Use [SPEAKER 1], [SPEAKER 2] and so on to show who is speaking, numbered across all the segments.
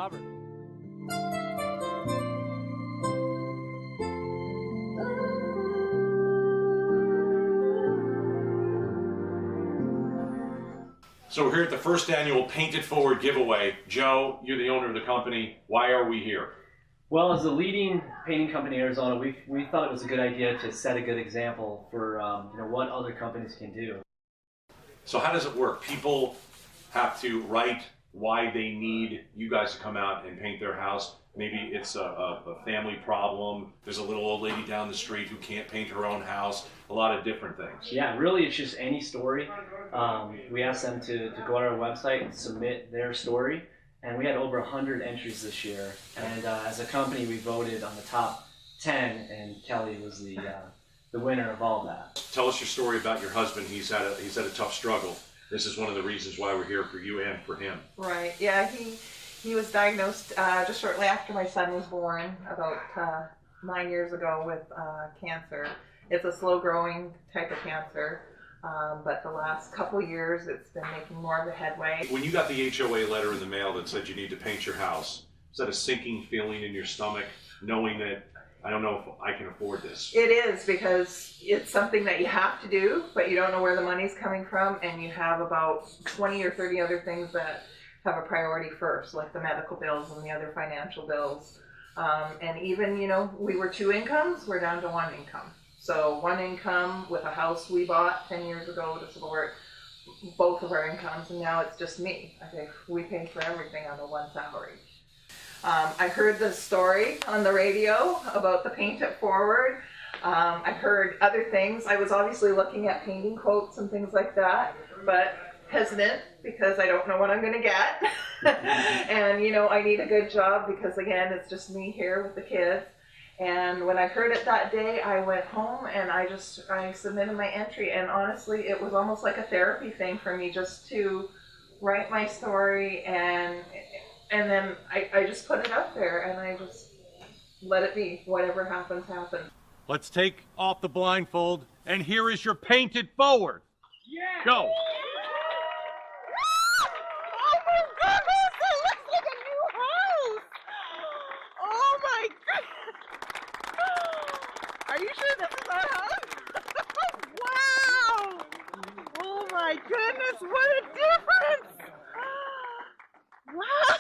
[SPEAKER 1] Robert.
[SPEAKER 2] So we're here at the first annual Paint It Forward giveaway. Joe, you're the owner of the company. Why are we here?
[SPEAKER 3] Well, as a leading painting company in Arizona, we thought it was a good idea to set a good example for what other companies can do.
[SPEAKER 2] So how does it work? People have to write why they need you guys to come out and paint their house. Maybe it's a family problem. There's a little old lady down the street who can't paint her own house. A lot of different things.
[SPEAKER 3] Yeah, really it's just any story. We asked them to go on our website and submit their story. And we had over 100 entries this year. And as a company, we voted on the top 10, and Kelly was the winner of all that.
[SPEAKER 2] Tell us your story about your husband. He's had a tough struggle. This is one of the reasons why we're here for you and for him.
[SPEAKER 4] Right. Yeah. He was diagnosed just shortly after my son was born, about 9 years ago, with cancer. It's a slow-growing type of cancer, but the last couple of years it's been making more of a headway.
[SPEAKER 2] When you got the HOA letter in the mail that said you need to paint your house, was that a sinking feeling in your stomach, knowing that I don't know if I can afford this?
[SPEAKER 4] It is, because it's something that you have to do, but you don't know where the money's coming from, and you have about 20 or 30 other things that have a priority first, like the medical bills and the other financial bills. And even, we were 2 incomes, we're down to 1 income. So 1 income with a house we bought 10 years ago to support both of our incomes, and now it's just me. I think we pay for everything out of one salary. I heard the story on the radio about the Paint It Forward. I heard other things. I was obviously looking at painting quotes and things like that, but hesitant because I don't know what I'm going to get. And, I need a good job because, again, it's just me here with the kids. And when I heard it that day, I went home and I submitted my entry. And honestly, it was almost like a therapy thing for me just to write my story, and then I just put it up there and I just let it be. Whatever happens, happens.
[SPEAKER 1] Let's take off the blindfold, and here is your Paint It Forward. Yeah. Go.
[SPEAKER 5] Oh my goodness, it looks like a new house. Oh my goodness. Are you sure this is our house? Wow. Oh my goodness, what a difference. Wow.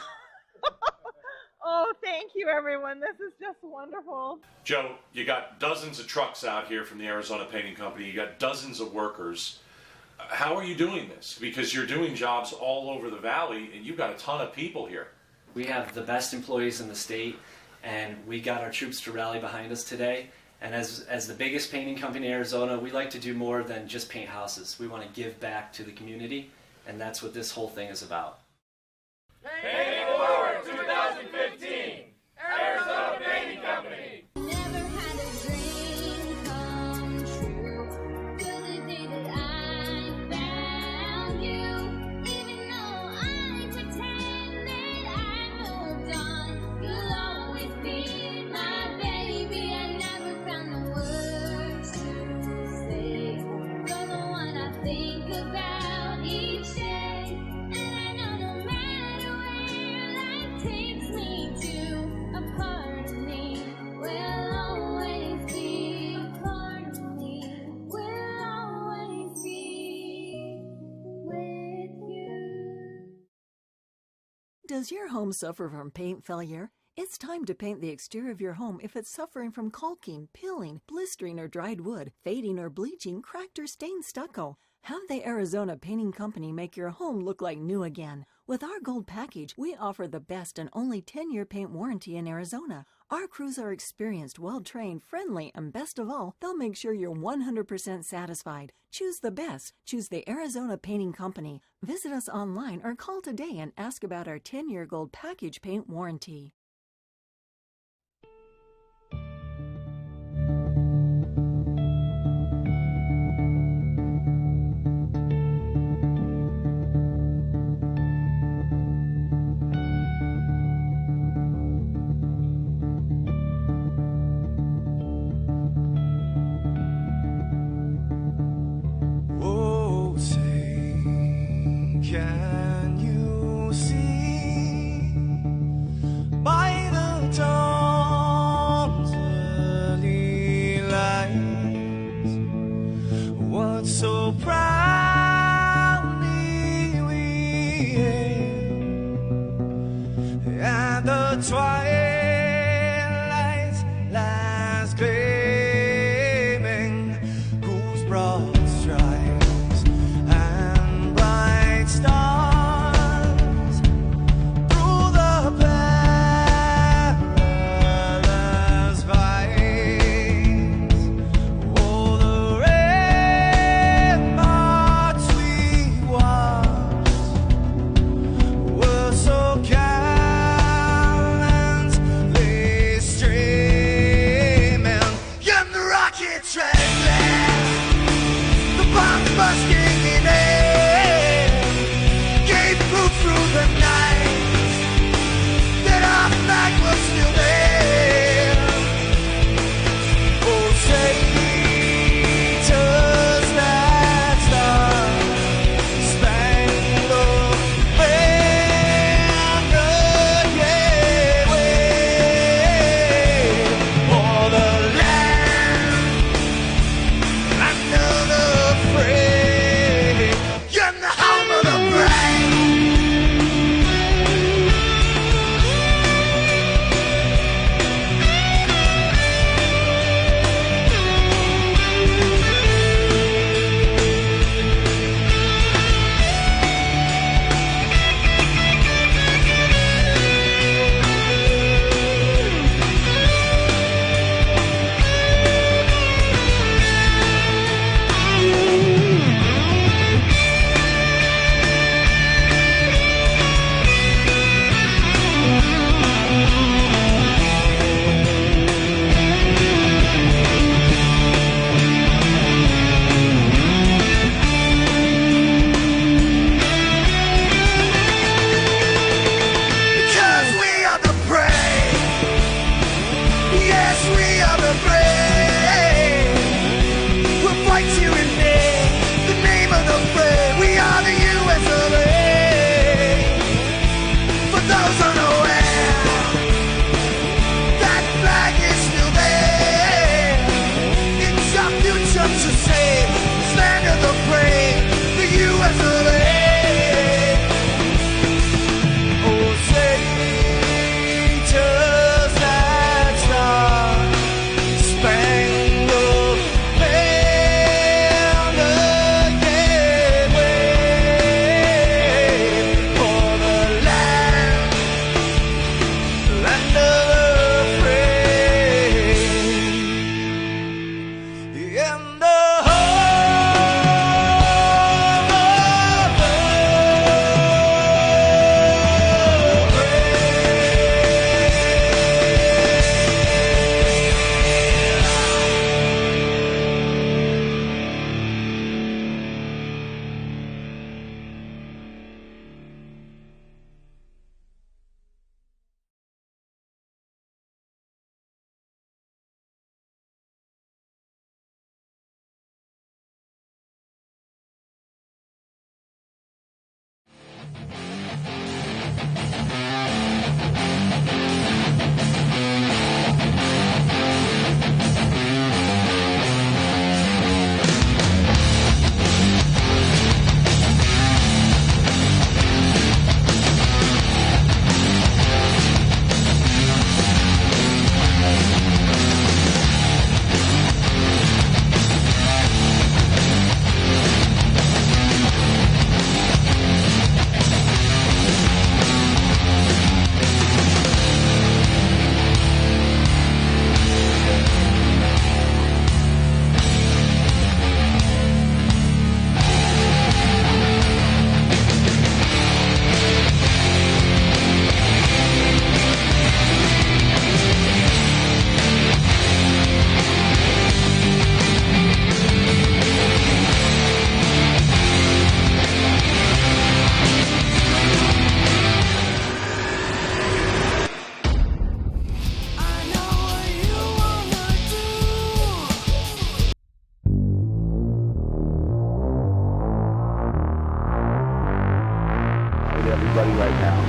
[SPEAKER 5] Oh, thank you, everyone. This is just wonderful.
[SPEAKER 2] Joe, you got dozens of trucks out here from the Arizona Painting Company. You got dozens of workers. How are you doing this? Because you're doing jobs all over the valley, and you've got a ton of people here.
[SPEAKER 3] We have the best employees in the state, and we got our troops to rally behind us today. And as the biggest painting company in Arizona, we like to do more than just paint houses. We want to give back to the community, and that's what this whole thing is about.
[SPEAKER 6] Paint It Forward 2015, Arizona Painting Company.
[SPEAKER 7] Never had a dream come true till the day that I found you. Even though I pretended I moved on, you'll always be my baby. I never found the words to say. You're the one I think about each day.
[SPEAKER 8] Does your home suffer from paint failure? It's time to paint the exterior of your home if it's suffering from caulking, peeling, blistering or dried wood, fading or bleaching, cracked or stained stucco. Have the Arizona Painting Company make your home look like new again. With our gold package, we offer the best and only 10-year paint warranty in Arizona. Our crews are experienced, well-trained, friendly, and best of all, they'll make sure you're 100% satisfied. Choose the best. Choose the Arizona Painting Company. Visit us online or call today and ask about our 10-year gold package paint warranty.
[SPEAKER 9] Oh, say, can you see by the dawn's early light what so proudly we hailed at the twilight's last gleaming, whose broad stripes and bright stars through the perilous fight, oh, the ramparts we watched were so gallant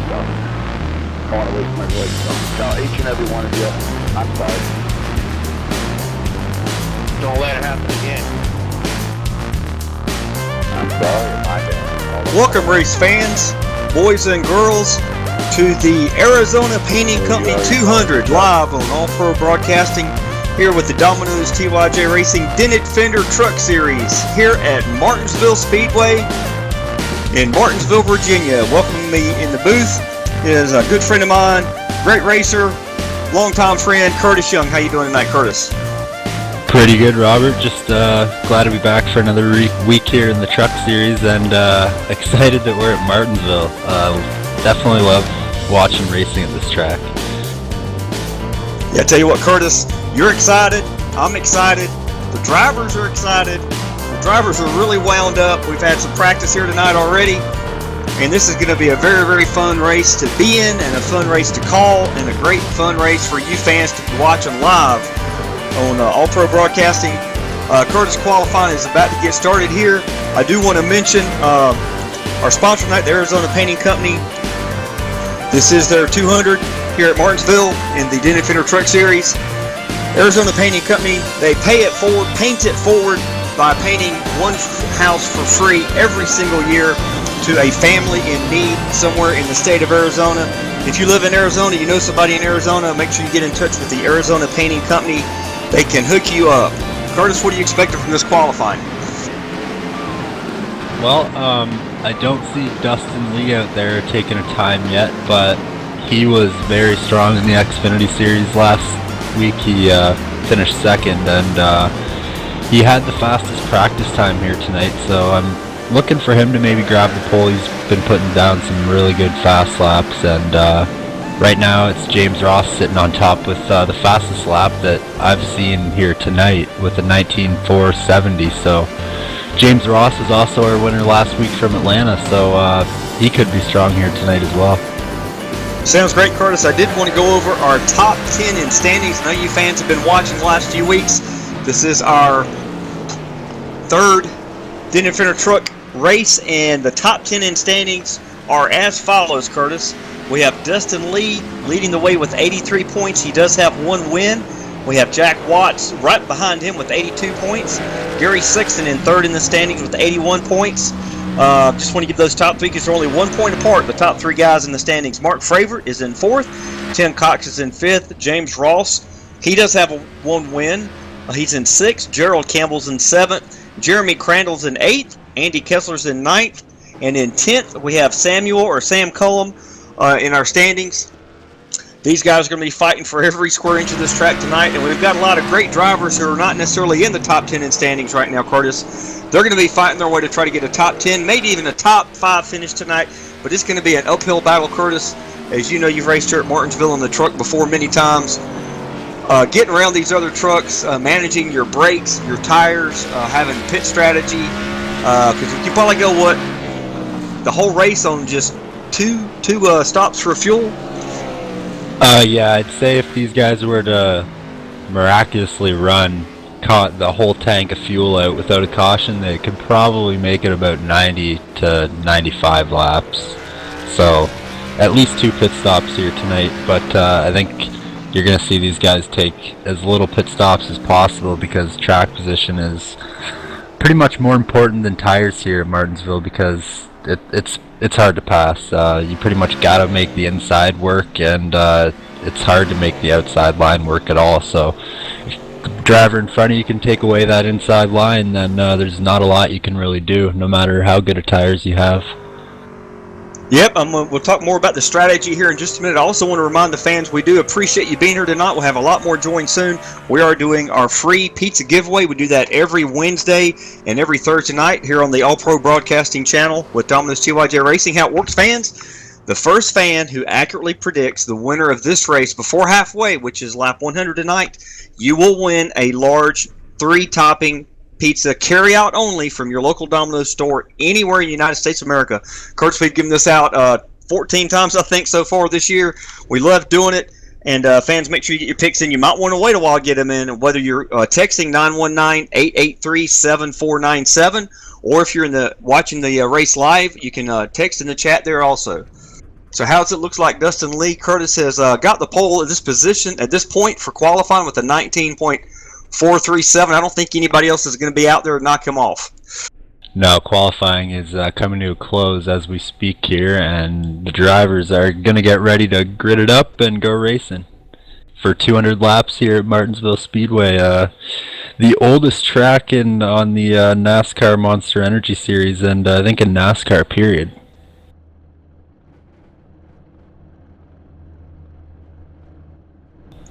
[SPEAKER 10] so I don't want to waste my voice. So tell each and every one of you, I'm sorry. Don't let it happen again. I'm sorry, my bad.
[SPEAKER 11] Welcome, race fans, boys and girls, to the Arizona Painting Company 200 live on All Pro Broadcasting, here with the Domino's TYJ Racing Dented Fender Truck Series here at Martinsville Speedway in Martinsville, Virginia. Welcoming me in the booth is a good friend of mine, great racer, longtime friend, Curtis Young. How you doing tonight, Curtis?
[SPEAKER 12] Pretty good, Robert. Just glad to be back for another week here in the Truck Series, and excited that we're at Martinsville. Definitely love watching racing at this track.
[SPEAKER 11] Yeah, I tell you what, Curtis, you're excited. I'm excited. The drivers are excited. The drivers are really wound up. We've had some practice here tonight already, and this is going to be a very, very fun race to be in, and a fun race to call, and a great fun race for you fans to be watching live on All Pro Broadcasting. Curtis, qualifying is about to get started here. I do want to mention our sponsor tonight, the Arizona Painting Company. This is their 200 here at Martinsville in the Dented Fender Truck Series. Arizona Painting Company, they pay it forward, paint it forward by painting one house for free every single year to a family in need somewhere in the state of Arizona. If you live in Arizona, you know somebody in Arizona, make sure you get in touch with the Arizona Painting Company. They can hook you up. Curtis, what are you expecting from this qualifying?
[SPEAKER 12] Well, I don't see Dustin Lee out there taking a time yet, but he was very strong in the Xfinity Series last week. He finished second, and he had the fastest practice time here tonight, so I'm looking for him to maybe grab the pole. He's been putting down some really good fast laps, and right now it's James Ross sitting on top with the fastest lap that I've seen here tonight with a 19.470. So James Ross is also our winner last week from Atlanta, so he could be strong here tonight as well.
[SPEAKER 11] Sounds great, Curtis. I did want to go over our top 10 in standings. I know you fans have been watching the last few weeks. This is our third Dented Fender Truck race, and the top 10 in standings are as follows, Curtis. We have Dustin Lee leading the way with 83 points. He does have one win. We have Jack Watts right behind him with 82 points. Gary Sexton in third in the standings with 81 points. Just want to give those top three because they're only 1 point apart, the top three guys in the standings. Mark Fravor is in fourth. Tim Cox is in fifth. James Ross, he does have one win. He's in sixth. Gerald Campbell's in seventh. Jeremy Crandall's in eighth. Andy Kessler's in ninth. And in 10th, we have Sam Cullum in our standings. These guys are going to be fighting for every square inch of this track tonight, and we've got a lot of great drivers who are not necessarily in the top 10 in standings right now, Curtis. They're going to be fighting their way to try to get a top 10, maybe even a top 5 finish tonight, but it's going to be an uphill battle, Curtis. As you know, you've raced here at Martinsville in the truck before many times. Getting around these other trucks, managing your brakes, your tires, having pit strategy, because you probably go, the whole race on just two stops for fuel?
[SPEAKER 12] Yeah, I'd say if these guys were to miraculously run the whole tank of fuel out without a caution, they could probably make it about 90 to 95 laps. So at least 2 pit stops here tonight, but I think you're going to see these guys take as little pit stops as possible because track position is pretty much more important than tires here at Martinsville, because it's hard to pass. You pretty much got to make the inside work, and it's hard to make the outside line work at all. So if the driver in front of you can take away that inside line, then there's not a lot you can really do, no matter how good of tires you have.
[SPEAKER 11] Yep, we'll talk more about the strategy here in just a minute. I also want to remind the fans, we do appreciate you being here tonight. We'll have a lot more join soon. We are doing our free pizza giveaway. We do that every Wednesday and every Thursday night here on the All Pro Broadcasting channel with Domino's TYJ Racing. How it works, fans? The first fan who accurately predicts the winner of this race before halfway, which is lap 100 tonight, you will win a large 3-topping pizza, carry out only, from your local Domino's store anywhere in the United States of America. Curtis, we've given this out 14 times, I think, so far this year. We love doing it. And fans, make sure you get your picks in. You might want to wait a while to get them in, whether you're texting 919-883-7497, or if you're watching the race live, you can text in the chat there also. So how's it looks like Dustin Lee Curtis has got the pole at this position at this point for qualifying with a 19.437. I don't think anybody else is going to be out there to knock him off.
[SPEAKER 12] No, qualifying is coming to a close as we speak here, and the drivers are going to get ready to grid it up and go racing for 200 laps here at Martinsville Speedway, the oldest track on the NASCAR Monster Energy Series, and I think in NASCAR period.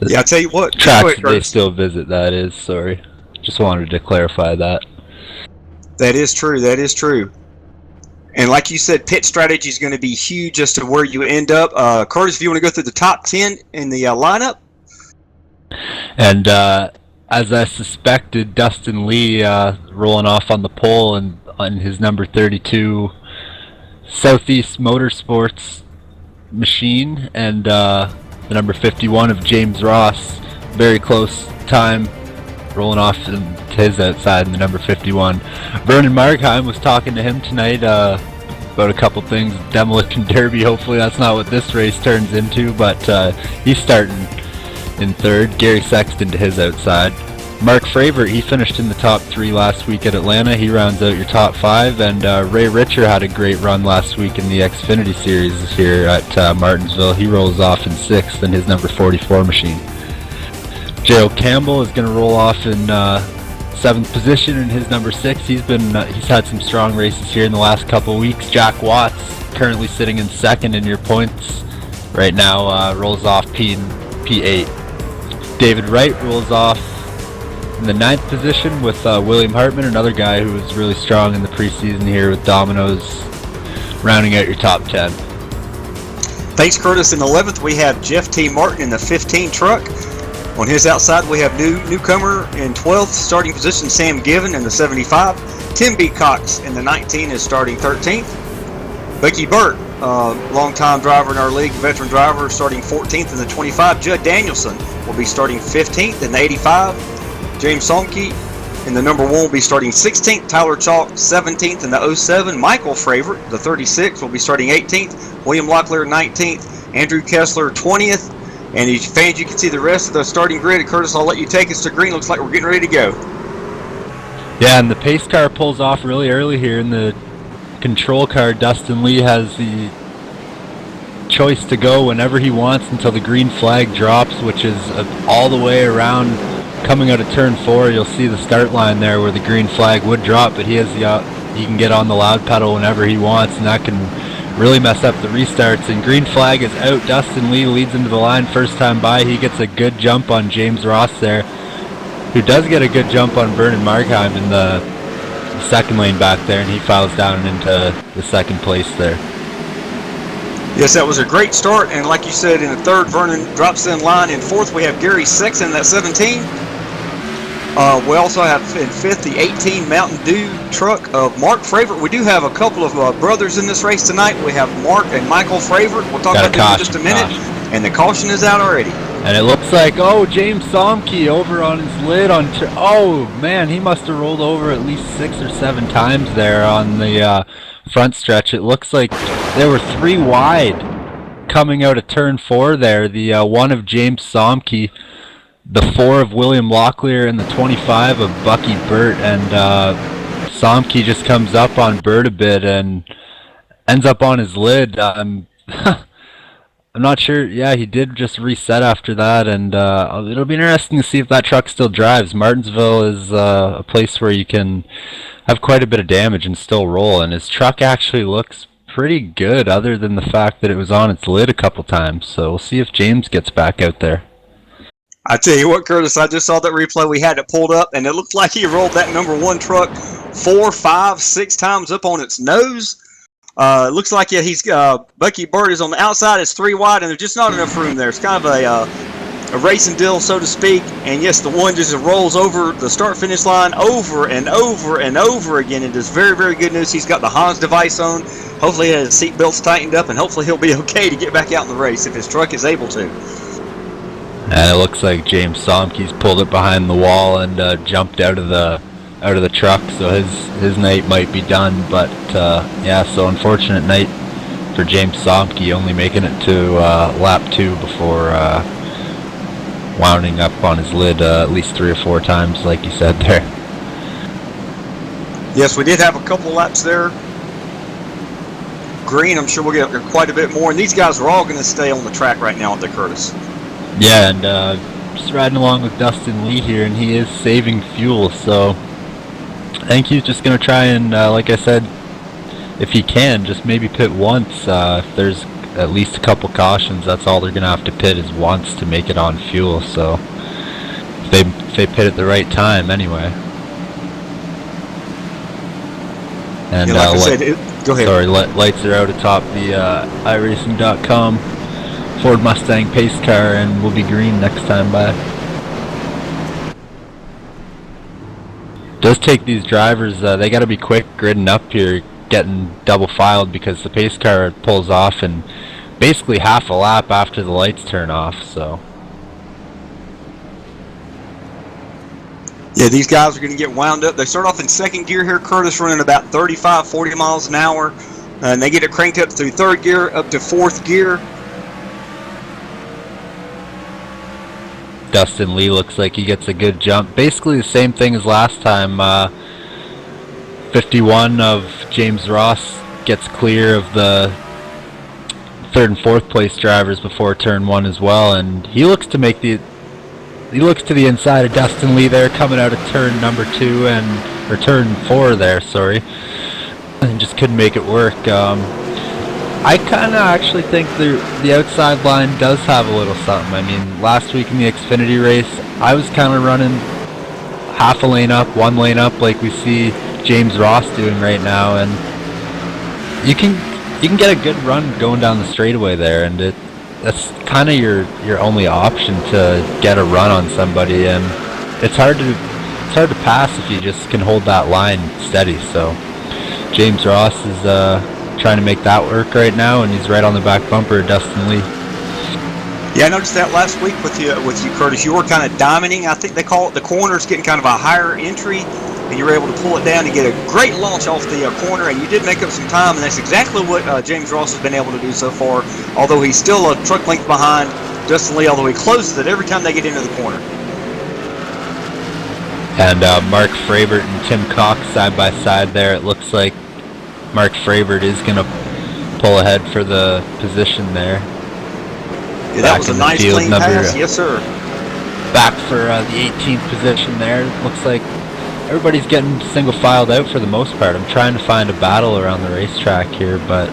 [SPEAKER 11] Yeah, I tell you what.
[SPEAKER 12] Tracks they still visit, that is, sorry. Just wanted to clarify that.
[SPEAKER 11] That is true, that is true. And like you said, pit strategy is going to be huge as to where you end up. Curtis, if you want to go through the top 10 in the lineup.
[SPEAKER 12] And as I suspected, Dustin Lee rolling off on the pole and on his number 32 Southeast Motorsports machine, and the number 51 of James Ross, very close time, rolling off to his outside in the number 51. Vernon Markheim was talking to him tonight about a couple things, Demolition Derby. Hopefully that's not what this race turns into, but he's starting in third. Gary Sexton to his outside. Mark Fravert, he finished in the top 3 last week at Atlanta. He rounds out your top 5, and Ray Richer had a great run last week in the Xfinity Series here at Martinsville. He rolls off in 6th in his number 44 machine. J.O. Campbell is going to roll off in 7th position in his number 6. He's had some strong races here in the last couple weeks. Jack Watts currently sitting in 2nd in your points right now, rolls off P8. David Wright rolls off in the 9th position with William Hartman, another guy who was really strong in the preseason here with Domino's, rounding out your top 10.
[SPEAKER 11] Thanks, Curtis. In 11th, we have Jeff T. Martin in the 15 truck. On his outside, we have newcomer in 12th, starting position, Sam Given in the 75. Tim B. Cox in the 19 is starting 13th. Becky Burt, longtime driver in our league, veteran driver, starting 14th in the 25. Judd Danielson will be starting 15th in the 85. James Somke in the number 1 will be starting 16th. Tyler Chalk 17th in the 07. Michael Fravert, the 36, will be starting 18th. William Locklear 19th. Andrew Kessler 20th. And as fans, you can see the rest of the starting grid. Curtis, I'll let you take us to green. Looks like we're getting ready to go.
[SPEAKER 12] Yeah, and the pace car pulls off really early here. In the control car, Dustin Lee has the choice to go whenever he wants until the green flag drops, which is all the way around coming out of turn 4. You'll see the start line there where the green flag would drop, but he can get on the loud pedal whenever he wants, and that can really mess up the restarts. And green flag is out. Dustin Lee leads into the line first time by. He gets a good jump on James Ross there, who does get a good jump on Vernon Markheim in the second lane back there, and he files down into the second place there.
[SPEAKER 11] Yes, that was a great start, and like you said, in the 3rd, Vernon drops in line. In 4th, we have Gary Sexton in that 17. We also have in 5th the 18 Mountain Dew truck of Mark Fravert. We do have a couple of brothers in this race tonight. We have Mark and Michael Fravert. We'll talk about them in just a minute. And the caution is out already.
[SPEAKER 12] And it looks like, James Somke over on his lid on... man, he must have rolled over at least 6 or 7 times there on the front stretch. It looks like there were 3 wide coming out of turn 4 there. The 1 of James Somke, the 4 of William Locklear, and the 25 of Bucky Burt, and Somke just comes up on Burt a bit and ends up on his lid. I'm not sure. Yeah, he did just reset after that, and it'll be interesting to see if that truck still drives. Martinsville is a place where you can have quite a bit of damage and still roll, and his truck actually looks pretty good other than the fact that it was on its lid a couple times. So we'll see if James gets back out there.
[SPEAKER 11] I tell you what, Curtis, I just saw that replay. We had it pulled up, and it looked like he rolled that number 1 truck 4, 5, 6 times up on its nose. It looks like he's Bucky Burt is on the outside. It's 3 wide, and there's just not enough room there. It's kind of a racing deal, so to speak. And yes, the one just rolls over the start-finish line over and over and over again. It is very, very good news. He's got the Hans device on. Hopefully his seatbelt's tightened up, and hopefully he'll be okay to get back out in the race if his truck is able to.
[SPEAKER 12] And it looks like James Somke's pulled it behind the wall and jumped out of the truck, so his night might be done. But yeah, so unfortunate night for James Somke, only making it to lap 2 before wounding up on his lid at least 3 or 4 times, like you said there.
[SPEAKER 11] Yes, we did have a couple laps there. Green, I'm sure we'll get quite a bit more. And these guys are all going to stay on the track right now, aren't they, Curtis?
[SPEAKER 12] Yeah, and just riding along with Dustin Lee here, and he is saving fuel, so I think he's just going to try and, like I said, if he can, just maybe pit once. If there's at least a couple cautions, that's all they're going to have to pit is once to make it on fuel, so if they pit at the right time anyway. And
[SPEAKER 11] yeah, like I said, go ahead.
[SPEAKER 12] Sorry, lights are out atop the iRacing.com Ford Mustang pace car, and will be green next time by. Does take these drivers, they got to be quick gridding up here, getting double filed, because the pace car pulls off in basically half a lap after the lights turn off, so.
[SPEAKER 11] Yeah, these guys are going to get wound up. They start off in second gear here, Curtis, running about 35, 40 miles an hour. And they get it cranked up through third gear, up to fourth gear.
[SPEAKER 12] Dustin Lee looks like he gets a good jump. Basically the same thing as last time. 51 of James Ross gets clear of the third and fourth place drivers before turn 1 as well. And he looks to make the... He looks to the inside of Dustin Lee there, coming out of turn number 2 or turn 4 there, sorry, and just couldn't make it work. I kind of actually think the outside line does have a little something. I mean, last week in the Xfinity race, I was kind of running half a lane up, 1 lane up, like we see James Ross doing right now, and you can get a good run going down the straightaway there, and that's kind of your only option to get a run on somebody, and it's hard to pass if you just can hold that line steady. So James Ross is trying to make that work right now, and he's right on the back bumper of Dustin Lee.
[SPEAKER 11] Yeah, I noticed that last week with you, Curtis. You were kind of diamonding. I think they call it the corners, getting kind of a higher entry, and you were able to pull it down and get a great launch off the corner, and you did make up some time, and that's exactly what James Ross has been able to do so far, although he's still a truck length behind Dustin Lee, although he closes it every time they get into the corner.
[SPEAKER 12] And Mark Frabert and Tim Cox side by side there. It looks like Mark Frabert is going to pull ahead for the position there.
[SPEAKER 11] Yeah, that was a nice clean pass. Yes, sir.
[SPEAKER 12] Back for the 18th position there. Looks like everybody's getting single filed out for the most part. I'm trying to find a battle around the racetrack here, but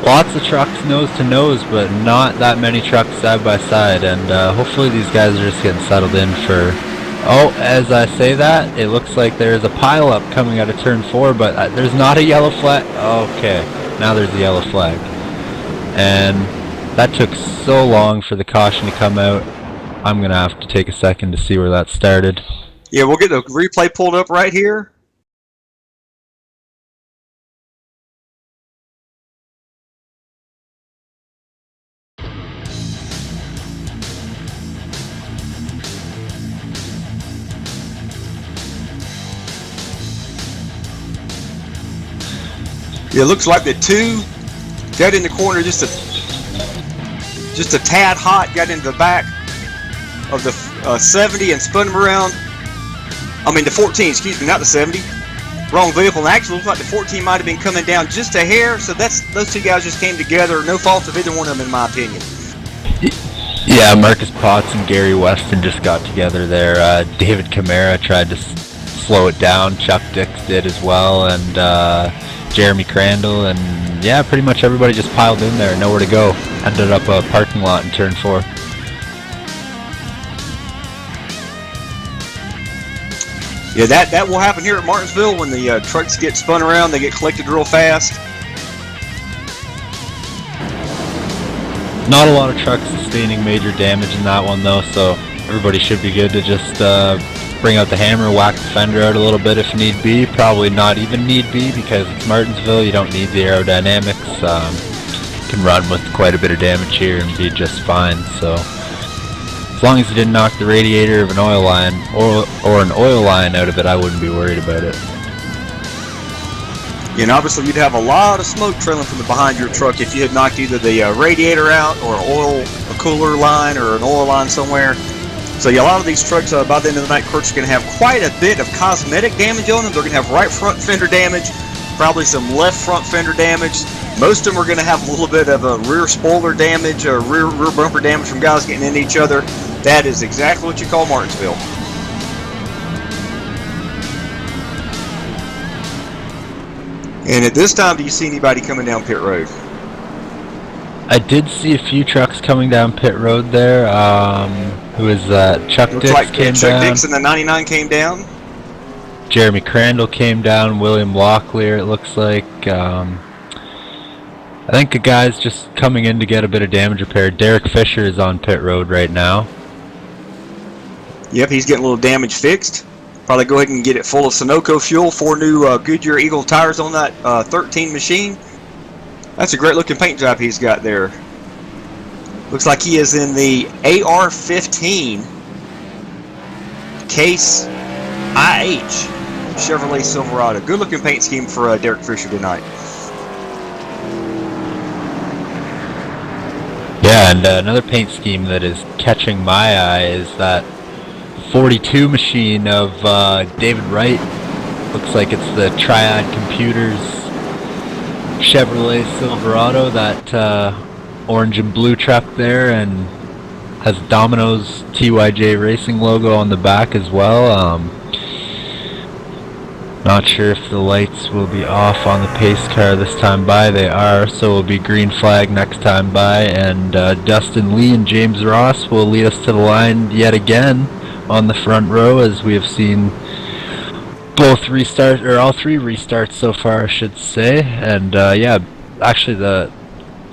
[SPEAKER 12] lots of trucks nose to nose, but not that many trucks side by side, and hopefully these guys are just getting settled in for... Oh, as I say that, it looks like there's a pile-up coming out of turn 4, but there's not a yellow flag. Okay, now there's a yellow flag. And that took so long for the caution to come out. I'm going to have to take a second to see where that started.
[SPEAKER 11] Yeah, we'll get the replay pulled up right here. Yeah, it looks like the 2 got in the corner just a tad hot, got into the back of the 70 and spun him around. I mean the 14, excuse me, not the 70. Wrong vehicle. And actually, looks like the 14 might have been coming down just a hair. So those 2 guys just came together. No fault of either one of them, in my opinion.
[SPEAKER 12] Yeah, Marcus Potts and Gary Weston just got together there. David Camara tried to slow it down. Chuck Dix did as well, and Jeremy Crandall, and yeah, pretty much everybody just piled in there, nowhere to go. Ended up a parking lot in turn 4.
[SPEAKER 11] Yeah, that will happen here at Martinsville when the trucks get spun around. They get collected real fast.
[SPEAKER 12] Not a lot of trucks sustaining major damage in that one though, so everybody should be good to just bring out the hammer, whack the fender out a little bit if need be. Probably not even need be, because it's Martinsville, you don't need the aerodynamics. Can run with quite a bit of damage here and be just fine. So as long as you didn't knock the radiator of an oil line or an oil line out of it, I wouldn't be worried about it.
[SPEAKER 11] And obviously you'd have a lot of smoke trailing from the behind your truck if you had knocked either the radiator out or a cooler line or an oil line somewhere. So yeah, a lot of these trucks by the end of the night, Kurt's going to have quite a bit of cosmetic damage on them. They're going to have right front fender damage, probably some left front fender damage. Most of them are going to have a little bit of a rear spoiler damage or rear bumper damage from guys getting into each other. That is exactly what you call Martinsville. And at this time, do you see anybody coming down pit road?
[SPEAKER 12] I did see a few trucks coming down pit road there. Who is that? Chuck
[SPEAKER 11] Looks
[SPEAKER 12] Dix
[SPEAKER 11] like
[SPEAKER 12] came
[SPEAKER 11] Chuck
[SPEAKER 12] down.
[SPEAKER 11] Dix and the 99 came down.
[SPEAKER 12] Jeremy Crandall came down. William Locklear, it looks like. I think a guy's just coming in to get a bit of damage repaired. Derek Fisher is on pit road right now.
[SPEAKER 11] Yep, he's getting a little damage fixed. Probably go ahead and get it full of Sunoco fuel. 4 new Goodyear Eagle tires on that 13 machine. That's a great looking paint job he's got there. Looks like he is in the AR-15 Case IH Chevrolet Silverado. Good looking paint scheme for Derek Fisher tonight.
[SPEAKER 12] Yeah, and another paint scheme that is catching my eye is that 42 machine of David Wright. Looks like it's the Triad Computers Chevrolet Silverado, that orange and blue truck there, and has Domino's TYJ Racing logo on the back as well. Not sure if the lights will be off on the pace car this time by. They are, so it will be green flag next time by, and Dustin Lee and James Ross will lead us to the line yet again on the front row, as we have seen both restarts, or all 3 restarts so far, I should say. And yeah, actually the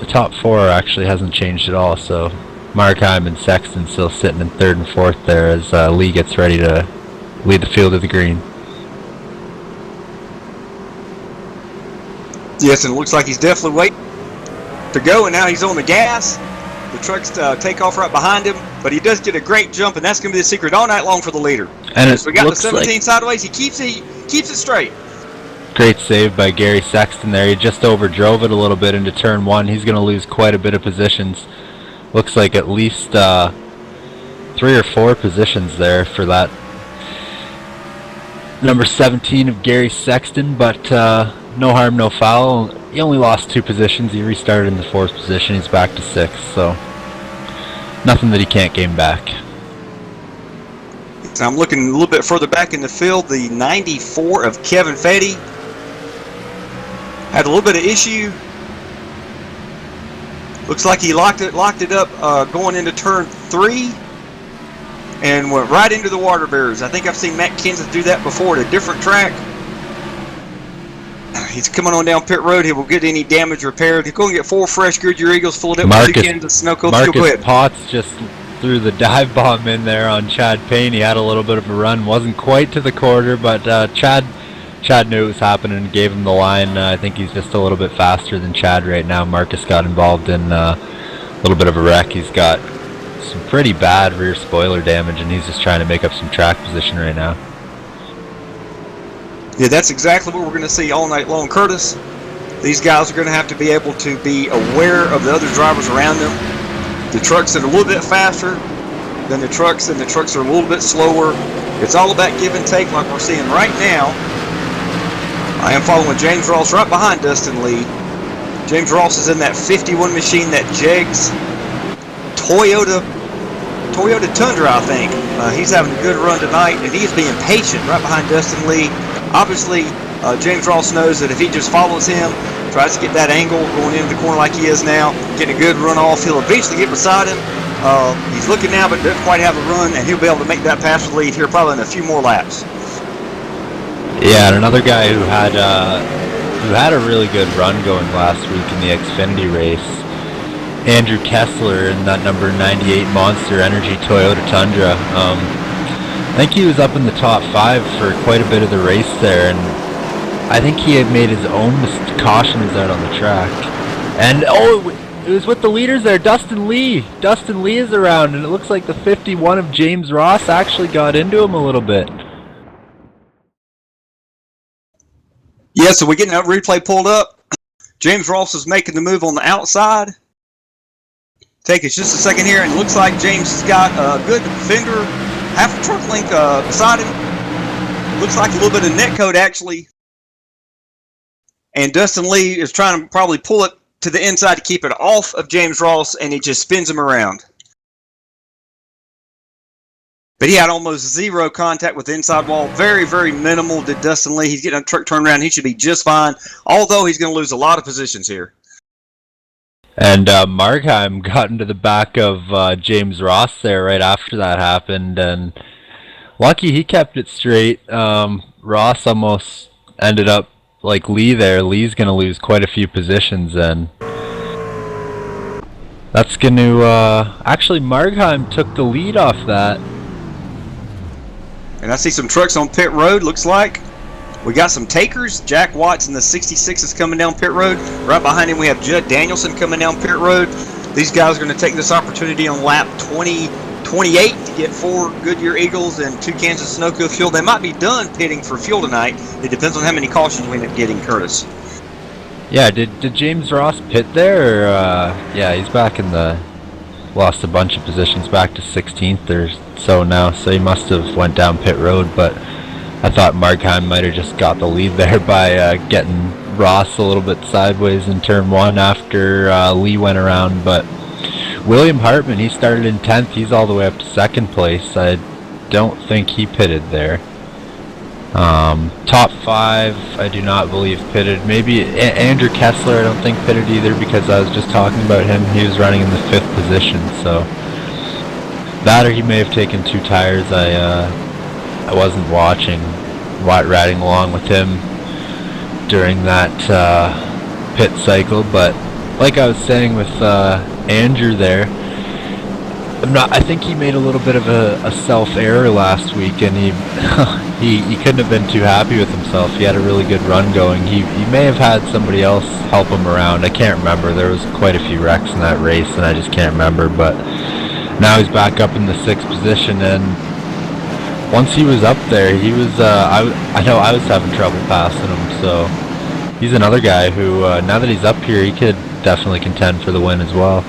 [SPEAKER 12] top 4 actually hasn't changed at all, so Markheim and Sexton still sitting in 3rd and 4th there as Lee gets ready to lead the field to the green.
[SPEAKER 11] Yes, and it looks like he's definitely waiting to go, and now he's on the gas. The trucks take off right behind him, but he does get a great jump, and that's going to be the secret all night long for the leader.
[SPEAKER 12] And
[SPEAKER 11] so we got the 17 sideways. He keeps it straight.
[SPEAKER 12] Great save by Gary Sexton there. He just overdrove it a little bit into turn 1. He's going to lose quite a bit of positions. Looks like at least 3 or 4 positions there for that number 17 of Gary Sexton, but no harm, no foul. He only lost 2 positions. He restarted in the 4th position. He's back to 6th, so nothing that he can't gain back.
[SPEAKER 11] So I'm looking a little bit further back in the field. The 94 of Kevin Fetty had a little bit of issue. Looks like he locked it up going into turn 3 and went right into the water barriers. I think I've seen Matt Kenseth do that before at a different track. He's coming on down pit road. He will get any damage repaired. He's going to get 4 fresh Goodyear Eagles filled up with 2 cans of Sunoco fuel.
[SPEAKER 12] Marcus Potts just threw the dive bomb in there on Chad Payne. He had a little bit of a run. Wasn't quite to the quarter, but Chad knew it was happening and gave him the line. I think he's just a little bit faster than Chad right now. Marcus got involved in a little bit of a wreck. He's got some pretty bad rear spoiler damage, and he's just trying to make up some track position right now.
[SPEAKER 11] Yeah, that's exactly what we're going to see all night long, Curtis. These guys are going to have to be able to be aware of the other drivers around them. The trucks that are a little bit faster than the trucks, and the trucks are a little bit slower. It's all about give and take like we're seeing right now. I am following James Ross right behind Dustin Lee. James Ross is in that 51 machine, that Jegs Toyota Tundra, I think. He's having a good run tonight, and he is being patient right behind Dustin Lee. Obviously, James Ross knows that if he just follows him, tries to get that angle going into the corner like he is now, getting a good run off, he'll eventually get beside him. He's looking now, but doesn't quite have a run, and he'll be able to make that pass for the lead here probably in a few more laps.
[SPEAKER 12] Yeah, and another guy who had a really good run going last week in the Xfinity race, Andrew Kessler in that number 98 Monster Energy Toyota Tundra. I think he was up in the top 5 for quite a bit of the race there, and I think he had made his own cautions out on the track. And it was with the leaders there, Dustin Lee. Dustin Lee is around, and it looks like the 51 of James Ross actually got into him a little bit.
[SPEAKER 11] Yeah, so we're getting that replay pulled up. James Ross is making the move on the outside. Take us just a second here, and it looks like James has got a good Fender, half a truck length beside him. Looks like a little bit of net code, actually. And Dustin Lee is trying to probably pull it to the inside to keep it off of James Ross, and he just spins him around. But he had almost zero contact with the inside wall. Very, very minimal to Dustin Lee. He's getting a truck turned around. He should be just fine, although he's going to lose a lot of positions here.
[SPEAKER 12] And Markheim got into the back of James Ross there right after that happened, and lucky he kept it straight. Ross almost ended up like Lee there. Lee's going to lose quite a few positions, and that's going to... actually, Markheim took the lead off that.
[SPEAKER 11] And I see some trucks on pit road, looks like. We got some takers. Jack Watts in the 66 is coming down pit road. Right behind him we have Judd Danielson coming down pit road. These guys are going to take this opportunity on lap 28 to get 4 Goodyear Eagles and 2 cans of Sunoco fuel. They might be done pitting for fuel tonight. It depends on how many cautions we end up getting, Curtis.
[SPEAKER 12] Yeah, did James Ross pit there? Or, yeah, he's back in the... Lost a bunch of positions back to 16th or so now, so he must have went down pit road, but I thought Markheim might have just got the lead there by getting Ross a little bit sideways in turn 1 after Lee went around. But William Hartman, he started in 10th, he's all the way up to 2nd place. I don't think he pitted there. Top 5, I do not believe pitted. Maybe Andrew Kessler, I don't think pitted either, because I was just talking about him. He was running in the 5th position, so that or he may have taken 2 tires. I wasn't watching, riding along with him during that pit cycle, but like I was saying with Andrew there, I think he made a little bit of a self-error last week, and he couldn't have been too happy with himself. He had a really good run going. He may have had somebody else help him around. I can't remember. There was quite a few wrecks in that race, and I just can't remember. But now he's back up in the 6th position, and once he was up there, he was. I know I was having trouble passing him, so he's another guy who, now that he's up here, he could definitely contend for the win as well.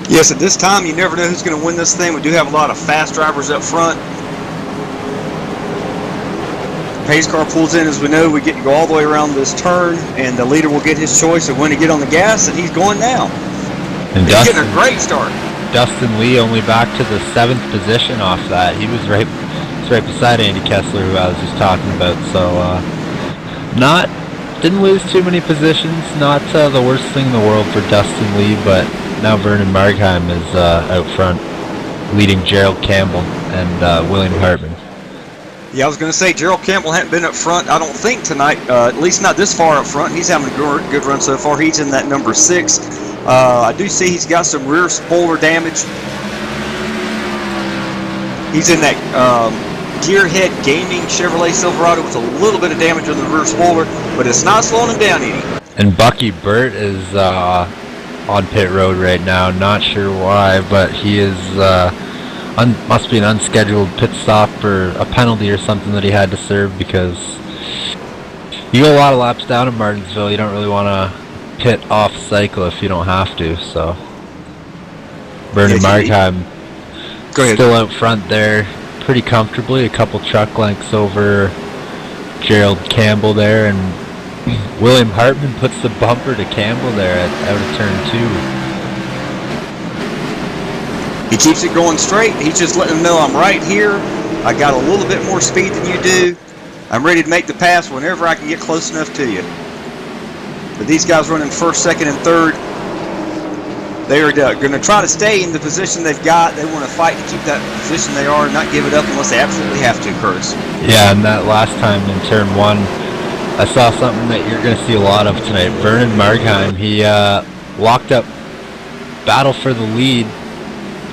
[SPEAKER 11] Yes, at this time, you never know who's going to win this thing. We do have a lot of fast drivers up front. Pace car pulls in, as we know. We get to go all the way around this turn, and the leader will get his choice of when to get on the gas, and he's going now.
[SPEAKER 12] And
[SPEAKER 11] he's getting a great start.
[SPEAKER 12] Dustin Lee only back to the 7th position off that. He was right beside Andy Kessler, who I was just talking about. So, didn't lose too many positions. Not the worst thing in the world for Dustin Lee, but now Vernon Markheim is out front, leading Gerald Campbell and William Hartman.
[SPEAKER 11] Yeah, I was going to say, Gerald Campbell hadn't been up front, I don't think, tonight, at least not this far up front. He's having a good run so far. He's in that number 6. I do see he's got some rear spoiler damage. He's in that Gearhead Gaming Chevrolet Silverado with a little bit of damage on the rear spoiler, but it's not slowing him down any.
[SPEAKER 12] And Bucky Burt is on pit road right now. Not sure why, but he is must be an unscheduled pit stop or a penalty or something that he had to serve, because you go a lot of laps down in Martinsville. You don't really want to pit off cycle if you don't have to. So Vernon Markheim still out front there pretty comfortably, a couple truck lengths over Gerald Campbell there, and William Hartman puts the bumper to Campbell there out of turn 2.
[SPEAKER 11] He keeps it going straight. He's just letting them know, I'm right here. I got a little bit more speed than you do. I'm ready to make the pass whenever I can get close enough to you. But these guys running 1st, 2nd, and 3rd, they are going to try to stay in the position they've got. They want to fight to keep that position they are and not give it up unless they absolutely have to, Curtis.
[SPEAKER 12] Yeah, and that last time in turn 1, I saw something that you're going to see a lot of tonight. Vernon Markheim, he walked up, battle for the lead.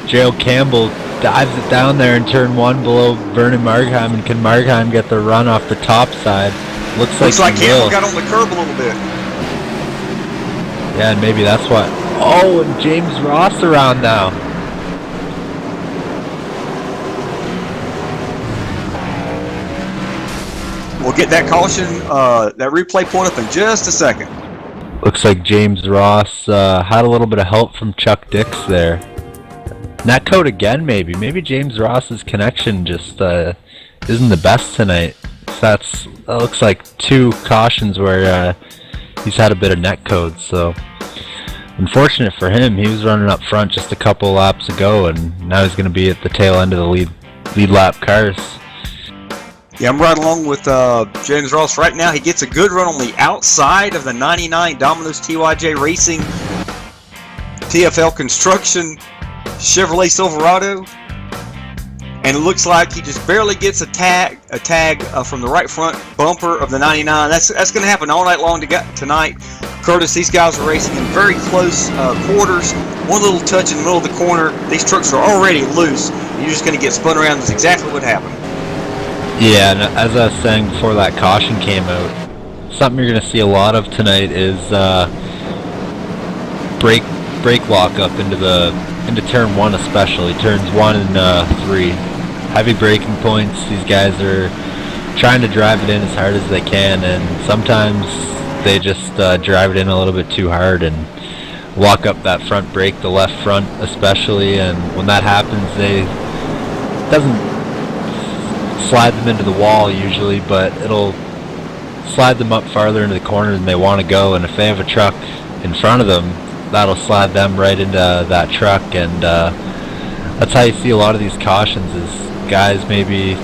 [SPEAKER 12] Gerald Campbell dives it down there in turn 1 below Vernon Markheim, and can Markheim get the run off the top side? Looks like
[SPEAKER 11] Campbell got on the curb a little bit.
[SPEAKER 12] Yeah, and maybe that's what. Oh, and James Ross around now.
[SPEAKER 11] We'll get that caution, that replay point up in just a second.
[SPEAKER 12] Looks like James Ross had a little bit of help from Chuck Dix there. Netcode again, maybe. Maybe James Ross's connection just isn't the best tonight. That looks like 2 cautions where he's had a bit of netcode, so unfortunate for him. He was running up front just a couple laps ago, and now he's going to be at the tail end of the lead lap cars.
[SPEAKER 11] Yeah, I'm right along with James Ross right now. He gets a good run on the outside of the 99 Domino's TYJ Racing TFL Construction Chevrolet Silverado, and it looks like he just barely gets a tag from the right front bumper of the 99. That's going to happen all night long tonight. Curtis, these guys are racing in very close quarters. One little touch in the middle of the corner, these trucks are already loose. You're just going to get spun around. That's exactly what happened.
[SPEAKER 12] Yeah, and as I was saying before that caution came out, something you're going to see a lot of tonight is brake lock up into turn 1, especially turns 1 and 3. Heavy braking points. These guys are trying to drive it in as hard as they can, and sometimes they just drive it in a little bit too hard and lock up that front brake, the left front especially, and when that happens, it doesn't slide them into the wall usually, but it'll slide them up farther into the corner than they want to go, and if they have a truck in front of them, that'll slide them right into that truck, and that's how you see a lot of these cautions is guys maybe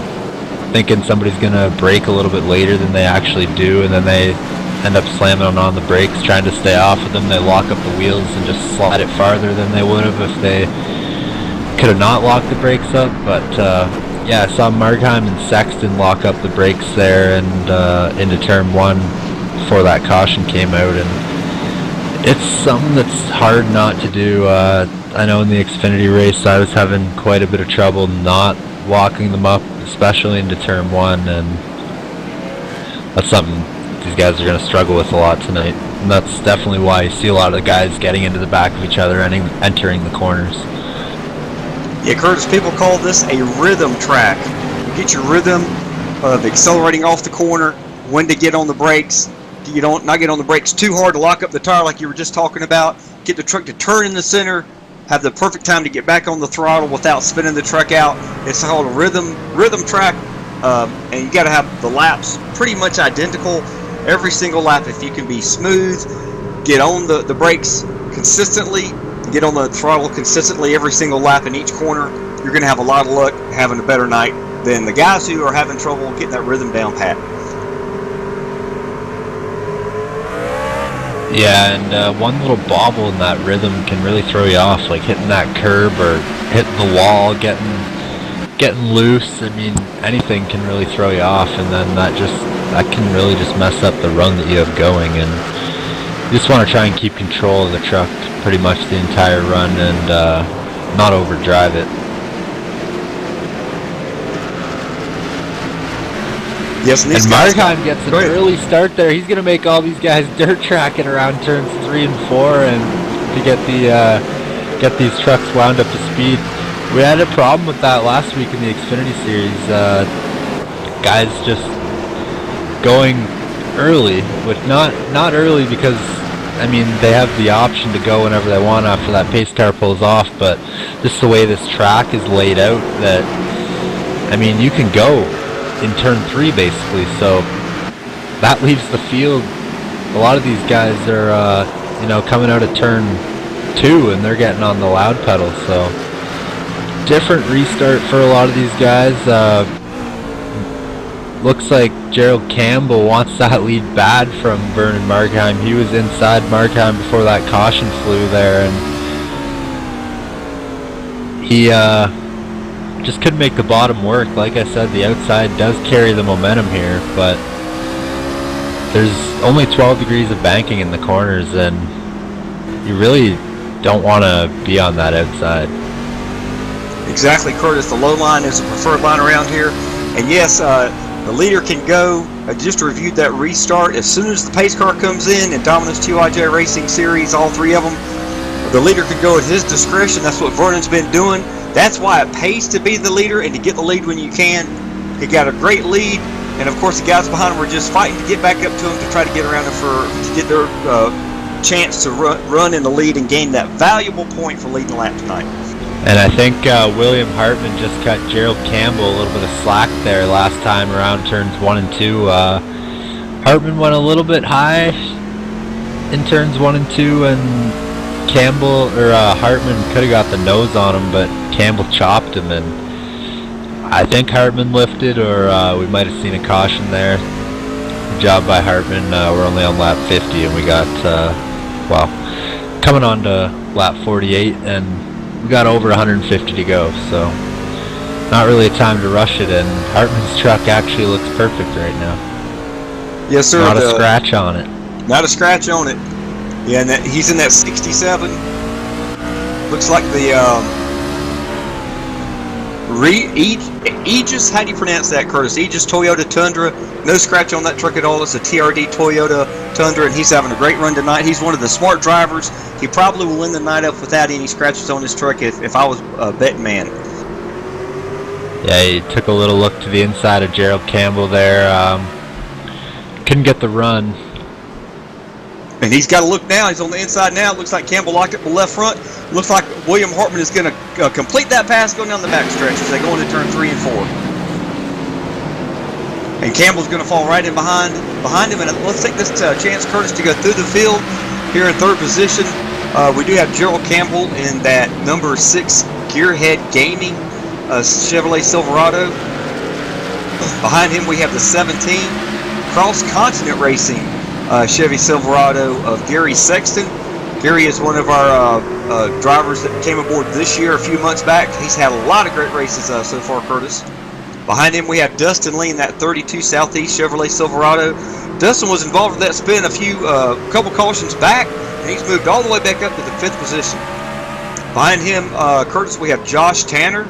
[SPEAKER 12] thinking somebody's going to brake a little bit later than they actually do, and then they end up slamming on the brakes, trying to stay off of them. They lock up the wheels and just slide it farther than they would have if they could have not locked the brakes up, but yeah, I saw Markheim and Sexton lock up the brakes there and into turn 1 before that caution came out, and it's something that's hard not to do. I know in the Xfinity race I was having quite a bit of trouble not locking them up, especially into turn 1, and that's something these guys are going to struggle with a lot tonight, and that's definitely why you see a lot of the guys getting into the back of each other and entering the corners.
[SPEAKER 11] Yeah, Curtis, people call this a rhythm track. You get your rhythm of accelerating off the corner, when to get on the brakes. You don't not get on the brakes too hard to lock up the tire like you were just talking about. Get the truck to turn in the center, have the perfect time to get back on the throttle without spinning the truck out. It's called a rhythm track, and you got to have the laps pretty much identical every single lap. If you can be smooth, get on the brakes consistently, get on the throttle consistently every single lap in each corner, you're going to have a lot of luck having a better night than the guys who are having trouble getting that rhythm down pat.
[SPEAKER 12] Yeah, and one little bobble in that rhythm can really throw you off, like hitting that curb or hitting the wall, getting loose. I mean, anything can really throw you off, and then that can really just mess up the run that you have going, and you just want to try and keep control of the truck pretty much the entire run and not overdrive it.
[SPEAKER 11] Yes, and
[SPEAKER 12] Markheim gets an early start there. He's going to make all these guys dirt tracking around turns 3 and 4 and to get these trucks wound up to speed. We had a problem with that last week in the Xfinity Series. Guys just going early, but not early because, I mean, they have the option to go whenever they want after that pace car pulls off, but just the way this track is laid out that, I mean, you can go in turn 3 basically, so that leaves the field. A lot of these guys are coming out of turn 2 and they're getting on the loud pedal, so different restart for a lot of these guys. Looks like Gerald Campbell wants that lead bad from Vernon Markheim. He was inside Markheim before that caution flew there, and he just couldn't make the bottom work. Like I said, the outside does carry the momentum here, but there's only 12 degrees of banking in the corners, and you really don't want to be on that outside.
[SPEAKER 11] Exactly, Curtis. The low line is the preferred line around here, and yes, the leader can go. I just reviewed that restart. As soon as the pace car comes in Domino's TYJ Racing Series, all 3 of them, the leader can go at his discretion. That's what Vernon's been doing. That's why it pays to be the leader and to get the lead when you can. He got a great lead And of course, the guys behind him were just fighting to get back up to him to try to get around him to get their chance to run in the lead and gain that valuable point for leading the lap tonight.
[SPEAKER 12] And I think William Hartman just cut Gerald Campbell a little bit of slack there last time around turns 1 and 2. Hartman went a little bit high in turns 1 and 2, and Campbell or Hartman could have got the nose on him, but Campbell chopped him, and I think Hartman lifted, or we might have seen a caution there. Good job by Hartman. We're only on lap 50, and we got coming on to lap 48, and we got over 150 to go, so not really a time to rush it, and Hartman's truck actually looks perfect right now.
[SPEAKER 11] Yes, sir.
[SPEAKER 12] Not a scratch on it.
[SPEAKER 11] Not a scratch on it. Yeah, and he's in that 67. Looks like the Aegis, how do you pronounce that, Curtis? Aegis Toyota Tundra. No scratch on that truck at all. It's a TRD Toyota Tundra, and he's having a great run tonight. He's one of the smart drivers. He probably will end the night up without any scratches on his truck if I was a betting man.
[SPEAKER 12] Yeah, he took a little look to the inside of Gerald Campbell there. Couldn't get the run.
[SPEAKER 11] And he's got to look now. He's on the inside now. Looks like Campbell locked up the left front. Looks like William Hartman is going to complete that pass going down the back stretch as they go into turn 3 and 4. And Campbell's going to fall right in behind him. And let's take this chance, Curtis, to go through the field here in third position. We do have Gerald Campbell in that number 6 Gearhead Gaming Chevrolet Silverado. Behind him we have the 17 Cross Continent Racing Chevy Silverado of Gary Sexton. Gary is one of our drivers that came aboard this year, a few months back. He's had a lot of great races so far, Curtis. Behind him we have Dustin Lee in that 32 Southeast Chevrolet Silverado. Dustin was involved with that spin a couple cautions back, and he's moved all the way back up to the 5th position. Behind him, Curtis, we have Josh Tanner.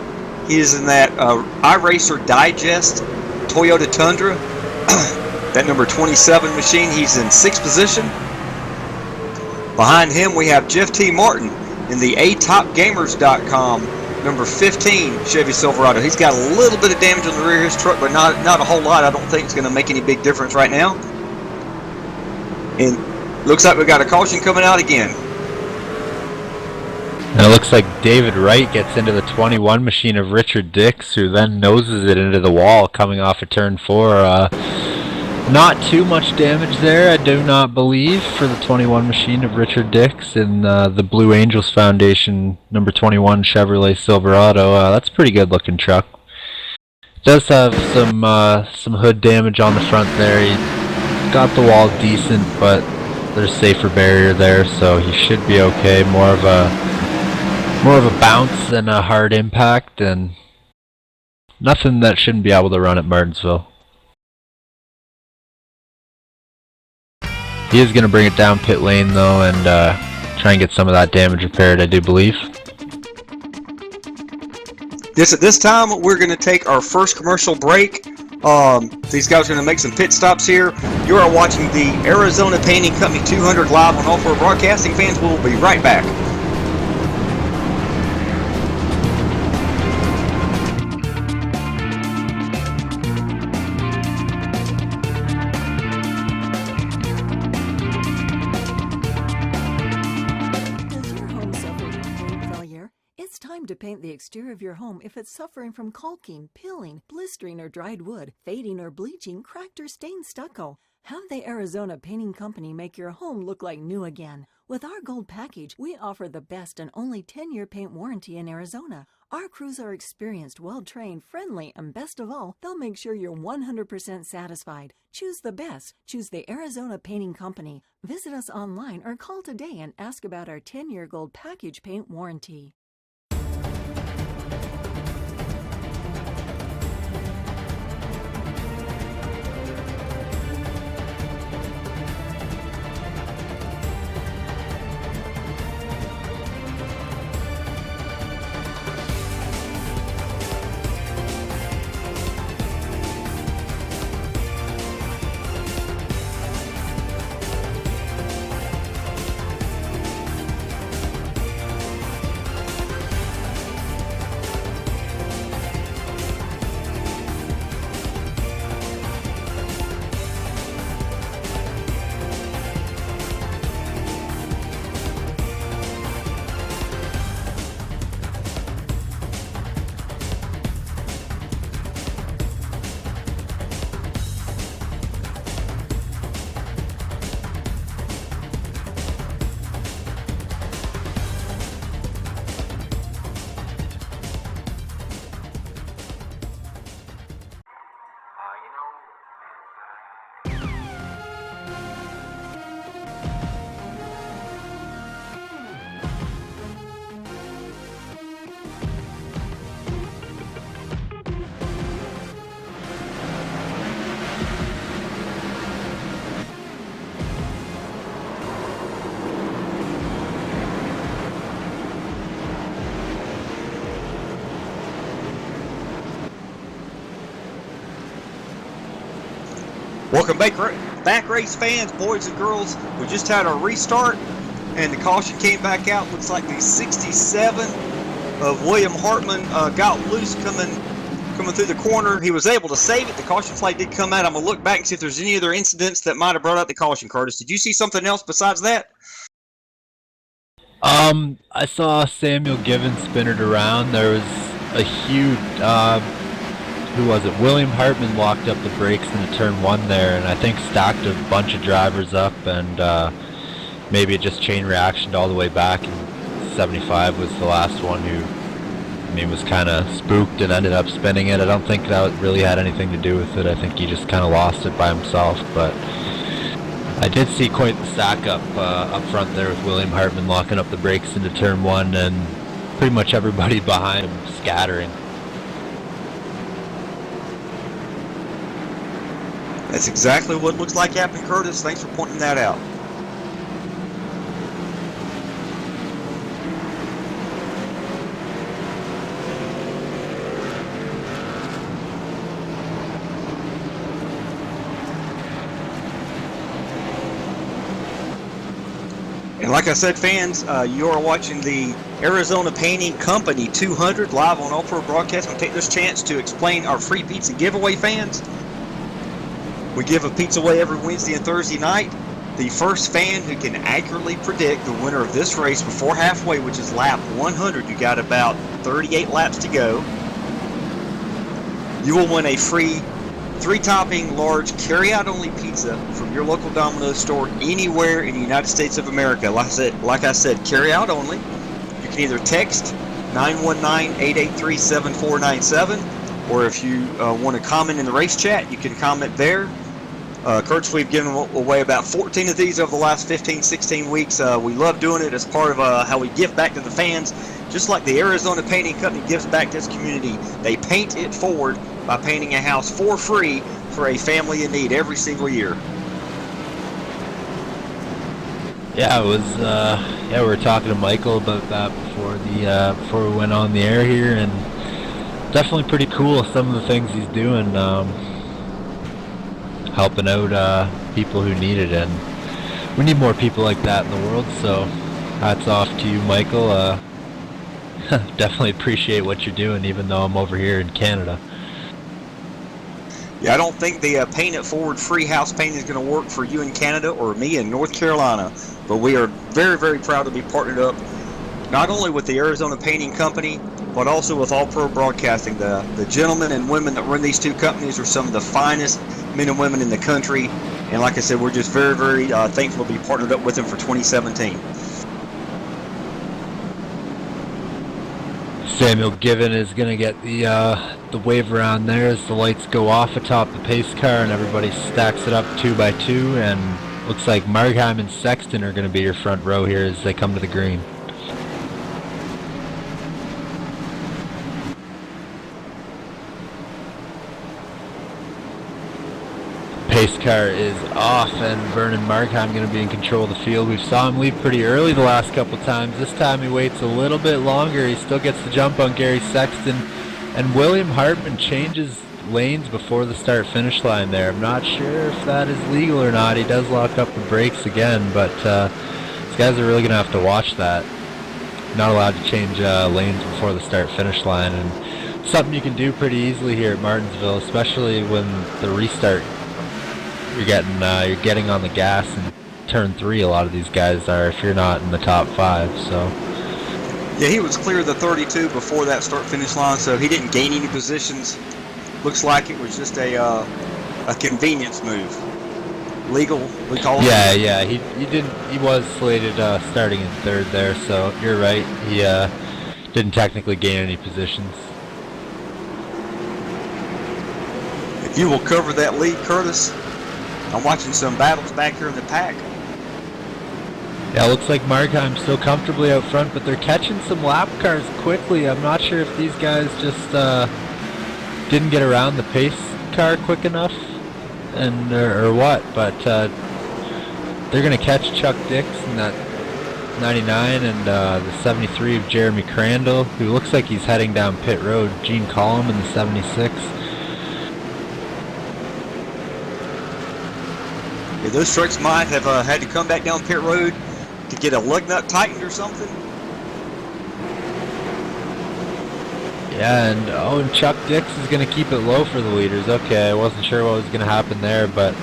[SPEAKER 11] He is in that iRacer Digest Toyota Tundra. That number 27 machine, he's in 6th position. Behind him, we have Jeff T. Martin in the atopgamers.com number 15 Chevy Silverado. He's got a little bit of damage on the rear of his truck, but not a whole lot. I don't think it's going to make any big difference right now. And looks like we've got a caution coming out again.
[SPEAKER 12] And it looks like David Wright gets into the 21 machine of Richard Dix, who then noses it into the wall coming off of turn 4. Not too much damage there, I do not believe, for the 21 machine of Richard Dix in the Blue Angels Foundation number 21 Chevrolet Silverado. That's a pretty good looking truck. Does have some hood damage on the front there. He got the wall decent, but there's a safer barrier there, so he should be okay. More of a bounce than a hard impact, and nothing that shouldn't be able to run at Martinsville. He is going to bring it down pit lane though, and try and get some of that damage repaired, I do believe.
[SPEAKER 11] Yes, at this time we're going to take our first commercial break. These guys are going to make some pit stops here. You are watching the Arizona Painting Company 200 live on Off-Road Broadcasting. Fans, we'll be right back.
[SPEAKER 8] To paint the exterior of your home if it's suffering from caulking, peeling, blistering or dried wood, fading or bleaching, cracked or stained stucco. Have the Arizona Painting Company make your home look like new again. With our gold package, we offer the best and only 10-year paint warranty in Arizona. Our crews are experienced, well-trained, friendly, and best of all, they'll make sure you're 100% satisfied. Choose the best. Choose the Arizona Painting Company. Visit us online or call today and ask about our 10-year gold package paint warranty.
[SPEAKER 11] Welcome back, race fans, boys and girls. We just had our restart, and the caution came back out. Looks like the 67 of William Hartman got loose coming through the corner. He was able to save it. The caution flag did come out. I'm going to look back and see if there's any other incidents that might have brought out the caution, Curtis. Did you see something else besides that?
[SPEAKER 12] I saw Samuel Given spin it around. There was a huge, who was it? William Hartman locked up the brakes into turn 1 there, and I think stacked a bunch of drivers up, and maybe it just chain reactioned all the way back, and 75 was the last one who, I mean, was kind of spooked and ended up spinning it. I don't think that really had anything to do with it. I think he just kind of lost it by himself, but I did see quite the stack up front there with William Hartman locking up the brakes into turn 1 and pretty much everybody behind him scattering.
[SPEAKER 11] That's exactly what it looks like happened, Curtis. Thanks for pointing that out. And like I said, fans, you are watching the Arizona Painting Company 200 live on All Pro Broadcast. I'm going to take this chance to explain our free pizza giveaway, fans. We give a pizza away every Wednesday and Thursday night. The first fan who can accurately predict the winner of this race before halfway, which is lap 100, you got about 38 laps to go, you will win a free 3-topping large carry-out-only pizza from your local Domino's store anywhere in the United States of America. Like I said, carry-out only. You can either text 919-883-7497, or if you want to comment in the race chat, you can comment there. Curtis, we've given away about 14 of these over the last 15, 16 weeks. We love doing it as part of how we give back to the fans, just like the Arizona Painting Company gives back to its community. They paint it forward by painting a house for free for a family in need every single year.
[SPEAKER 12] Yeah, it was. We were talking to Michael about that before we went on the air here, and definitely pretty cool. Some of the things he's doing, helping out people who need it, and we need more people like that in the world. So, hats off to you, Michael. Definitely appreciate what you're doing, even though I'm over here in Canada.
[SPEAKER 11] Yeah, I don't think the Paint It Forward free house painting is going to work for you in Canada or me in North Carolina, but we are very, very proud to be partnered up not only with the Arizona Painting Company, but also with All Pro Broadcasting. The gentlemen and women that run these two companies are some of the finest men and women in the country, and like I said, we're just very, very thankful to be partnered up with them for 2017.
[SPEAKER 12] Samuel Given is going to get the wave around there as the lights go off atop the pace car and everybody stacks it up 2 by 2, and looks like Margheim and Sexton are going to be your front row here as they come to the green. Pace car is off, and Vernon Markheim going to be in control of the field. We saw him leave pretty early the last couple times. This time he waits a little bit longer. He still gets the jump on Gary Sexton, and William Hartman changes lanes before the start-finish line there. I'm not sure if that is legal or not. He does lock up the brakes again, but these guys are really going to have to watch that. Not allowed to change lanes before the start-finish line, and something you can do pretty easily here at Martinsville, especially when the restart. You're getting on the gas in turn 3. A lot of these guys are, if you're not in the top 5. So
[SPEAKER 11] yeah, he was clear of the 32 before that start-finish line, so he didn't gain any positions. Looks like it was just a convenience move. Legal, we call it.
[SPEAKER 12] Yeah. He didn't. He was slated starting in 3rd there, so you're right. He didn't technically gain any positions.
[SPEAKER 11] If you will cover that lead, Curtis. I'm watching some battles back here in the pack.
[SPEAKER 12] Yeah, it looks like Markheim's still comfortably out front, but they're catching some lap cars quickly. I'm not sure if these guys just didn't get around the pace car quick enough, and or what. But they're going to catch Chuck Dix in that 99 and the 73 of Jeremy Crandall, who looks like he's heading down pit road. Gene Collum in the 76.
[SPEAKER 11] Yeah, those trucks might have had to come back down pit road to get a lug nut tightened or something.
[SPEAKER 12] Yeah, and Chuck Dix is going to keep it low for the leaders. Okay, I wasn't sure what was going to happen there, but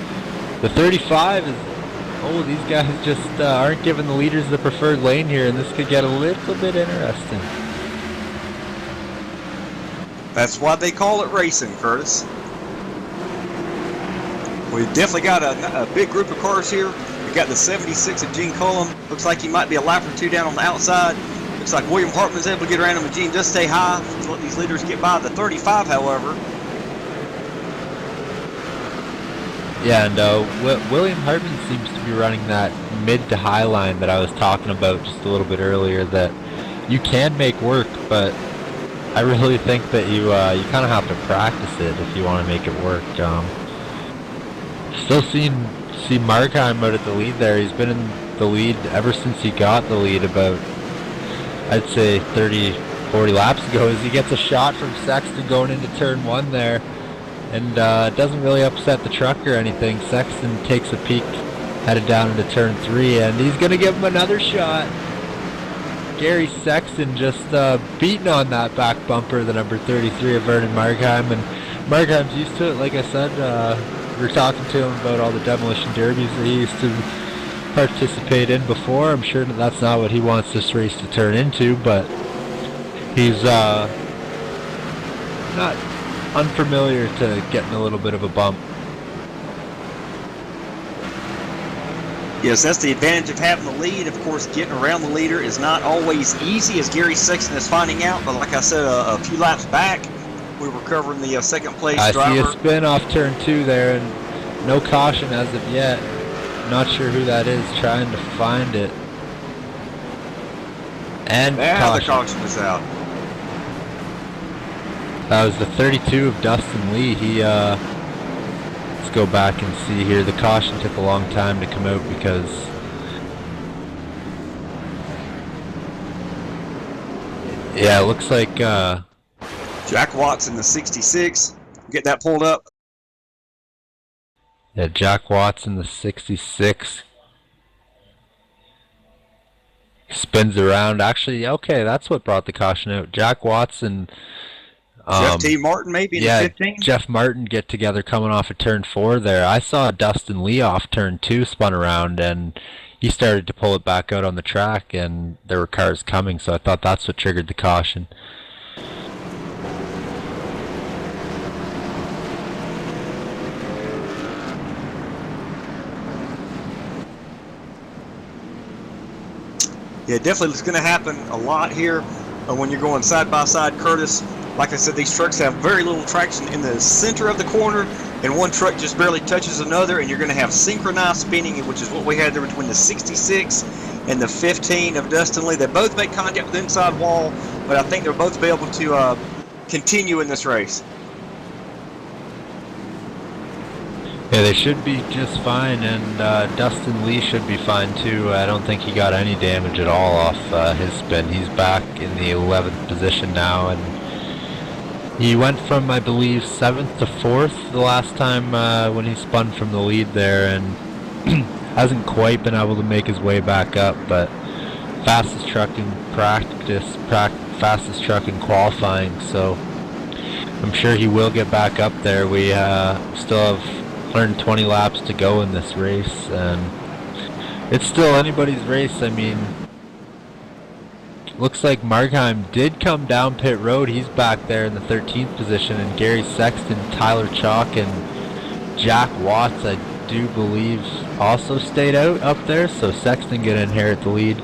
[SPEAKER 12] the 35 is... Oh, these guys just aren't giving the leaders the preferred lane here, and this could get a little bit interesting.
[SPEAKER 11] That's why they call it racing, Curtis. We've definitely got a big group of cars here. We've got the 76 of Gene Cullum. Looks like he might be a lap or two down on the outside. Looks like William Hartman's able to get around him, and Gene does stay high to let these leaders get by. The 35, however.
[SPEAKER 12] Yeah, and William Hartman seems to be running that mid to high line that I was talking about just a little bit earlier, that you can make work, but I really think that you kind of have to practice it if you want to make it work. Still see Markheim out at the lead there. He's been in the lead ever since he got the lead about, I'd say 30, 40 laps ago, as he gets a shot from Sexton going into turn 1 there. And it doesn't really upset the truck or anything. Sexton takes a peek, headed down into turn 3, and he's going to give him another shot. Gary Sexton just beating on that back bumper, the number 33 of Vernon Markheim. And Markheim's used to it, like I said. We were talking to him about all the demolition derbies that he used to participate in before. I'm sure that that's not what he wants this race to turn into, but he's not unfamiliar to getting a little bit of a bump.
[SPEAKER 11] Yes, that's the advantage of having the lead. Of course, getting around the leader is not always easy, as Gary Sexton is finding out. But like I said, a few laps back, we were covering the second place driver.
[SPEAKER 12] I see a spin off turn 2 there, and no caution as of yet. Not sure who that is, trying to find it. And
[SPEAKER 11] now the caution is out.
[SPEAKER 12] That was the 32 of Dustin Lee. He, let's go back and see here. The caution took a long time to come out because yeah, it looks like
[SPEAKER 11] Jack Watts in the 66. Get that pulled up.
[SPEAKER 12] Yeah, Jack Watts in the 66. Spins around. Actually, okay, that's what brought the caution out. Jack Watts and
[SPEAKER 11] Jeff T. Martin maybe in the 15?
[SPEAKER 12] Jeff Martin get together coming off of turn 4 there. I saw Dustin Lee off turn 2 spun around, and he started to pull it back out on the track, and there were cars coming, so I thought that's what triggered the caution.
[SPEAKER 11] Yeah, definitely it's going to happen a lot here when you're going side by side, Curtis. Like I said, these trucks have very little traction in the center of the corner, and one truck just barely touches another, and you're going to have synchronized spinning, which is what we had there between the 66 and the 15 of Dustin Lee. They both make contact with the inside wall, but I think they'll both be able to continue in this race.
[SPEAKER 12] Yeah, they should be just fine, and Dustin Lee should be fine too. I don't think he got any damage at all off his spin. He's back in the 11th position now, and he went from, I believe, 7th to 4th the last time when he spun from the lead there, and hasn't quite been able to make his way back up, but fastest truck in practice, fastest truck in qualifying, so I'm sure he will get back up there. We still have 120 laps to go in this race, and it's still anybody's race. I mean, looks like Markheim did come down pit road. He's back there in the 13th position, and Gary Sexton, Tyler Chalk, and Jack Watts, I do believe, also stayed out up there, so Sexton get in here at the lead.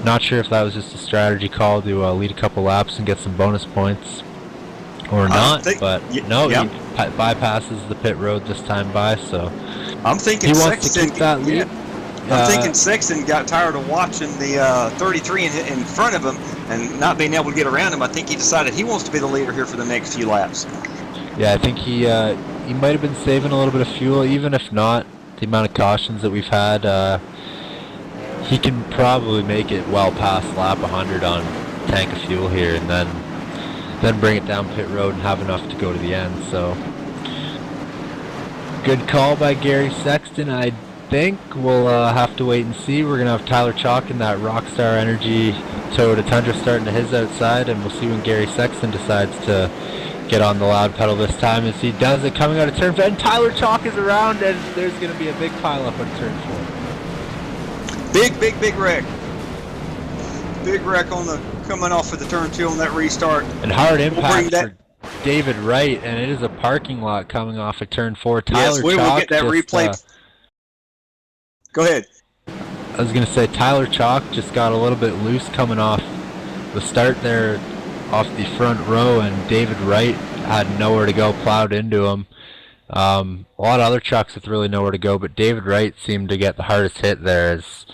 [SPEAKER 12] Not sure if that was just a strategy call to lead a couple laps and get some bonus points or not, but no, he bypasses the pit road this time by, so
[SPEAKER 11] I'm thinking
[SPEAKER 12] he wants
[SPEAKER 11] Sexton,
[SPEAKER 12] to keep that lead.
[SPEAKER 11] I'm thinking Sexton got tired of watching the 33 in front of him and not being able to get around him. I think he decided he wants to be the leader here for the next few laps.
[SPEAKER 12] Yeah, I think he might have been saving a little bit of fuel, even if not the amount of cautions that we've had. He can probably make it well past lap 100 on tank of fuel here, and then bring it down pit road and have enough to go to the end. So good call by Gary Sexton. I think we'll have to wait and see. We're gonna have Tyler Chalk in that Rockstar Energy Toyota Tundra starting to his outside, and we'll see when Gary Sexton decides to get on the loud pedal this time. As he does it coming out of turn 4, and Tyler Chalk is around, and there's gonna be a big pile up on turn 4.
[SPEAKER 11] Big wreck. Big wreck on the coming off of the turn 2 on that restart.
[SPEAKER 12] And hard impact for David Wright, and it is a parking lot coming off of turn 4. Tyler
[SPEAKER 11] yes, we will get that replay. Go ahead.
[SPEAKER 12] I was going to say Tyler Chalk just got a little bit loose coming off the start there off the front row, and David Wright had nowhere to go, plowed into him. A lot of other trucks with really nowhere to go, but David Wright seemed to get the hardest hit there as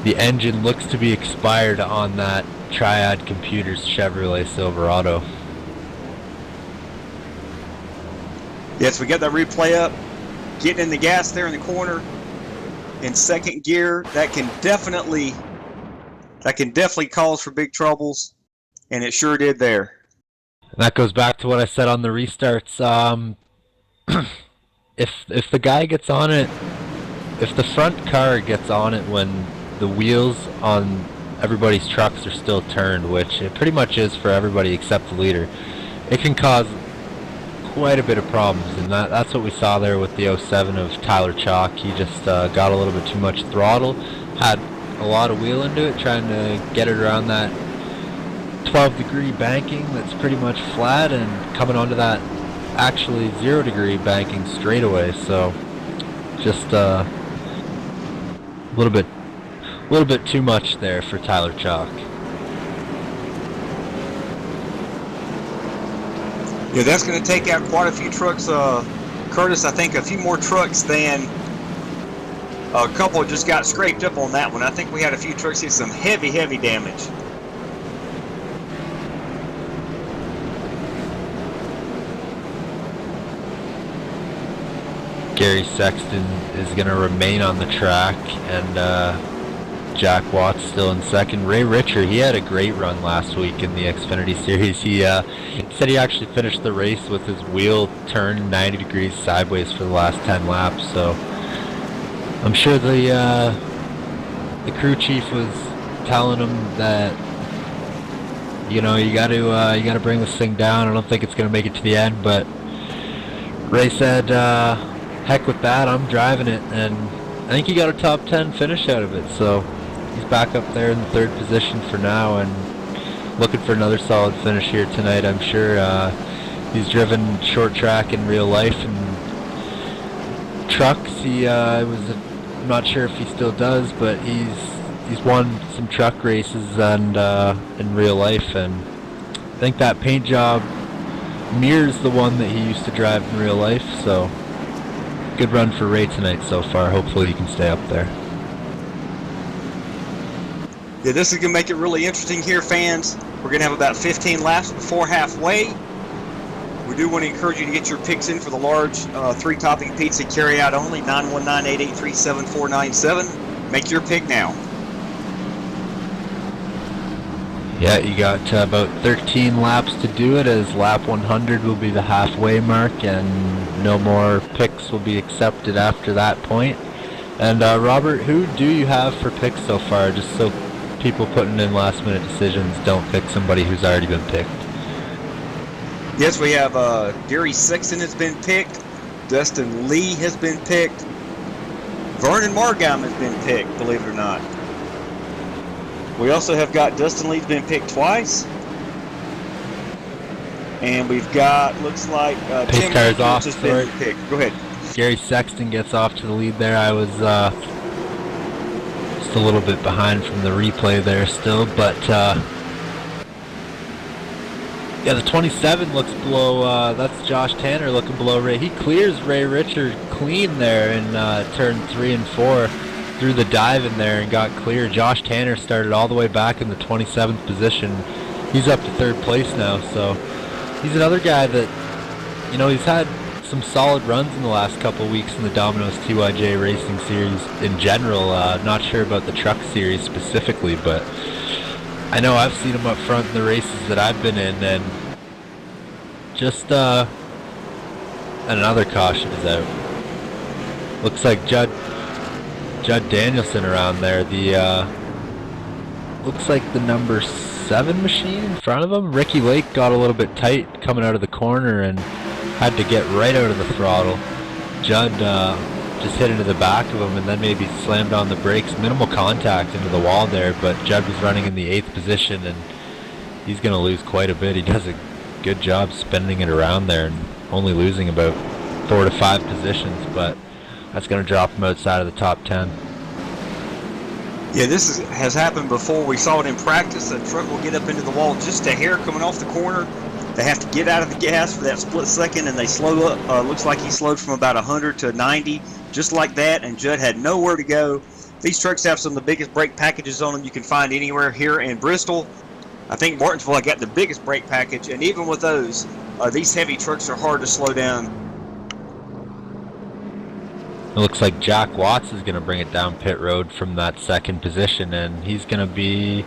[SPEAKER 12] the engine looks to be expired on that Triad Computers Chevrolet Silverado.
[SPEAKER 11] Yes, we got that replay up. Getting in the gas there in the corner in second gear, that can definitely cause for big troubles, and it sure did there.
[SPEAKER 12] That goes back to what I said on the restarts. If the guy gets on it, if the front car gets on it when the wheels on everybody's trucks are still turned, which it pretty much is for everybody except the leader, it can cause quite a bit of problems, and that's what we saw there with the 07 of Tyler Chalk. He just got a little bit too much throttle, had a lot of wheel into it, trying to get it around that 12-degree banking that's pretty much flat, and coming onto that actually 0-degree banking straight away. So just a little bit too much there for Tyler Chalk.
[SPEAKER 11] Yeah, that's going to take out quite a few trucks, Curtis. I think a few more trucks than a couple just got scraped up on that one. I think we had a few trucks hit some heavy damage.
[SPEAKER 12] Gary Sexton is going to remain on the track, and Jack Watts still in second. Ray Richer, he had a great run last week in the Xfinity Series. He said he actually finished the race with his wheel turned 90 degrees sideways for the last 10 laps. So I'm sure the crew chief was telling him that, you know, you got to bring this thing down. I don't think it's going to make it to the end, but Ray said, heck with that, I'm driving it, and I think he got a top 10 finish out of it. So he's back up there in the 3rd position for now, and looking for another solid finish here tonight. I'm sure he's driven short track in real life and trucks. I'm not sure if he still does, but he's won some truck races and in real life, and I think that paint job mirrors the one that he used to drive in real life. So good run for Ray tonight so far. Hopefully he can stay up there.
[SPEAKER 11] Yeah, this is going to make it really interesting here, fans. We're going to have about 15 laps before halfway. We do want to encourage you to get your picks in for the large 3-topping pizza carry-out only, 919-883-7497. Make your pick now.
[SPEAKER 12] Yeah, you got about 13 laps to do it, as lap 100 will be the halfway mark, and no more picks will be accepted after that point. And Robert, who do you have for picks so far, just so people putting in last-minute decisions don't pick somebody who's already been picked?
[SPEAKER 11] Yes, we have Gary Sexton has been picked. Dustin Lee has been picked. Vernon Margam has been picked, believe it or not. We also have got Dustin Lee's been picked twice. And we've got, looks like, Tim
[SPEAKER 12] Car's off,
[SPEAKER 11] has been picked. Go ahead.
[SPEAKER 12] Gary Sexton gets off to the lead there. I was just a little bit behind from the replay there still, but yeah, the 27 looks below, that's Josh Tanner looking below Ray. He clears Ray Richard clean there in turn 3 and 4 through the dive in there and got clear. Josh Tanner started all the way back in the 27th position. He's up to 3rd place now, so he's another guy that, you know, he's had some solid runs in the last couple weeks in the Domino's TYJ Racing Series in general. Not sure about the truck series specifically, but I know I've seen him up front in the races that I've been in, and just another caution is out. Looks like Judd Danielson around there. The looks like the number 7 machine in front of him. Ricky Lake got a little bit tight coming out of the corner and had to get right out of the throttle. Judd just hit into the back of him and then maybe slammed on the brakes. Minimal contact into the wall there, but Judd was running in the 8th position and he's going to lose quite a bit. He does a good job spinning it around there and only losing about 4 to 5 positions, but that's going to drop him outside of the top 10.
[SPEAKER 11] Yeah, this has happened before. We saw it in practice. A truck will get up into the wall just a hair coming off the corner. They have to get out of the gas for that split second, and they slow up. Looks like he slowed from about 100 to 90, just like that, and Judd had nowhere to go. These trucks have some of the biggest brake packages on them you can find anywhere here in Bristol. I think Martinsville got the biggest brake package, and even with those, these heavy trucks are hard to slow down.
[SPEAKER 12] It looks like Jack Watts is going to bring it down pit road from that 2nd position, and he's going to be,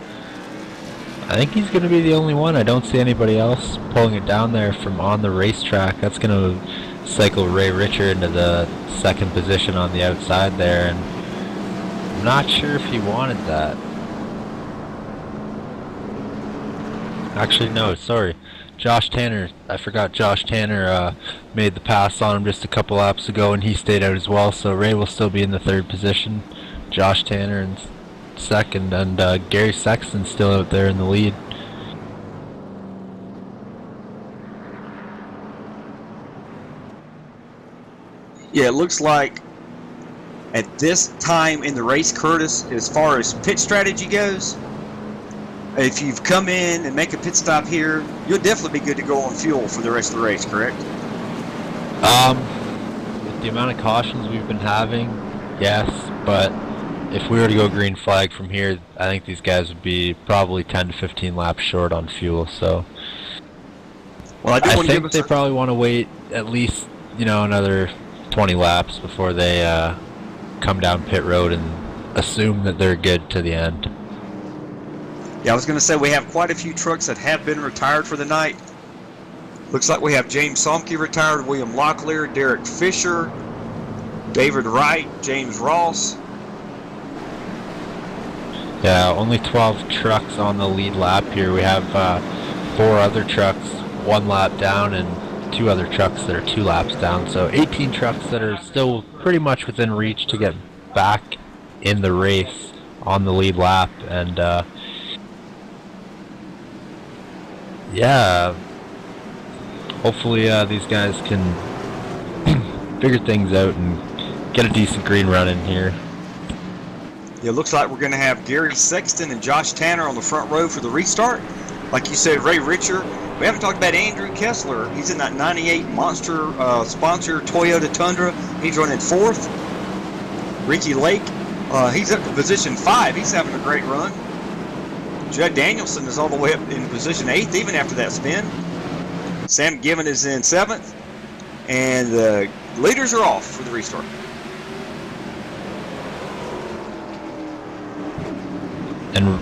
[SPEAKER 12] I think he's going to be the only one. I don't see anybody else pulling it down there from on the racetrack. That's going to cycle Ray Richer into the 2nd position on the outside there, and I'm not sure if he wanted that. Actually, no, sorry. Josh Tanner, I forgot Josh Tanner made the pass on him just a couple laps ago and he stayed out as well, so Ray will still be in the 3rd position. Josh Tanner in 2nd, and Gary Sexton's still out there in the lead.
[SPEAKER 11] Yeah, it looks like at this time in the race, Curtis, as far as pit strategy goes, if you've come in and make a pit stop here, you'll definitely be good to go on fuel for the rest of the race, correct?
[SPEAKER 12] With the amount of cautions we've been having, yes, but if we were to go green flag from here, I think these guys would be probably 10 to 15 laps short on fuel, so
[SPEAKER 11] well, I
[SPEAKER 12] think they probably want to wait at least, another 20 laps before they come down pit road and assume that they're good to the end.
[SPEAKER 11] Yeah, I was going to say we have quite a few trucks that have been retired for the night. Looks like we have James Somke retired, William Locklear, Derek Fisher, David Wright, James Ross.
[SPEAKER 12] Yeah, only 12 trucks on the lead lap here. We have 4 other trucks 1 lap down and 2 other trucks that are 2 laps down. So 18 trucks that are still pretty much within reach to get back in the race on the lead lap. And yeah, hopefully these guys can figure things out and get a decent green run in here.
[SPEAKER 11] Yeah, it looks like we're going to have Gary Sexton and Josh Tanner on the front row for the restart. Like you said, Ray Richer. We haven't talked about Andrew Kessler. He's in that 98 Monster sponsor Toyota Tundra. He's running 4th. Ricky Lake, he's up to position 5. He's having a great run. Judd Danielson is all the way up in position 8th, even after that spin. Sam Given is in 7th. And the leaders are off for the restart.
[SPEAKER 12] And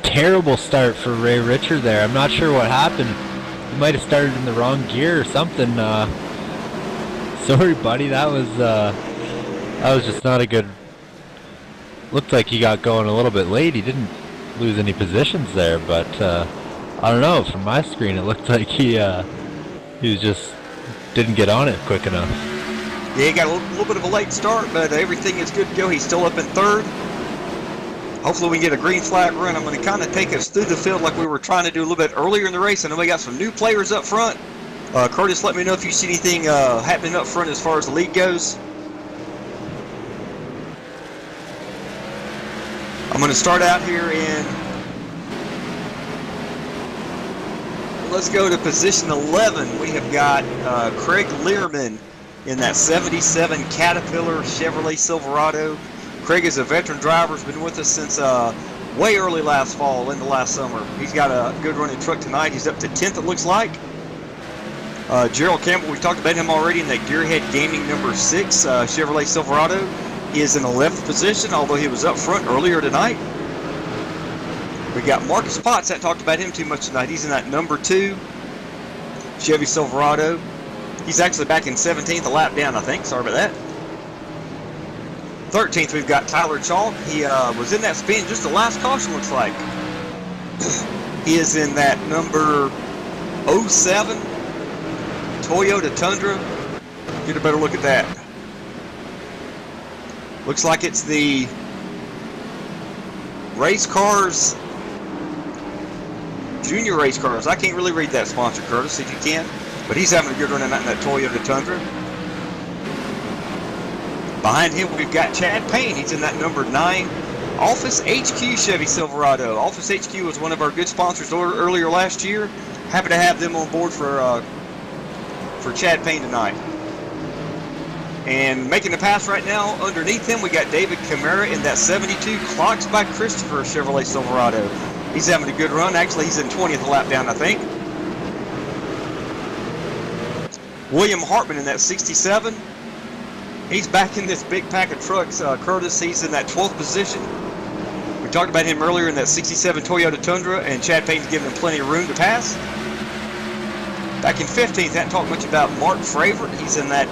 [SPEAKER 12] terrible start for Ray Richer there. I'm not sure what happened. He might have started in the wrong gear or something. Sorry, buddy. That was just not a good. Looked like he got going a little bit late. He didn't lose any positions there, but I don't know. From my screen, it looked like he was just didn't get on it quick enough.
[SPEAKER 11] Yeah, he got a little bit of a late start, but everything is good to go. He's still up in 3rd. Hopefully we can get a green flag run. I'm going to kind of take us through the field like we were trying to do a little bit earlier in the race. I know we got some new players up front. Curtis, let me know if you see anything happening up front as far as the lead goes. I'm going to start out here in, let's go to position 11. We have got Craig Learman in that 77 Caterpillar Chevrolet Silverado. Craig is a veteran driver, has been with us since way early last fall into last summer. He's got a good running truck tonight. He's up to 10th, it looks like. Gerald Campbell, we talked about him already in that Gearhead Gaming number 6 Chevrolet Silverado. He is in 11th position, although he was up front earlier tonight. We got Marcus Potts, I talked about him too much tonight. He's in that number 2 Chevy Silverado. He's actually back in 17th, a lap down, I think. Sorry about that. 13th, we've got Tyler Chalk. He was in that spin just the last caution, looks like. He is in that number 07 Toyota Tundra. Get a better look at that. Looks like it's the Race Cars, Junior Race Cars. I can't really read that sponsor, Curtis, if you can. But he's having a good run in that Toyota Tundra. Behind him, we've got Chad Payne. He's in that number 9 Office HQ Chevy Silverado. Office HQ was one of our good sponsors earlier last year. Happy to have them on board for Chad Payne tonight. And making the pass right now, underneath him, we got David Camara in that 72 Clocks by Christopher Chevrolet Silverado. He's having a good run. Actually, he's in 20th lap down, I think. William Hartman in that 67. He's back in this big pack of trucks. Curtis, he's in that 12th position. We talked about him earlier in that 67 Toyota Tundra, and Chad Payne's giving him plenty of room to pass. Back in 15th, hadn't talked much about Mark Fravert. He's in that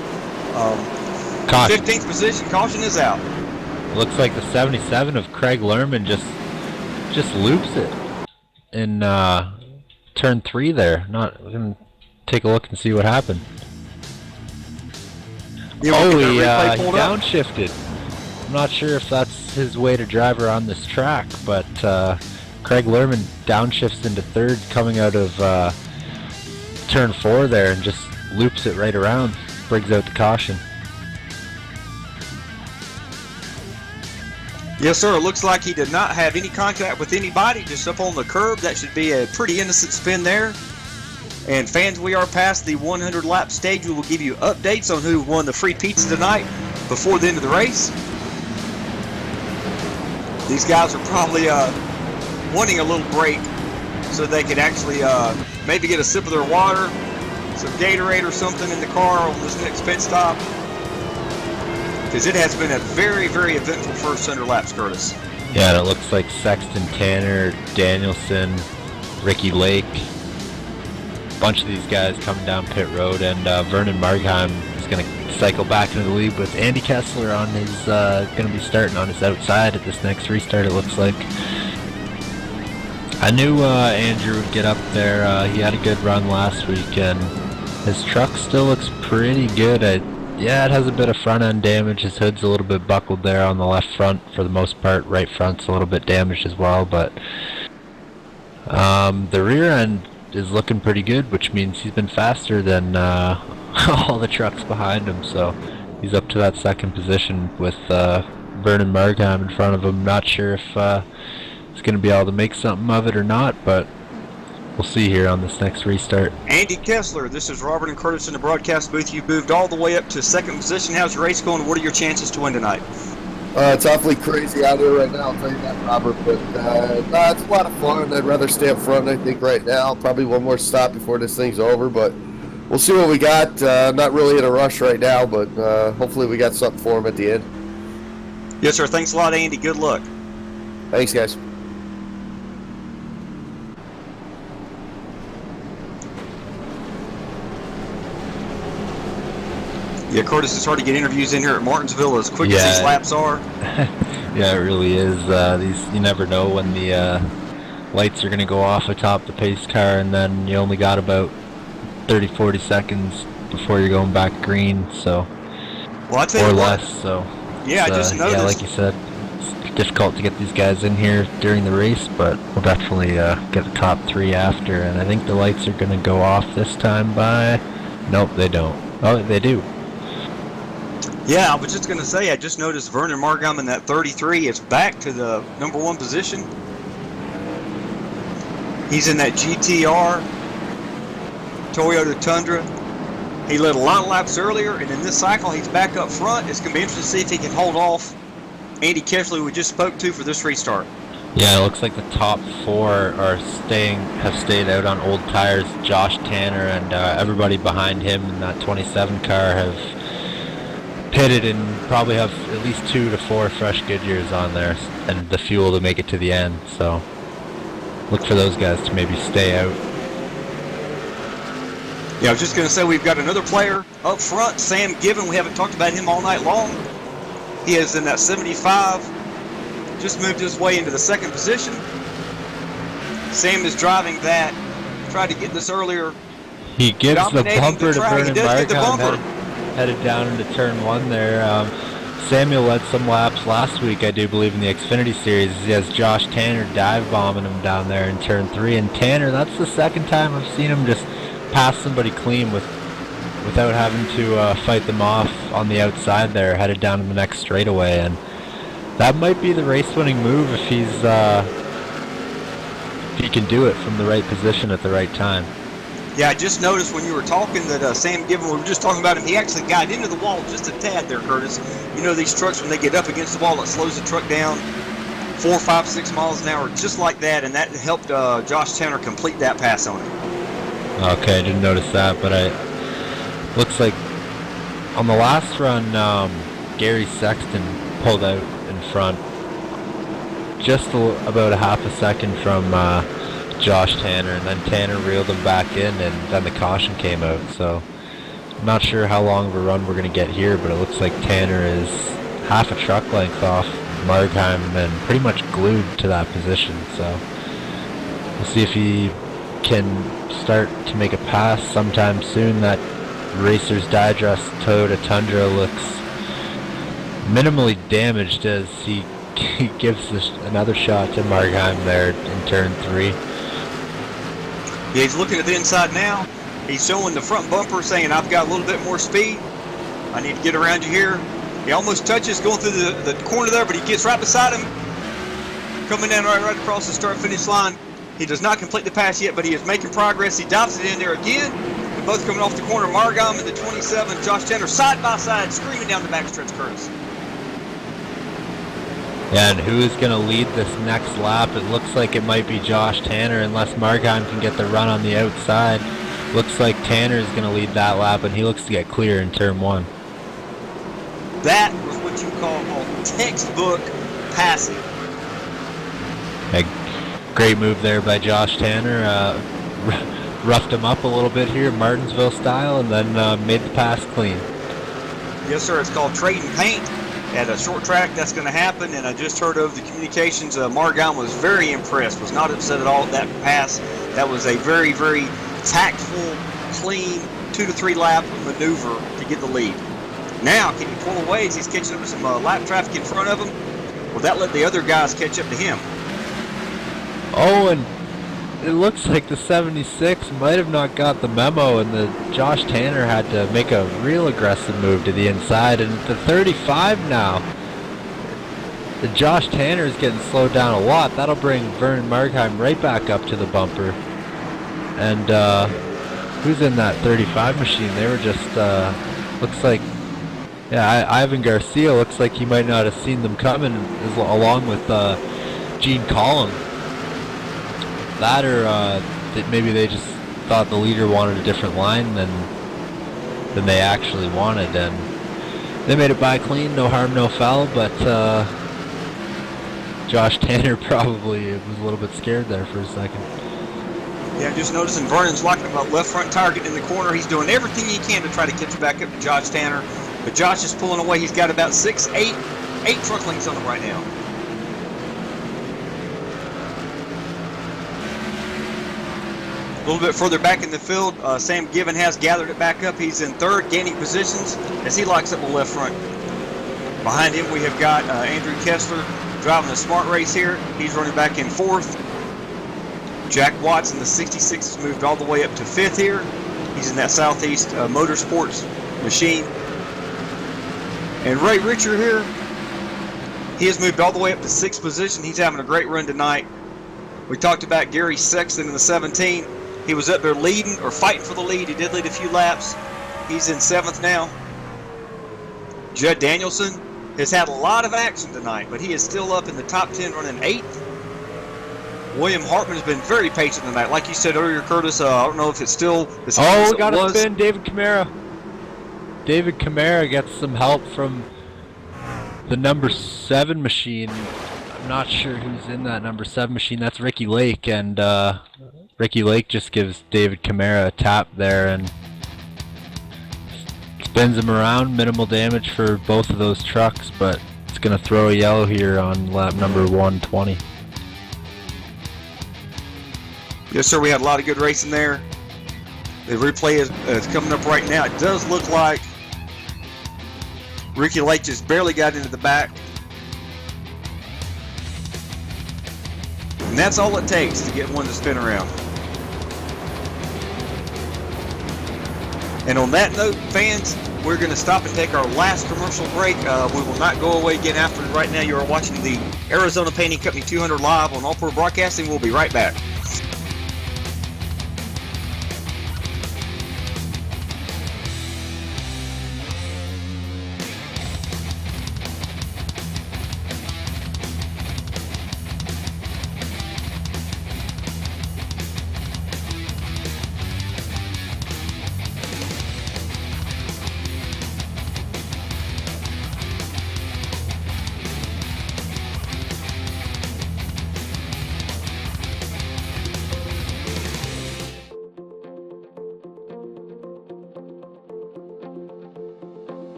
[SPEAKER 11] 15th position. Caution is out.
[SPEAKER 12] Looks like the 77 of Craig Lerman just loops it in turn 3 there. We're gonna take a look and see what happened. He downshifted. I'm not sure if that's his way to drive around this track, but Craig Lerman downshifts into 3rd coming out of turn 4 there and just loops it right around, brings out the caution.
[SPEAKER 11] Yes, sir. It looks like he did not have any contact with anybody, just up on the curb. That should be a pretty innocent spin there. And fans, we are past the 100 lap stage. We will give you updates on who won the free pizza tonight before the end of the race. These guys are probably wanting a little break so they could actually maybe get a sip of their water, some Gatorade or something in the car on this next pit stop. Because it has been a very, very eventful first 100 laps, Curtis.
[SPEAKER 12] Yeah, and it looks like Sexton Tanner, Danielson, Ricky Lake, a bunch of these guys coming down pit road, and Vernon Margheim is going to cycle back into the lead with Andy Kessler on his, going to be starting on his outside at this next restart, it looks like. I knew Andrew would get up there. He had a good run last week, and his truck still looks pretty good. Yeah, it has a bit of front end damage. His hood's a little bit buckled there on the left front for the most part. Right front's a little bit damaged as well, but the rear end is looking pretty good, which means he's been faster than all the trucks behind him. So he's up to that 2nd position with Vernon Margheim in front of him. Not sure if he's going to be able to make something of it or not, but we'll see here on this next restart.
[SPEAKER 11] Andy Kessler, this is Robert and Curtis in the broadcast booth. You've moved all the way up to 2nd position. How's your race going? What are your chances to win tonight?
[SPEAKER 13] It's awfully crazy out here right now, I'll tell you that, Robert. But it's a lot of fun. I'd rather stay up front, I think, right now. Probably one more stop before this thing's over, but we'll see what we got. Not really in a rush right now, but hopefully we got something for him at the end.
[SPEAKER 11] Yes, sir. Thanks a lot, Andy. Good luck.
[SPEAKER 13] Thanks, guys.
[SPEAKER 11] Yeah, Curtis, it's hard to get interviews in here at Martinsville as quick as these laps are.
[SPEAKER 12] Yeah, it really is. You never know when the lights are going to go off atop the pace car, and then you only got about 30-40 seconds before you're going back green, so or less. So
[SPEAKER 11] yeah, I just noticed.
[SPEAKER 12] Yeah, like you said, it's difficult to get these guys in here during the race, but we'll definitely get the top 3 after. And I think the lights are going to go off this time by. Nope, they don't. Oh, they do.
[SPEAKER 11] Yeah, I was just going to say, I just noticed Vernon Margheim in that 33 is back to the number 1 position. He's in that GTR Toyota Tundra. He led a lot of laps earlier, and in this cycle, he's back up front. It's going to be interesting to see if he can hold off Andy Kessler, who we just spoke to, for this restart.
[SPEAKER 12] Yeah, it looks like the top 4 have stayed out on old tires. Josh Tanner and everybody behind him in that 27 car have pitted and probably have at least 2 to 4 fresh Goodyears on there and the fuel to make it to the end. So look for those guys to maybe stay out.
[SPEAKER 11] Yeah, I was just going to say we've got another player up front, Sam Given. We haven't talked about him all night long. He is in that 75. Just moved his way into the second position. Sam is driving that. Tried to get this earlier.
[SPEAKER 12] He gives the bumper to Vernon Markham, headed down into turn 1 there. Samuel led some laps last week, I do believe, in the Xfinity Series. He has Josh Tanner dive bombing him down there in turn 3. And Tanner, that's the second time I've seen him just pass somebody clean without having to fight them off on the outside there, headed down to the next straightaway. And that might be the race-winning move if he can do it from the right position at the right time.
[SPEAKER 11] Yeah, I just noticed when you were talking that Sam Given, we were just talking about him, he actually got into the wall just a tad there, Curtis. You know these trucks, when they get up against the wall, it slows the truck down 4, 5, 6 miles an hour, just like that, and that helped Josh Tanner complete that pass on him.
[SPEAKER 12] Okay, I didn't notice that, but looks like on the last run, Gary Sexton pulled out in front, just about a half a second from Josh Tanner, and then Tanner reeled him back in, and then the caution came out. So I'm not sure how long of a run we're going to get here, but it looks like Tanner is half a truck length off Margheim and pretty much glued to that position. So we'll see if he can start to make a pass sometime soon. That Racer's Digest Toyota Tundra looks minimally damaged as he gives another shot to Margheim there in turn 3.
[SPEAKER 11] Yeah, he's looking at the inside now. He's showing the front bumper, saying, I've got a little bit more speed. I need to get around you here. He almost touches going through the corner there, but he gets right beside him. Coming down right across the start-finish line. He does not complete the pass yet, but he is making progress. He dives it in there again. They're both coming off the corner. Margheim and the 27, Josh Tanner, side by side, screaming down the backstretch, Curtis.
[SPEAKER 12] Yeah, and who is going to lead this next lap? It looks like it might be Josh Tanner, unless Margheim can get the run on the outside. Looks like Tanner is going to lead that lap, and he looks to get clear in turn 1.
[SPEAKER 11] That was what you call textbook passing.
[SPEAKER 12] A great move there by Josh Tanner. Roughed him up a little bit here, Martinsville style, and then made the pass clean.
[SPEAKER 11] Yes, sir. It's called trading paint. At a short track, that's going to happen, and I just heard of the communications. Margheim was very impressed, was not upset at all at that pass. That was a very, very tactful, clean 2 to 3 lap maneuver to get the lead. Now, can he pull away as he's catching up with some lap traffic in front of him? Will that let the other guys catch up to him?
[SPEAKER 12] Oh, and it looks like the 76 might have not got the memo, and the Josh Tanner had to make a real aggressive move to the inside. And the 35 now, the Josh Tanner is getting slowed down a lot. That'll bring Vernon Margheim right back up to the bumper. And who's in that 35 machine? They were just looks like, yeah, Ivan Garcia looks like he might not have seen them coming, along with Gene Collin. That or maybe they just thought the leader wanted a different line than they actually wanted, and they made it by clean, no harm, no foul. But Josh Tanner probably was a little bit scared there for a second.
[SPEAKER 11] Yeah, just noticing Vernon's locking him up left front tire, getting in the corner. He's doing everything he can to try to catch back up to Josh Tanner, but Josh is pulling away. He's got about 8 truck lengths on him right now. A little bit further back in the field, Sam Given has gathered it back up. He's in third, gaining positions as he locks up the left front. Behind him, we have got Andrew Kessler driving a smart race here. He's running back in fourth. Jack Watson, the 66, has moved all the way up to fifth here. He's in that Southeast Motorsports machine. And Ray Richer here, he has moved all the way up to sixth position. He's having a great run tonight. We talked about Gary Sexton in the 17. He was up there leading or fighting for the lead. He did lead a few laps. He's in seventh now. Judd Danielson has had a lot of action tonight, but he is still up in the top 10 running 8th. William Hartman has been very patient tonight. Like you said earlier, Curtis, I don't know if it's still the same as
[SPEAKER 12] we got
[SPEAKER 11] it
[SPEAKER 12] to
[SPEAKER 11] was.
[SPEAKER 12] spin David Camara. David Camara gets some help from the number 7 machine. I'm not sure who's in that number 7 machine. That's Ricky Lake, and Ricky Lake just gives David Camara a tap there and spins him around. Minimal damage for both of those trucks, but It's going to throw a yellow here on lap number 120.
[SPEAKER 11] Yes, sir. We had a lot of good racing there. The replay is coming up right now. It does look like Ricky Lake just barely got into the back. And that's all it takes to get one to spin around. And on that note, fans, we're going to stop and take our last commercial break. We will not go away again after right now. You are watching the Arizona Painting Company 200 live on All Pro Broadcasting. We'll be right back.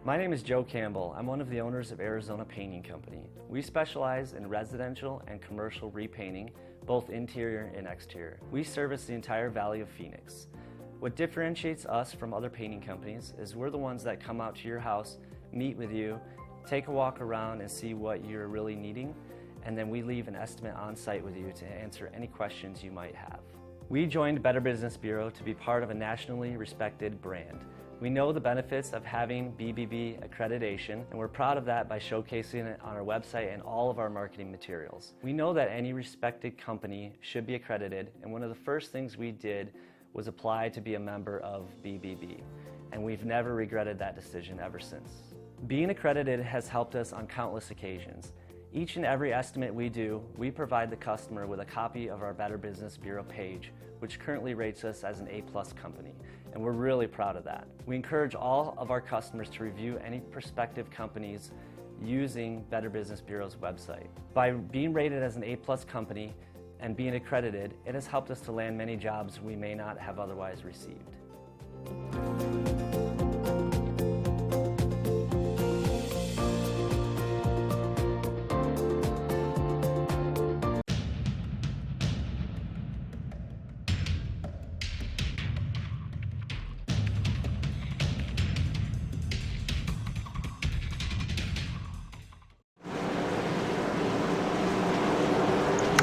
[SPEAKER 3] My name is Joe Campbell. I'm one of the owners of Arizona Painting Company. We specialize in residential and commercial repainting, both interior and exterior. We service the entire Valley of Phoenix. What differentiates us from other painting companies is we're the ones that come out to your house, meet with you, take a walk around and see what you're really needing, and then we leave an estimate on site with you to answer any questions you might have. We joined Better Business Bureau to be part of a nationally respected brand. We know the benefits of having BBB accreditation, and we're proud of that by showcasing it on our website and all of our marketing materials. We know that any respected company should be accredited, and one of the first things we did was apply to be a member of BBB, and we've never regretted that decision ever since. Being accredited has helped us on countless occasions. Each and every estimate we do, we provide the customer with a copy of our Better Business Bureau page, which currently rates us as an A+ company, and we're really proud of that. We encourage all of our customers to review any prospective companies using Better Business Bureau's website. By being rated as an A+ company and being accredited, it has helped us to land many jobs we may not have otherwise received.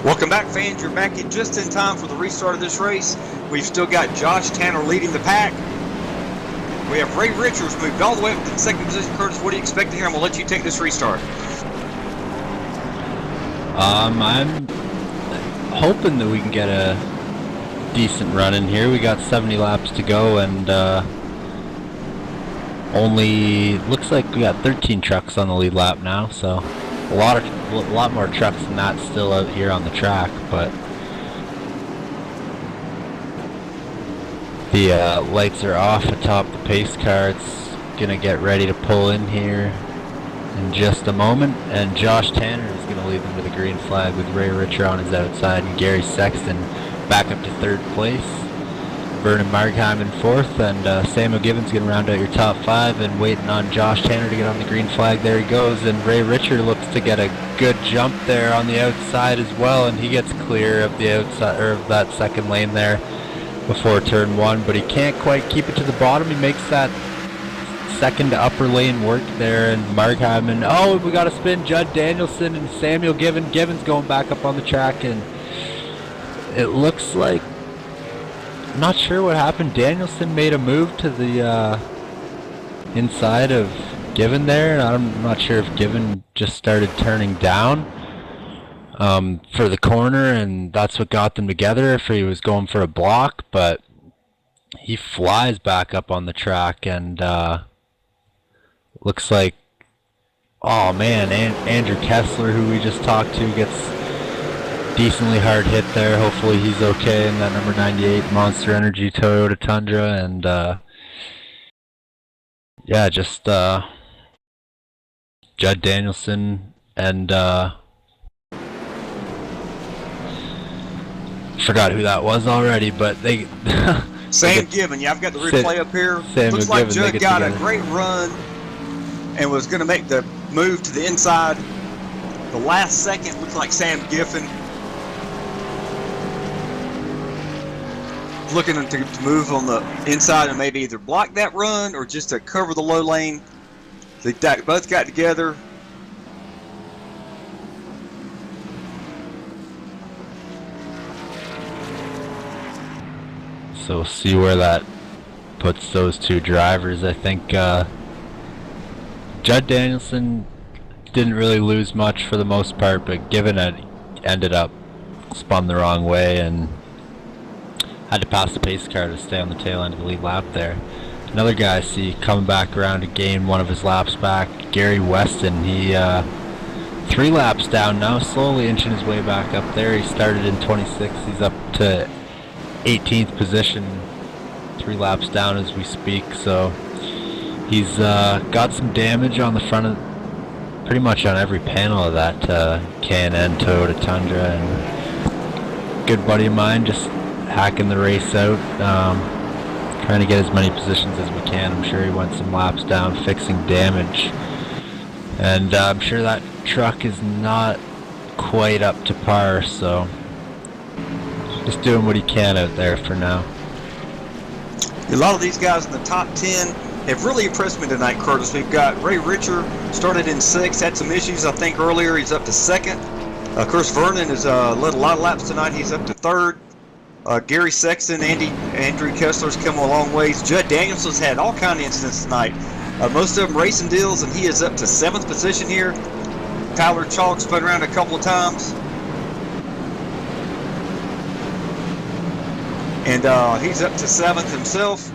[SPEAKER 11] Welcome back, fans. You're back in just in time for the restart of this race. We've still got Josh Tanner leading the pack. We have Ray Richards moved all the way up to the second position. Curtis, what do you expect here? I'm going to let you take this restart.
[SPEAKER 12] I'm hoping that we can get a decent run in here. We got 70 laps to go, and only looks like we got 13 trucks on the lead lap now, so a lot more trucks than that still out here on the track. But the lights are off atop the pace car. It's gonna get ready to pull in here in just a moment, and Josh Tanner is gonna lead them to the green flag with Ray Richer on his outside and Gary Sexton back up to third place. Vernon Markheim in fourth, and Samuel Gibbons going to round out your top five, and waiting on Josh Tanner to get on the green flag. There he goes, and Ray Richer looks to get a good jump there on the outside as well, and he gets clear of the outside, or of that second lane there before turn one, but he can't quite keep it to the bottom. He makes that second to upper lane work there, and Markheim, and oh, we got a spin. Judd Danielson and Samuel Gibbons going back up on the track, and it looks like, I'm not sure what happened. Danielson made a move to the inside of Given there, and I'm not sure if Given just started turning down for the corner, and that's what got them together, if he was going for a block, but he flies back up on the track, and looks like, oh man, Andrew Kessler, who we just talked to, gets decently hard hit there. Hopefully he's okay in that number 98 Monster Energy Toyota Tundra, and yeah, just Judd Danielson and forgot who that was already, but they
[SPEAKER 11] Sam Given, yeah, I've got the replay up here. Looks like Judd got a great run and was going to make the move to the inside. The last second looked like Sam Giffen looking to move on the inside and maybe either block that run or just to cover the low lane. They both got together.
[SPEAKER 12] So we'll see where that puts those two drivers. I think Judd Danielson didn't really lose much for the most part, but given it ended up spun the wrong way and had to pass the pace car to stay on the tail end of the lead lap there. Another guy I see coming back around to gain one of his laps back, Gary Weston. He 3 laps down now, slowly inching his way back up there. He started in 26th. He's up to 18th position, 3 laps down as we speak. So he's got some damage on the front of, pretty much on every panel of that K&N Toyota Tundra. And a good buddy of mine just hacking the race out, trying to get as many positions as we can. I'm sure he went some laps down fixing damage, and I'm sure that truck is not quite up to par, so just doing what he can out there for now.
[SPEAKER 11] A lot of these guys in the top 10 have really impressed me tonight, Curtis. We've got Ray Richer, started in 6th, had some issues I think earlier. He's up to 2nd. Chris Vernon has led a lot of laps tonight. He's up to 3rd. Gary Sexton, Andrew Kessler's come a long ways. Judd Danielson's had all kind of incidents tonight. Most of them racing deals, and he is up to 7th position here. Tyler Chalk spun around a couple of times. And he's up to 7th himself.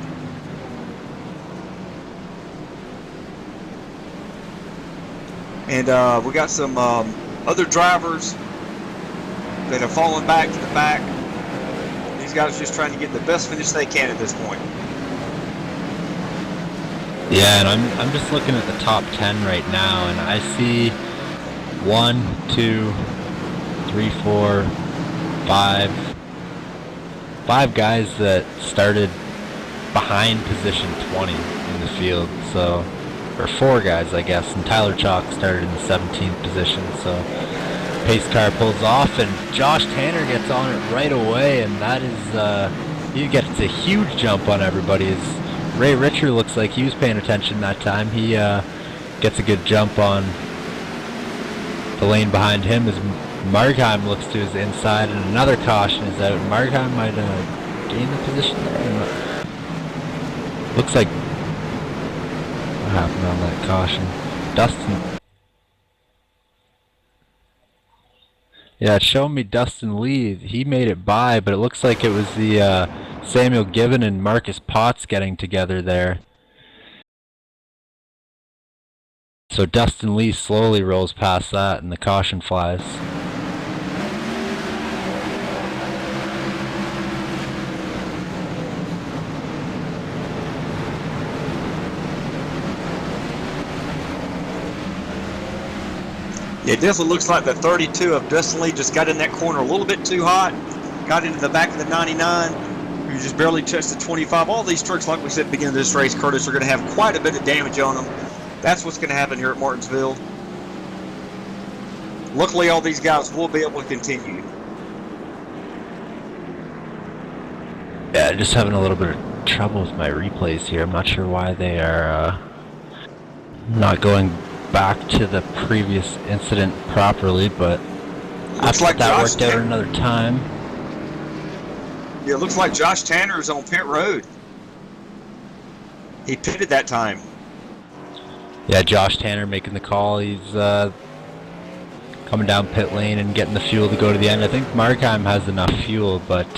[SPEAKER 11] And we got some other drivers that have fallen back to the back. These guys are just trying to get the best finish they can at this point.
[SPEAKER 12] Yeah, and I'm just looking at the top 10 right now, and I see 1, 2, 3, 4, 5 guys that started behind position 20 in the field, so, or 4 guys I guess, and Tyler Chalk started in the 17th position, so pace car pulls off and Josh Tanner gets on it right away, and that is, he gets a huge jump on everybody. As Ray Richer looks like he was paying attention that time. He gets a good jump on the lane behind him as Margheim looks to his inside, and another caution is out. Margheim might gain the position there. Looks like what happened on that caution. Dustin. Yeah, it's showing me Dustin Lee. He made it by, but it looks like it was the Samuel Given and Marcus Potts getting together there. So Dustin Lee slowly rolls past that, and the caution flies.
[SPEAKER 11] It definitely looks like the 32 of Dustin Lee just got in that corner a little bit too hot, got into the back of the 99, who just barely touched the 25. All these trucks, like we said at the beginning of this race, Curtis, are going to have quite a bit of damage on them. That's what's going to happen here at Martinsville. Luckily, all these guys will be able to continue.
[SPEAKER 12] Yeah, just having a little bit of trouble with my replays here. I'm not sure why they are not going back to the previous incident properly, but
[SPEAKER 11] looks like
[SPEAKER 12] that
[SPEAKER 11] Josh
[SPEAKER 12] worked out another time.
[SPEAKER 11] Yeah, it looks like Josh Tanner is on pit road. He pitted that time.
[SPEAKER 12] Yeah, Josh Tanner making the call. He's coming down pit lane and getting the fuel to go to the end. I think Markheim has enough fuel, but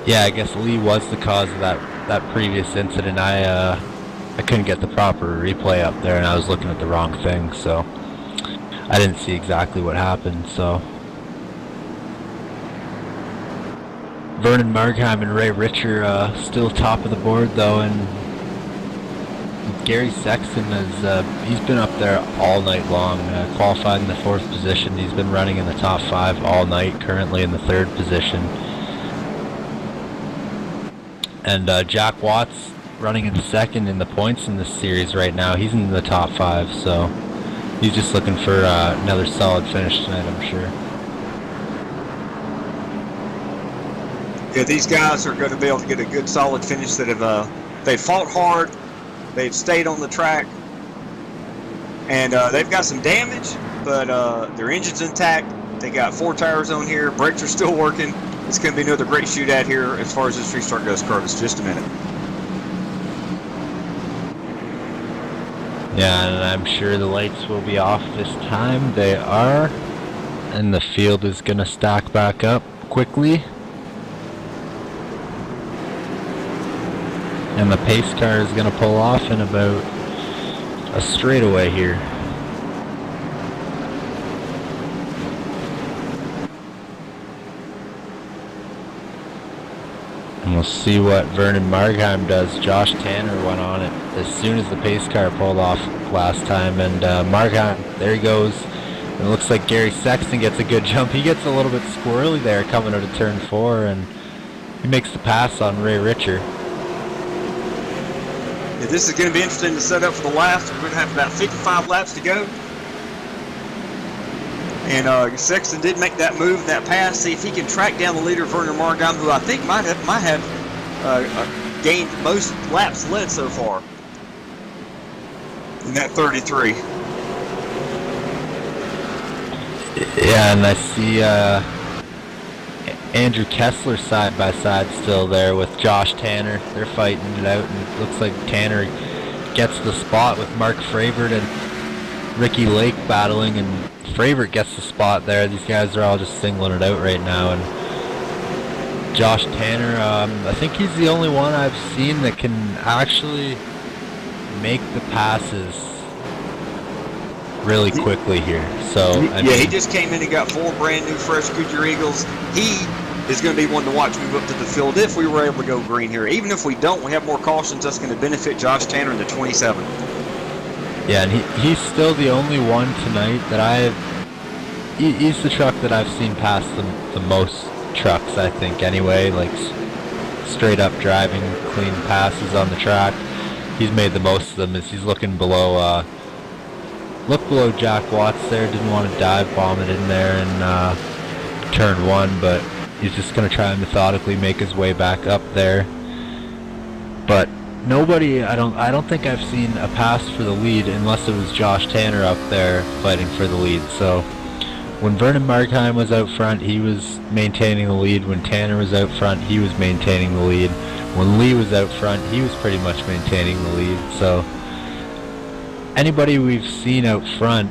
[SPEAKER 12] yeah, I guess Lee was the cause of that previous incident. I couldn't get the proper replay up there, and I was looking at the wrong thing, so I didn't see exactly what happened. So Vernon Markheim and Ray Richer still top of the board though, and Gary Sexton has he's been up there all night long. Qualified in the 4th position. He's been running in the top 5 all night. Currently in the 3rd position. And Jack Watts running in second in the points in this series right now. He's in the top 5, so he's just looking for another solid finish tonight, I'm sure.
[SPEAKER 11] Yeah, these guys are going to be able to get a good solid finish. That have they fought hard, they've stayed on the track, and they've got some damage, but their engine's intact. They got 4 tires on here, brakes are still working. It's going to be another great shootout here as far as this restart goes, Curtis. Just a minute.
[SPEAKER 12] Yeah, and I'm sure the lights will be off this time. They are, and the field is going to stack back up quickly. And the pace car is going to pull off in about a straightaway here. And we'll see what Vernon Margheim does. Josh Tanner went on it as soon as the pace car pulled off last time. And Margheim, there he goes. And it looks like Gary Sexton gets a good jump. He gets a little bit squirrely there coming out of turn 4. And he makes the pass on Ray Richer.
[SPEAKER 11] Yeah, this is going to be interesting to set up for the last. We're going to have about 55 laps to go. And Sexton did make that move, that pass. See if he can track down the leader, Werner Margheim, who I think might have gained most laps led so far in that 33.
[SPEAKER 12] Yeah, and I see Andrew Kessler side by side still there with Josh Tanner. They're fighting it out, and it looks like Tanner gets the spot with Mark Fravert and Ricky Lake battling, and Fravert gets the spot there. These guys are all just singling it out right now. And Josh Tanner, I think he's the only one I've seen that can actually make the passes really quickly here. So
[SPEAKER 11] he just came in and got 4 brand new fresh Goodyear Eagles. He is going to be one to watch move up to the field if we were able to go green here. Even if we don't, we have more cautions. That's going to benefit Josh Tanner in the 27.
[SPEAKER 12] Yeah, and he's still the only one tonight that he's the truck that I've seen pass the most trucks, I think, anyway. Like, straight up driving, clean passes on the track. He's made the most of them as he's looking below, below Jack Watts there. Didn't want to dive bomb it in there in turn 1, but he's just going to try and methodically make his way back up there. But nobody, I don't think I've seen a pass for the lead unless it was Josh Tanner up there fighting for the lead. So when Vernon Margheim was out front, he was maintaining the lead. When Tanner was out front, he was maintaining the lead. When Lee was out front, he was pretty much maintaining the lead. So anybody we've seen out front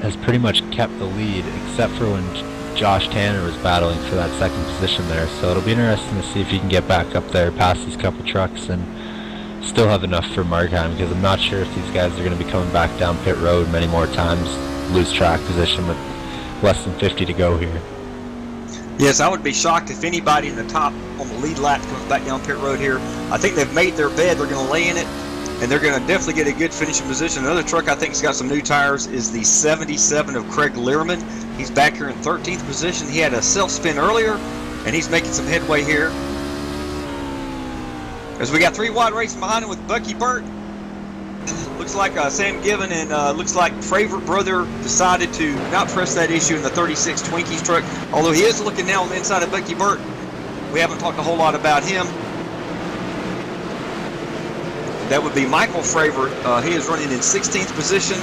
[SPEAKER 12] has pretty much kept the lead, except for when Josh Tanner was battling for that second position there. So it'll be interesting to see if he can get back up there past these couple trucks and still have enough for Margheim, because I'm not sure if these guys are going to be coming back down pit road many more times, lose track position with less than 50 to go here.
[SPEAKER 11] Yes, I would be shocked if anybody in the top on the lead lap comes back down pit road here. I think they've made their bed. They're going to lay in it, and they're going to definitely get a good finishing position. Another truck I think has got some new tires is the 77 of Craig Learman. He's back here in 13th position. He had a self-spin earlier, and he's making some headway here. As we got 3 wide racing behind him with Bucky Burt. Looks like Sam Given and looks like Fravert brother decided to not press that issue in the 36 Twinkies truck. Although he is looking now on the inside of Bucky Burt. We haven't talked a whole lot about him. That would be Michael Fravert. He is running in 16th position.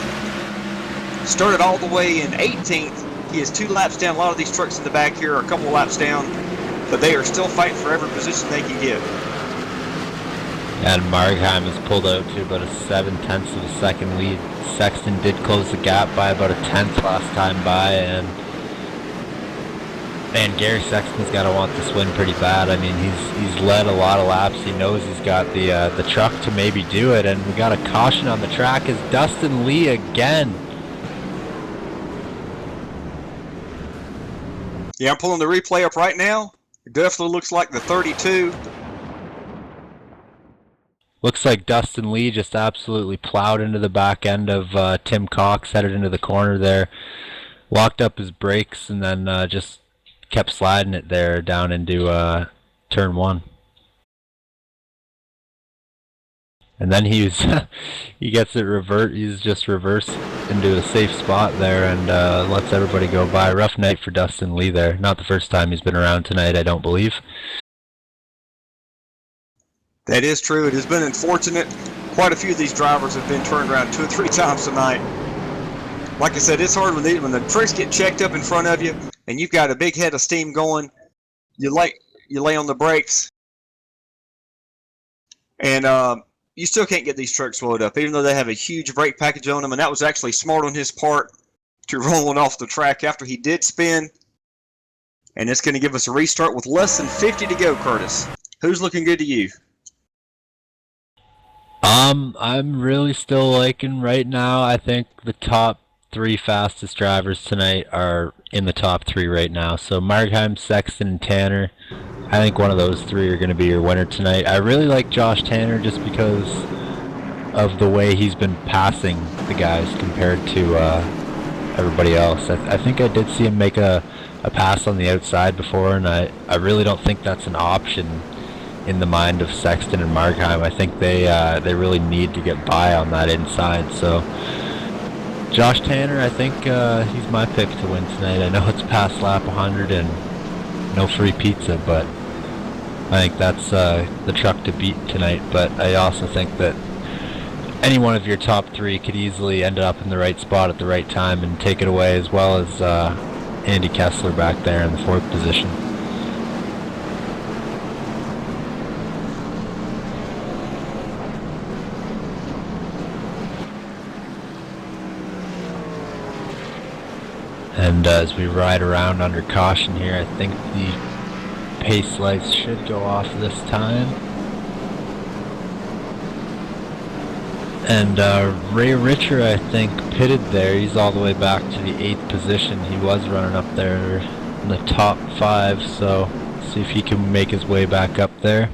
[SPEAKER 11] Started all the way in 18th. He is 2 laps down. A lot of these trucks in the back here are a couple laps down. But they are still fighting for every position they can get.
[SPEAKER 12] And Margheim has pulled out to about a 7/10 of a second lead. Sexton did close the gap by about a 10th last time by, and man, Gary Sexton's got to want this win pretty bad. I mean, he's led a lot of laps. He knows he's got the truck to maybe do it, and we got a caution on the track as Dustin Lee again.
[SPEAKER 11] Yeah, I'm pulling the replay up right now. It definitely looks like the 32.
[SPEAKER 12] Looks like Dustin Lee just absolutely plowed into the back end of Tim Cox, headed into the corner there, locked up his brakes, and then just kept sliding it there down into turn 1. And then he gets it he's just reversed into a safe spot there and lets everybody go by. Rough night for Dustin Lee there. Not the first time he's been around tonight, I don't believe.
[SPEAKER 11] That is true. It has been unfortunate. Quite a few of these drivers have been turned around 2 or 3 times tonight. Like I said, it's hard when the trucks get checked up in front of you and you've got a big head of steam going. You lay on the brakes, and you still can't get these trucks slowed up, even though they have a huge brake package on them. And that was actually smart on his part to rolling off the track after he did spin. And it's going to give us a restart with less than 50 to go, Curtis. Who's looking good to you?
[SPEAKER 12] I'm really still liking right now. I think the top 3 fastest drivers tonight are in the top 3 right now. So Markheim, Sexton, and Tanner. I think one of those 3 are going to be your winner tonight. I really like Josh Tanner just because of the way he's been passing the guys compared to everybody else. I think I did see him make a pass on the outside before, and I really don't think that's an option in the mind of Sexton and Markheim. I think they really need to get by on that inside. So Josh Tanner, I think he's my pick to win tonight. I know it's past lap 100 and no free pizza, but I think that's the truck to beat tonight. But I also think that any one of your top 3 could easily end up in the right spot at the right time and take it away, as well as Andy Kessler back there in the 4th position. And as we ride around under caution here, I think the pace lights should go off this time. And Ray Richer, I think, pitted there. He's all the way back to the 8th position. He was running up there in the top 5, so see if he can make his way back up there.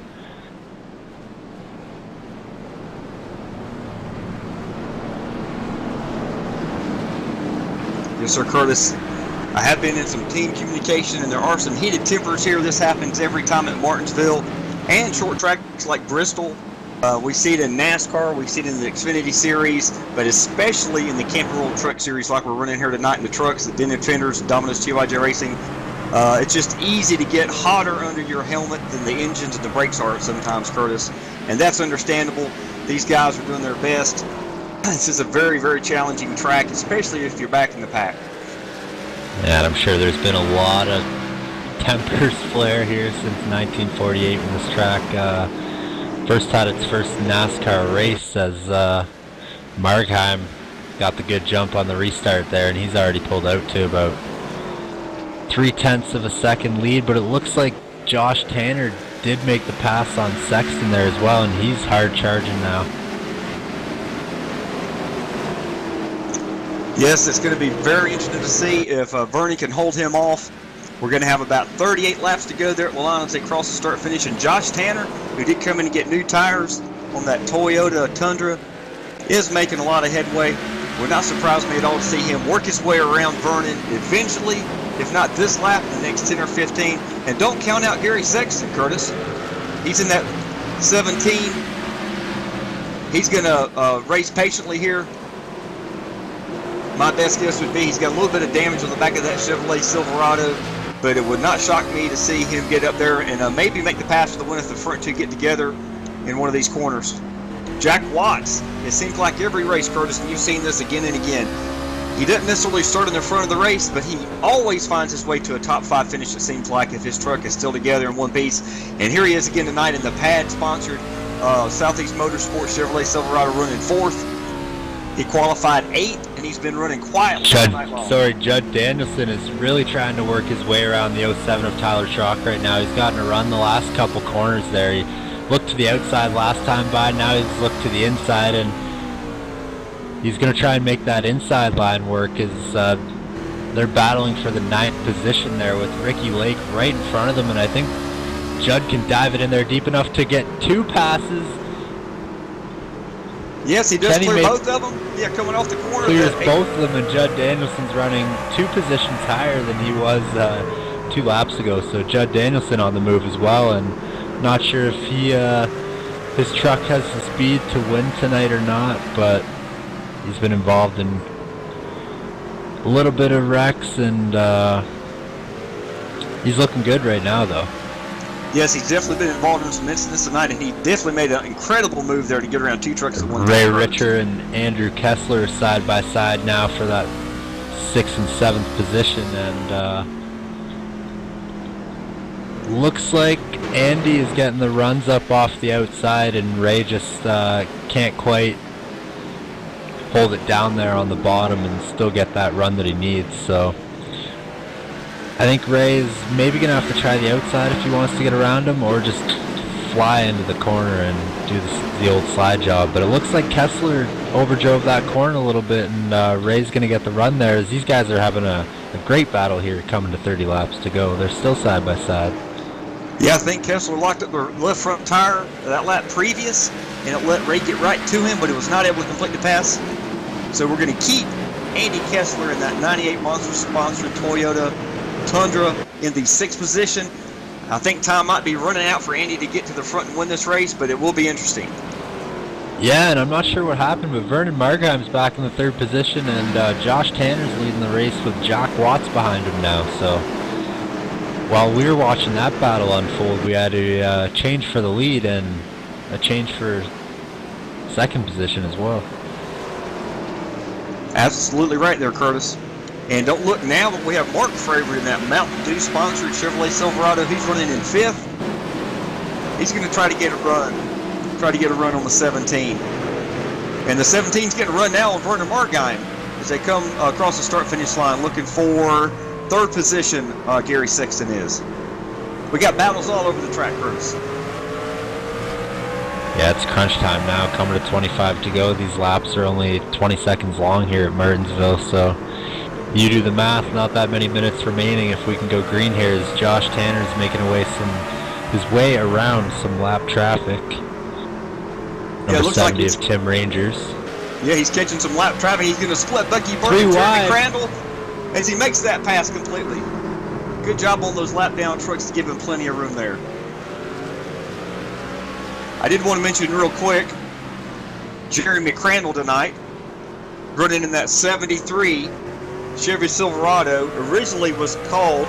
[SPEAKER 11] Yes, sir, Curtis. I have been in some team communication, and there are some heated tempers here. This happens every time at Martinsville and short tracks like Bristol. We see it in NASCAR, we see it in the Xfinity Series, but especially in the Camping World Truck Series like we're running here tonight in the trucks, the Dented Fenders, Domino's TYJ Racing. It's just easy to get hotter under your helmet than the engines and the brakes are sometimes, Curtis. And that's understandable. These guys are doing their best. This is a very, very challenging track, especially if you're back in the pack.
[SPEAKER 12] Yeah, and I'm sure there's been a lot of tempers flare here since 1948 when this track first had its first NASCAR race, as Markheim got the good jump on the restart there, and he's already pulled out to about 0.3 of a second lead. But it looks like Josh Tanner did make the pass on Sexton there as well, and he's hard charging now.
[SPEAKER 11] Yes, it's going to be very interesting to see if Vernie can hold him off. We're going to have about 38 laps to go there at Lalana as they cross the start finish. And Josh Tanner, who did come in and get new tires on that Toyota Tundra, is making a lot of headway. Would not surprise me at all to see him work his way around Vernon eventually, if not this lap, in the next 10 or 15. And don't count out Gary Sexton, Curtis. He's in that 17. He's going to race patiently here. My best guess would be he's got a little bit of damage on the back of that Chevrolet Silverado, but it would not shock me to see him get up there and maybe make the pass for the win if the front two get together in one of these corners. Jack Watts, it seems like every race, Curtis, and you've seen this again and again, he doesn't necessarily start in the front of the race, but he always finds his way to a top 5 finish, it seems like, if his truck is still together in one piece. And here he is again tonight in the pad-sponsored Southeast Motorsports Chevrolet Silverado running 4th. He qualified 8th, and he's been running quietly all night long.
[SPEAKER 12] Judd Danielson is really trying to work his way around the 07 of Tyler Schrock right now. He's gotten a run the last couple corners there. He looked to the outside last time by, now he's looked to the inside, and he's going to try and make that inside line work as they're battling for the 9th position there with Ricky Lake right in front of them, and I think Judd can dive it in there deep enough to get 2 passes.
[SPEAKER 11] Yes, he does clear both of them. Yeah, coming off the corner.
[SPEAKER 12] Clears both of them, and Judd Danielson's running 2 positions higher than he was 2 laps ago. So Judd Danielson on the move as well, and not sure if he his truck has the speed to win tonight or not, but he's been involved in a little bit of wrecks, and he's looking good right now, though.
[SPEAKER 11] Yes, he's definitely been involved in some incidents tonight, and he definitely made an incredible move there to get around 2 trucks at one time.
[SPEAKER 12] Ray Richer and Andrew Kessler side by side now for that 6th and 7th position, and looks like Andy is getting the runs up off the outside, and Ray just can't quite hold it down there on the bottom and still get that run that he needs. So I think Ray's maybe gonna have to try the outside if he wants to get around him, or just fly into the corner and do the old slide job. But it looks like Kessler overdrove that corner a little bit, and Ray's gonna get the run there, as these guys are having a great battle here coming to 30 laps to go. They're still side by side.
[SPEAKER 11] Yeah, I think Kessler locked up the left front tire that lap previous, and it let Ray get right to him, but he was not able to complete the pass. So we're going to keep Andy Kessler in that 98 Monster-sponsored Toyota Tundra in the 6th position. I think time might be running out for Andy to get to the front and win this race, but it will be interesting.
[SPEAKER 12] Yeah, and I'm not sure what happened, but Vernon Margheim's back in the 3rd position, and Josh Tanner's leading the race with Jack Watts behind him now. So while we were watching that battle unfold, we had a change for the lead and a change for 2nd position as well.
[SPEAKER 11] Absolutely right there, Curtis. And don't look now, but we have Mark Fravor in that Mountain Dew sponsored Chevrolet Silverado. He's running in 5th. He's going to try to get a run. Try to get a run on the 17. And the 17's getting a run now on Vernon Margheim as they come across the start-finish line looking for 3rd position. Gary Sexton is. We got battles all over the track, Curtis.
[SPEAKER 12] Yeah, it's crunch time now, coming to 25 to go. These laps are only 20 seconds long here at Martinsville, so you do the math, not that many minutes remaining. If we can go green here, as Josh Tanner's making his way around some lap traffic. Number 70 of Tim Rangers.
[SPEAKER 11] Yeah, he's catching some lap traffic. He's going to split Bucky Burke and Jeremy Crandall as he makes that pass completely. Good job on those lap down trucks to give him plenty of room there. I did want to mention real quick, Jeremy Crandall tonight, running in that 73 Chevy Silverado. Originally was called,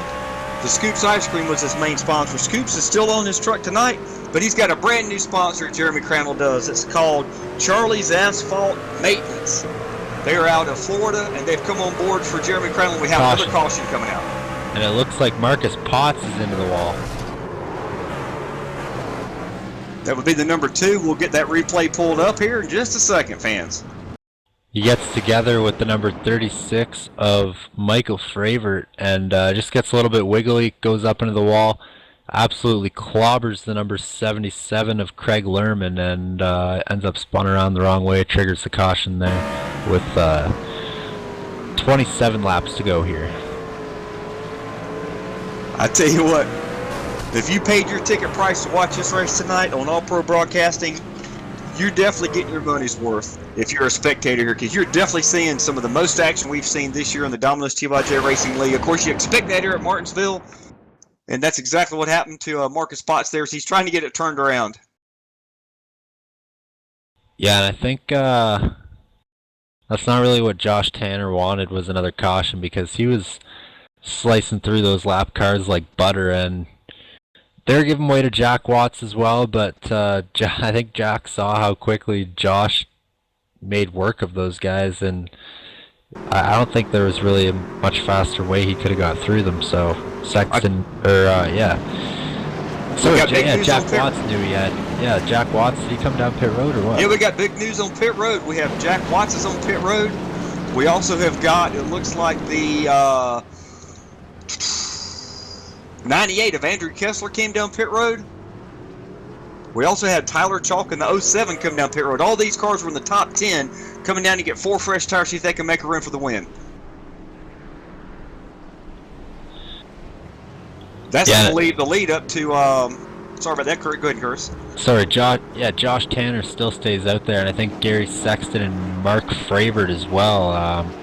[SPEAKER 11] the Scoops Ice Cream was his main sponsor. Scoops is still on his truck tonight, but he's got a brand new sponsor Jeremy Crandall does. It's called Charlie's Asphalt Maintenance. They're out of Florida, and they've come on board for Jeremy Crandall. We have another caution coming out.
[SPEAKER 12] And it looks like Marcus Potts is into the wall.
[SPEAKER 11] That would be the number 2. We'll get that replay pulled up here in just a second, fans.
[SPEAKER 12] He gets together with the number 36 of Michael Fravert, and just gets a little bit wiggly, goes up into the wall, absolutely clobbers the number 77 of Craig Lerman, and ends up spun around the wrong way, triggers the caution there with 27 laps to go here.
[SPEAKER 11] I tell you what, if you paid your ticket price to watch this race tonight on All Pro Broadcasting, you're definitely getting your money's worth if you're a spectator here, because you're definitely seeing some of the most action we've seen this year in the Domino's TYJ Racing League. Of course, you expect that here at Martinsville, and that's exactly what happened to Marcus Potts there. He's trying to get it turned around.
[SPEAKER 12] Yeah, and I think that's not really what Josh Tanner wanted, was another caution, because he was slicing through those lap cars like butter, and they're giving way to Jack Watts as well, but I think Jack saw how quickly Josh made work of those guys, and I don't think there was really a much faster way he could have got through them. So Sexton, yeah. So Jack Watts knew he had. Yeah, Jack Watts. Did he come down pit road or what?
[SPEAKER 11] Yeah, we got big news on pit road. We have Jack Watts is on pit road. We also have got, it looks like the 98 of Andrew Kessler came down pit road. We also had Tyler Chalk in the 07 come down pit road. All these cars were in the top 10, coming down to get 4 fresh tires, see if they can make a run for the win. That's the lead up to, sorry about that, Kurt. Go ahead, Curtis.
[SPEAKER 12] Sorry, Josh Tanner still stays out there, and I think Gary Sexton and Mark Fravert as well.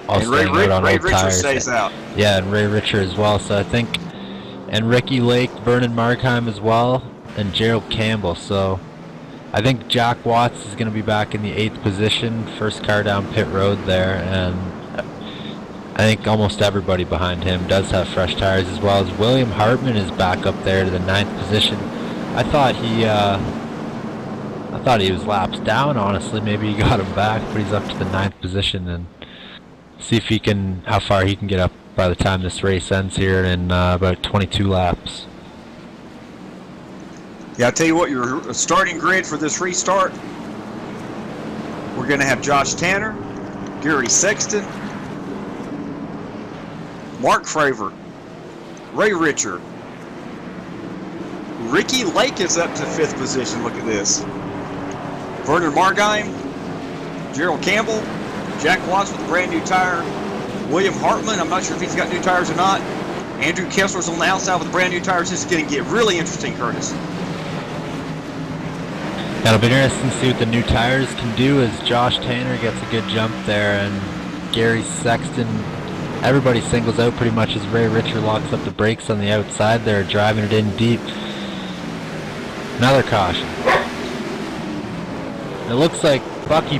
[SPEAKER 12] All staying out on old tires.
[SPEAKER 11] Stays out.
[SPEAKER 12] Yeah, and Ray Richer as well. So I think, and Ricky Lake, Vernon Margheim as well, and Gerald Campbell. So I think Jack Watts is going to be back in the 8th position, first car down pit road there, and I think almost everybody behind him does have fresh tires, as well as William Hartman is back up there to the 9th position. I thought he was laps down, honestly. Maybe he got him back, but he's up to the 9th position, and see if how far he can get up by the time this race ends here in about 22 laps.
[SPEAKER 11] Yeah, I'll tell you what, your starting grid for this restart, we're going to have Josh Tanner, Gary Sexton, Mark Fravor, Ray Richard, Ricky Lake is up to 5th position. Look at this. Vernon Margine, Gerald Campbell, Jack Watts with a brand new tire, William Hartman, I'm not sure if he's got new tires or not. Andrew Kessler's on the outside with brand new tires. This is going to get really interesting, Curtis.
[SPEAKER 12] That'll be interesting to see what the new tires can do as Josh Tanner gets a good jump there, and Gary Sexton, everybody singles out pretty much as Ray Richard locks up the brakes on the outside there, driving it in deep. Another caution. It looks like Bucky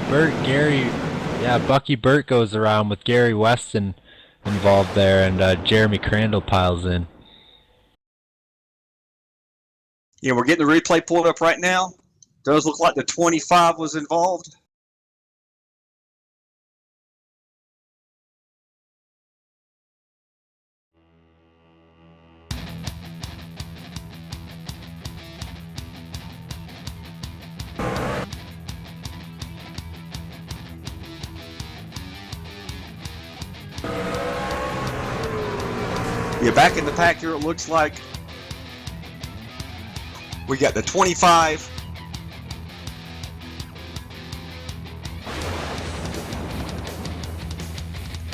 [SPEAKER 12] Burt goes around with Gary Weston involved there, and Jeremy Crandall piles in.
[SPEAKER 11] Yeah, we're getting the replay pulled up right now. Does look like the 25 was involved. Yeah, back in the pack here, it looks like we got the 25.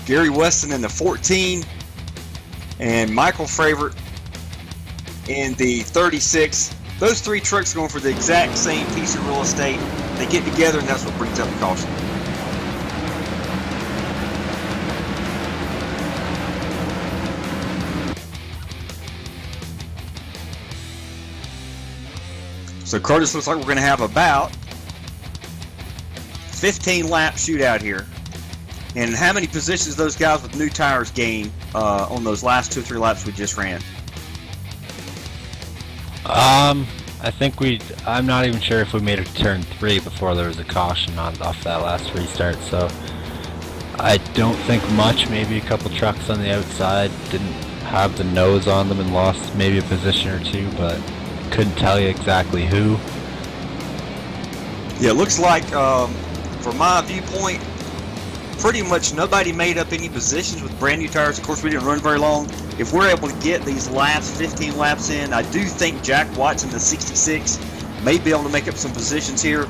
[SPEAKER 11] Gary Weston in the 14, and Michael Fravor in the 36. Those 3 trucks going for the exact same piece of real estate. They get together, and that's what brings up the caution. So Curtis, looks like we're going to have about 15 lap shootout here. And how many positions those guys with new tires gain on those last 2 or 3 laps we just ran?
[SPEAKER 12] I think I'm not even sure if we made it to turn 3 before there was a caution off that last restart, so I don't think much. Maybe a couple trucks on the outside didn't have the nose on them and lost maybe a position or 2, but couldn't tell you exactly who.
[SPEAKER 11] Yeah, it looks like, from my viewpoint, pretty much nobody made up any positions with brand new tires. Of course, we didn't run very long. If we're able to get these last 15 laps in, I do think Jack Watts in the 66 may be able to make up some positions here,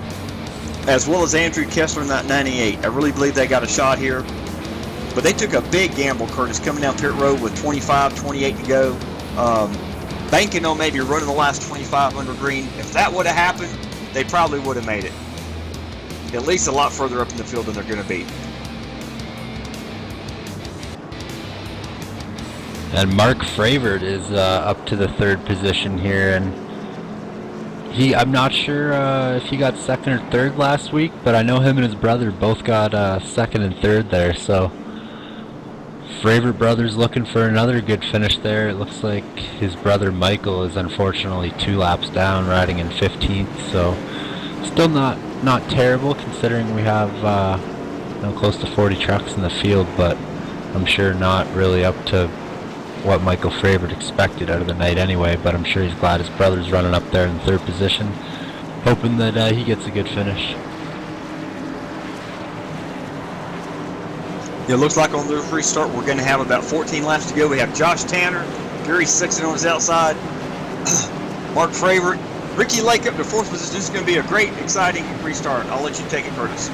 [SPEAKER 11] as well as Andrew Kessler in that 98. I really believe they got a shot here. But they took a big gamble, Curtis, coming down pit road with 25, 28 to go. Banking on maybe running the last 25 under green. If that would have happened, they probably would have made it. At least a lot further up in the field than they're going to be.
[SPEAKER 12] And Mark Fravor is up to the 3rd position here, and I'm not sure if he got 2nd or 3rd last week, but I know him and his brother both got 2nd and 3rd there, so Fravor brothers looking for another good finish there. It looks like his brother Michael is unfortunately 2 laps down, riding in 15th, so still not terrible considering we have close to 40 trucks in the field, but I'm sure not really up to what Michael Fravor expected out of the night anyway, but I'm sure he's glad his brother's running up there in 3rd position, hoping that he gets a good finish.
[SPEAKER 11] It looks like on the restart we're going to have about 14 laps to go. We have Josh Tanner, Gary Sexton on his outside, Mark Fravor, Ricky Lake up to 4th position. This is going to be a great, exciting restart. I'll let you take it, Curtis.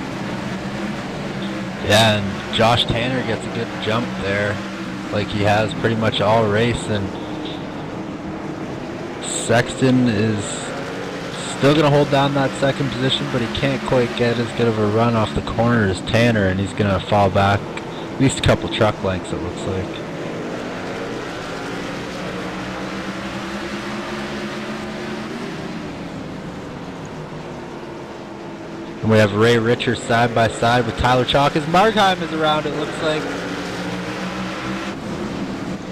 [SPEAKER 12] Yeah, and Josh Tanner gets a good jump there, like he has pretty much all race, and Sexton is still going to hold down that 2nd position, but he can't quite get as good of a run off the corner as Tanner, and he's going to fall back at least a couple truck lengths, it looks like. And we have Ray Richer side by side with Tyler Chalk as Markheim is around, it looks like.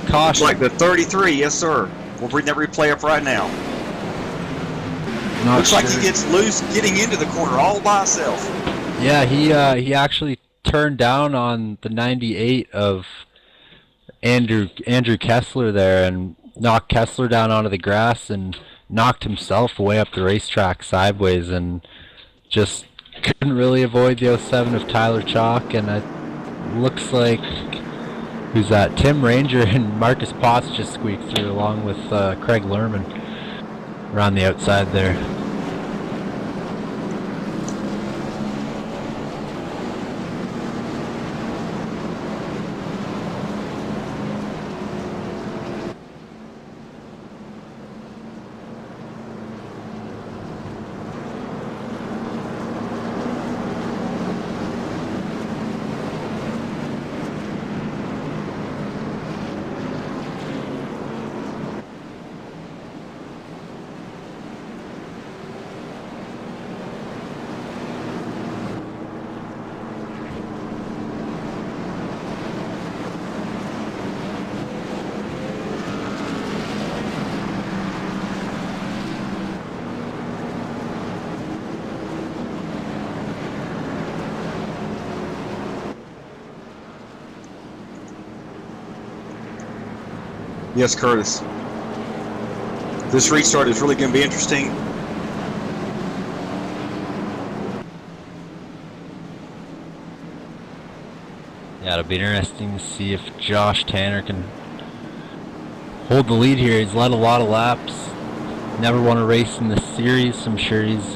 [SPEAKER 12] Caution.
[SPEAKER 11] Looks like the 33, yes sir. We'll bring that replay up right now. Looks like he gets loose getting into the corner all by himself.
[SPEAKER 12] Yeah, he actually turned down on the 98 of Andrew Kessler there and knocked Kessler down onto the grass and knocked himself way up the racetrack sideways and just couldn't really avoid the 07 of Tyler Chalk. And it looks like, who's that? Tim Ranger and Marcus Potts just squeaked through along with Craig Lerman around the outside there.
[SPEAKER 11] Yes, Curtis. This restart is really going to be interesting.
[SPEAKER 12] Yeah, it'll be interesting to see if Josh Tanner can hold the lead here. He's led a lot of laps. Never won a race in this series. I'm sure he's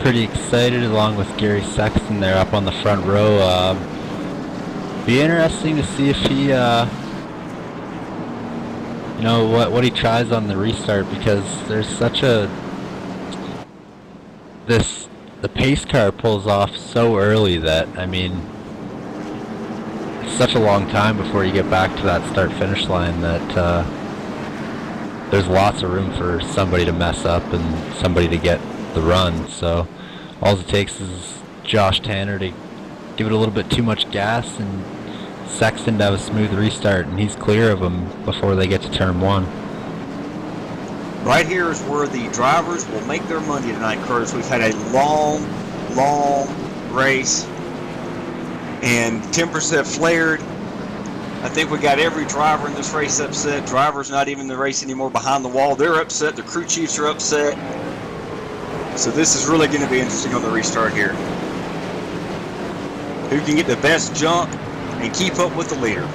[SPEAKER 12] pretty excited, along with Gary Sexton there up on the front row. Be interesting to see if he, you know, what he tries on the restart, because there's such a the pace car pulls off so early that, I mean, it's such a long time before you get back to that start finish line that there's lots of room for somebody to mess up and somebody to get the run. So all it takes is Josh Tanner to give it a little bit too much gas and Sexton to have a smooth restart, and he's clear of them before they get to turn one.
[SPEAKER 11] Right here is where the drivers will make their money tonight, Curtis. We've had a long, long race, and tempers have flared. I think we got every driver in this race upset. Drivers not even in the race anymore behind the wall. They're upset. The crew chiefs are upset. So this is really going to be interesting on the restart here. Who can get the best jump and keep up with the leader?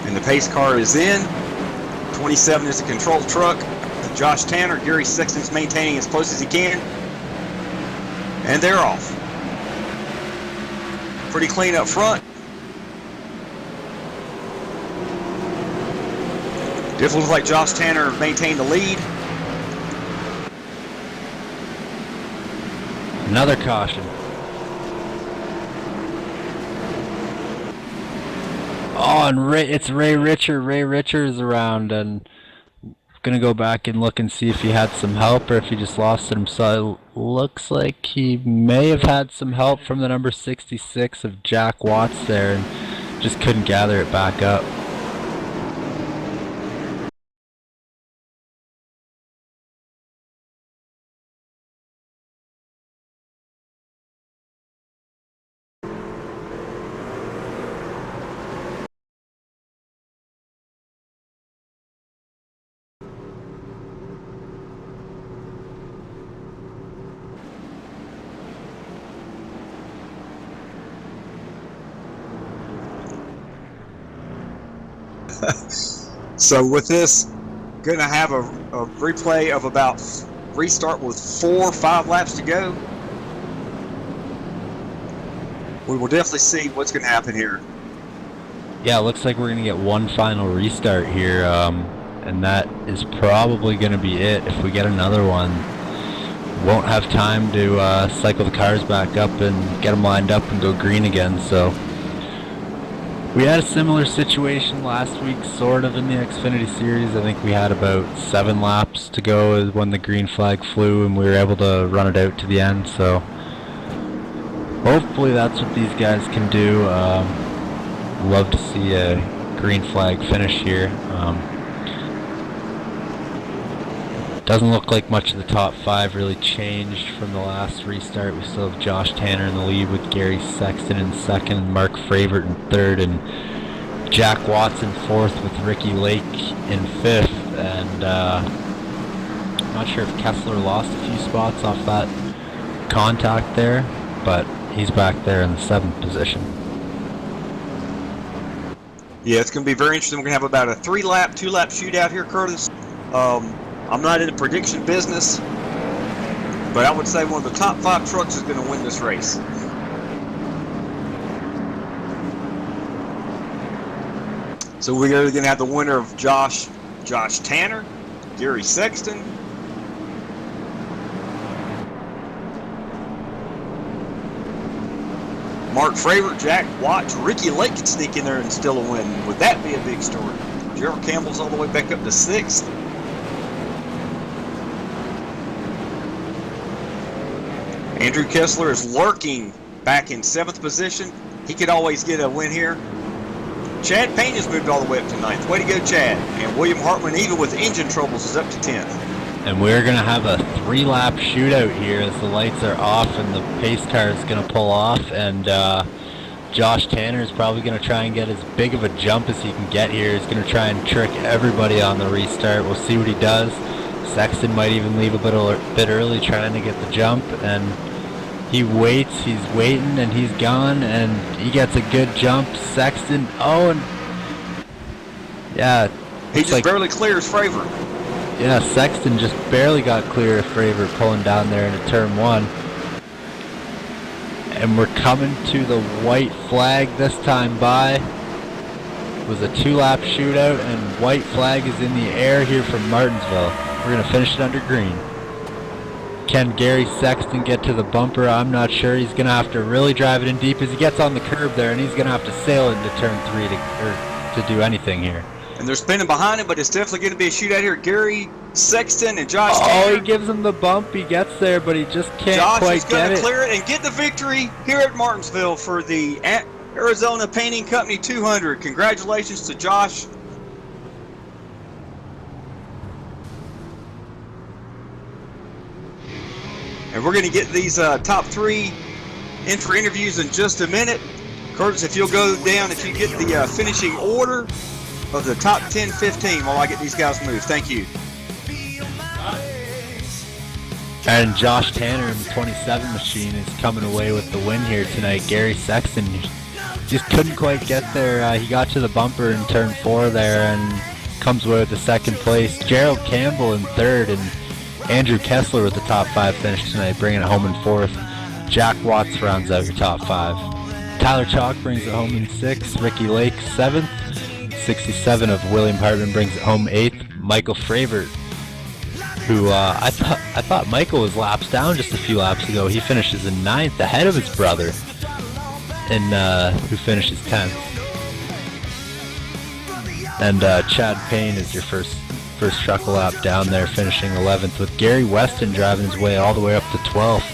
[SPEAKER 11] And the pace car is in. 27 is the control truck. Josh Tanner, Gary Sexton's maintaining as close as he can. And they're off. Pretty clean up front. It looks like Josh Tanner maintained the lead.
[SPEAKER 12] Another caution. Oh, and it's Ray Richer. Ray Richer is around, and gonna go back and look and see if he had some help or if he just lost it himself. It looks like he may have had some help from the number 66 of Jack Watts there, and just couldn't gather it back up.
[SPEAKER 11] So with this, going to have a replay of about restart with 4 or 5 laps to go. We will definitely see what's going to happen here.
[SPEAKER 12] Yeah, it looks like we're going to get one final restart here, and that is probably going to be it. If we get another one, won't have time to cycle the cars back up and get them lined up and go green again. So We had a similar situation last week, sort of, in the Xfinity Series. I think we had about 7 laps to go when the green flag flew, and we were able to run it out to the end. So hopefully that's what these guys can do. Love to see a green flag finish here. Doesn't look like much of the top 5 really changed from the last restart. We still have Josh Tanner in the lead with Gary Sexton in second, Mark Fravert in third, and Jack Watson fourth with Ricky Lake in fifth. And I'm not sure if Kessler lost a few spots off that contact there, but he's back there in the 7th position.
[SPEAKER 11] Yeah, it's going to be very interesting. We're going to have about a 3-lap, 2-lap shootout here, Curtis. I'm not in the prediction business, but I would say one of the top 5 trucks is going to win this race. So we're going to have the winner of Josh Tanner, Gary Sexton, Mark Fravert, Jack Watts, Ricky Lake could sneak in there and still a win. Would that be a big story? Gerald Campbell's all the way back up to 6th. Andrew Kessler is lurking back in 7th position. He could always get a win here. Chad Payne has moved all the way up to 9th. Way to go, Chad. And William Hartman, even with engine troubles, is up to 10th.
[SPEAKER 12] And we're going to have a 3-lap shootout here as the lights are off and the pace car is going to pull off. And Josh Tanner is probably going to try and get as big of a jump as he can get here. He's going to try and trick everybody on the restart. We'll see what he does. Sexton might even leave a bit early trying to get the jump, and he waits, he's waiting, and he's gone, and he gets a good jump. Sexton, and yeah,
[SPEAKER 11] he just barely clears Fravert.
[SPEAKER 12] Yeah, Sexton just barely got clear of Fravert pulling down there into turn 1. And we're coming to the white flag this time by. It was a 2-lap shootout, and white flag is in the air here from Martinsville. We're going to finish it under green. Can Gary Sexton get to the bumper? I'm not sure. He's going to have to really drive it in deep as he gets on the curb there, and he's going to have to sail into turn 3 to do anything here.
[SPEAKER 11] And they're spinning behind him, but it's definitely going to be a shootout here. Gary Sexton and Josh Tanner.
[SPEAKER 12] He gives him the bump. He gets there, but he just can't quite get it.
[SPEAKER 11] Josh is going to clear it and get the victory here at Martinsville for the Arizona Painting Company 200. Congratulations to Josh. And we're going to get these top 3 in for interviews in just a minute. Curtis, if you'll go down, if you get the finishing order of the top 10, 15 while I get these guys moved. Thank you.
[SPEAKER 12] And Josh Tanner in the 27 machine is coming away with the win here tonight. Gary Sexton just couldn't quite get there. He got to the bumper in turn 4 there and comes away with the 2nd place. Gerald Campbell in 3rd, and Andrew Kessler with the top 5 finish tonight, bringing it home in 4th. Jack Watts rounds out your top 5. Tyler Chalk brings it home in 6th. Ricky Lake 7th. 67 of William Hartman brings it home 8th. Michael Fravert, who I thought Michael was laps down just a few laps ago. He finishes in 9th, ahead of his brother, and who finishes 10th. And Chad Payne is your first truck lap down there, finishing 11th, with Gary Weston driving his way all the way up to 12th.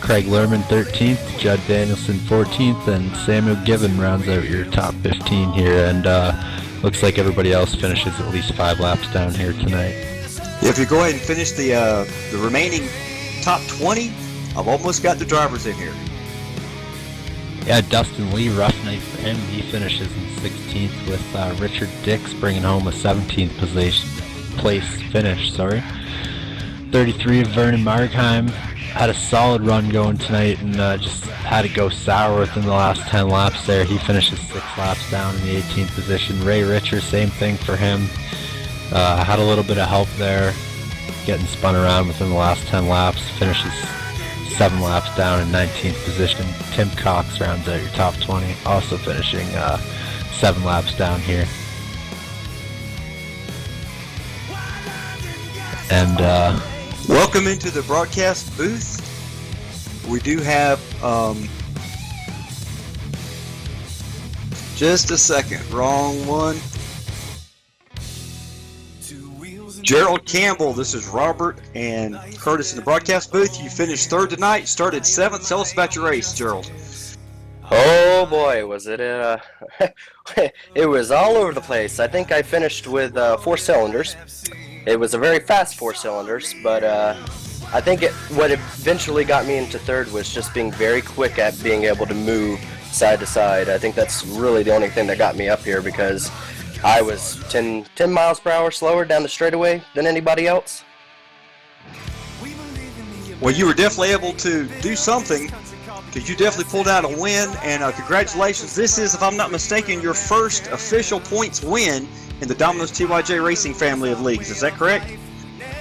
[SPEAKER 12] Craig Lerman 13th, Judd Danielson 14th, and Samuel Gibbon rounds out your top 15 here. And looks like everybody else finishes at least 5 laps down here tonight.
[SPEAKER 11] If you go ahead and finish the remaining top 20, I've almost got the drivers in here.
[SPEAKER 12] Yeah, Dustin Lee, rough night for him. He finishes in 16th, with Richard Dix bringing home a 17th place finish. 33 of Vernon Markheim had a solid run going tonight, and just had to go sour within the last 10 laps there. He finishes 6 laps down in the 18th position. Ray Richer, same thing for him. Had a little bit of help there, getting spun around within the last 10 laps. Finishes 7 laps down in 19th position. Tim Cox rounds out your top 20, also finishing 7 laps down here. And
[SPEAKER 11] welcome into the broadcast booth. We do have Just a second. Wrong one. Gerald Campbell, this is Robert and Curtis in the broadcast booth. You finished third tonight, started seventh. Tell us about your race, Gerald.
[SPEAKER 14] Oh boy, was it it was all over the place. I think I finished with 4 cylinders. It was a very fast 4 cylinders, but I think what eventually got me into third was just being very quick at being able to move side to side. I think that's really the only thing that got me up here, because I was 10 miles per hour slower down the straightaway than anybody else.
[SPEAKER 11] Well, you were definitely able to do something, because you definitely pulled out a win, and congratulations. This is, if I'm not mistaken, your first official points win in the Domino's TYJ Racing family of leagues. Is that correct?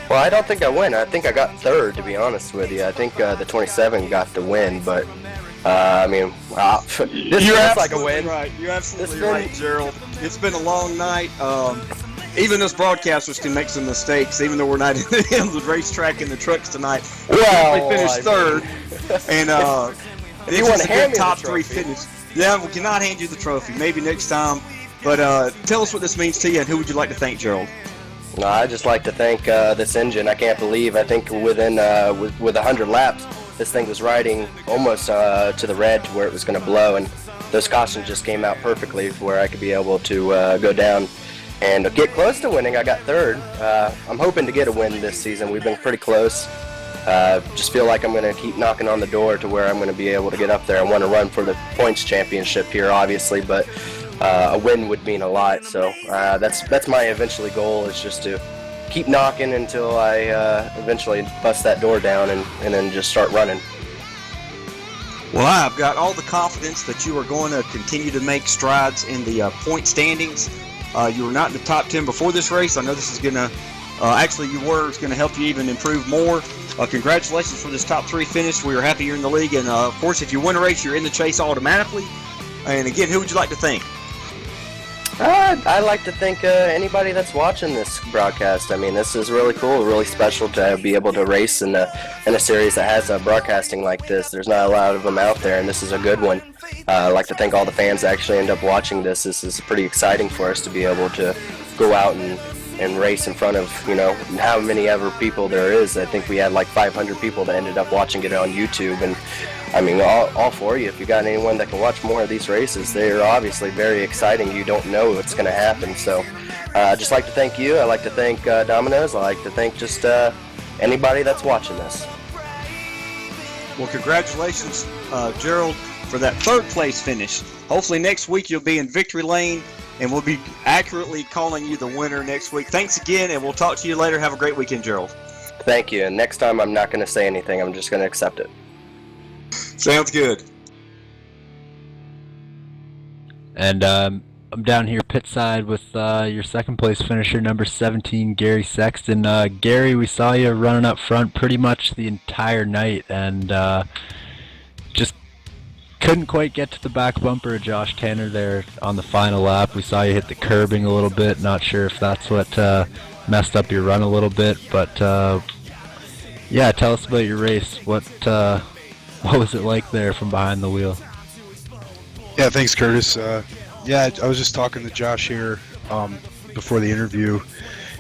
[SPEAKER 14] Well, I don't think I win. I think I got third, to be honest with you. I think the 27 got the win, but I mean, this feels like a win.
[SPEAKER 11] Right. You're absolutely right, Gerald. It's been a long night. Even us broadcasters can make some mistakes, even though we're not in the racetrack and the trucks tonight.
[SPEAKER 14] Well,
[SPEAKER 11] we finished third, and
[SPEAKER 14] you want to hand me
[SPEAKER 11] top
[SPEAKER 14] the
[SPEAKER 11] 3
[SPEAKER 14] trophy?
[SPEAKER 11] finish. Yeah, we cannot hand you the trophy. Maybe next time. But tell us what this means to you, and who would you like to thank, Gerald?
[SPEAKER 14] No, I just like to thank this engine. I can't believe. I think within with 100 laps, this thing was riding almost to the red to where it was going to blow, and those cautions just came out perfectly where I could be able to go down and get close to winning. I got third. I'm hoping to get a win this season. We've been pretty close. Just feel like I'm going to keep knocking on the door to where I'm going to be able to get up there. I want to run for the points championship here, obviously, but a win would mean a lot. So that's my eventually goal, is just to keep knocking until I eventually bust that door down and then just start running.
[SPEAKER 11] Well, I've got all the confidence that you are going to continue to make strides in the point standings. You were not in the top 10 before this race. I know this is going to, actually you were, it's going to help you even improve more. Congratulations for this top 3 finish. We are happy you're in the league. And, of course, if you win a race, you're in the chase automatically. And, again, who would you like to thank?
[SPEAKER 14] I'd like to thank anybody that's watching this broadcast. I mean, this is really cool, really special to be able to race in a series that has broadcasting like this. There's not a lot of them out there, and this is a good one. I'd like to thank all the fans that actually end up watching this. This is pretty exciting for us to be able to go out and race in front of, how many ever people there is. I think we had like 500 people that ended up watching it on YouTube, and I mean, all for you. If you got anyone that can watch more of these races, they're obviously very exciting. You don't know what's going to happen. So just like to thank you. I like to thank Domino's. I like to thank just anybody that's watching this.
[SPEAKER 11] Well, congratulations, Gerald, for that 3rd place finish. Hopefully next week you'll be in victory lane, and we'll be accurately calling you the winner next week. Thanks again, and we'll talk to you later. Have a great weekend, Gerald.
[SPEAKER 14] Thank you. And next time I'm not going to say anything. I'm just going to accept it.
[SPEAKER 11] Sounds good.
[SPEAKER 12] And I'm down here pit side with your 2nd place finisher, number 17, Gary Sexton. Gary, we saw you running up front pretty much the entire night, and just couldn't quite get to the back bumper of Josh Tanner there on the final lap. We saw you hit the curbing a little bit. Not sure if that's what messed up your run a little bit, but yeah, tell us about your race. What was it like there from behind the wheel?
[SPEAKER 15] Yeah, thanks, Curtis. Yeah, I was just talking to Josh here before the interview.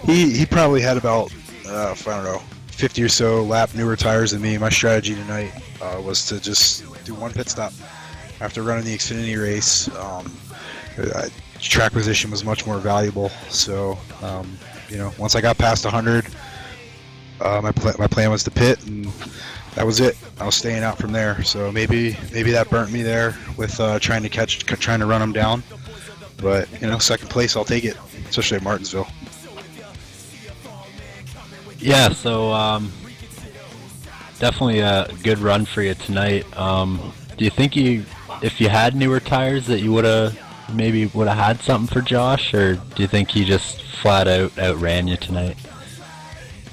[SPEAKER 15] He probably had about, I don't know, 50 or so lap newer tires than me. My strategy tonight was to just do one pit stop after running the Xfinity race. Track position was much more valuable. So, once I got past 100, my plan was to pit, and that was it. I was staying out from there. So maybe that burnt me there with trying to run them down. But 2nd place, I'll take it, especially at Martinsville.
[SPEAKER 12] Yeah, so definitely a good run for you tonight. Do you think if you had newer tires, that you would have had something for Josh, or do you think he just flat out outran you tonight?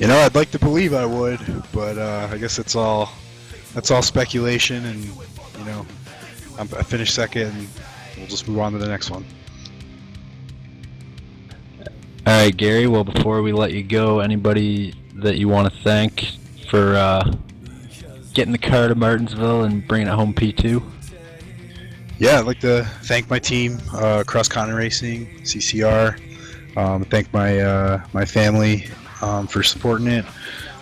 [SPEAKER 15] I'd like to believe I would, but I guess that's all speculation, and I finished 2nd, and we'll just move on to the next one.
[SPEAKER 12] All right, Gary. Well, before we let you go, anybody that you want to thank for getting the car to Martinsville and bringing it home P2?
[SPEAKER 15] Yeah, I'd like to thank my team, Cross Continent Racing, CCR. Thank my family for supporting it.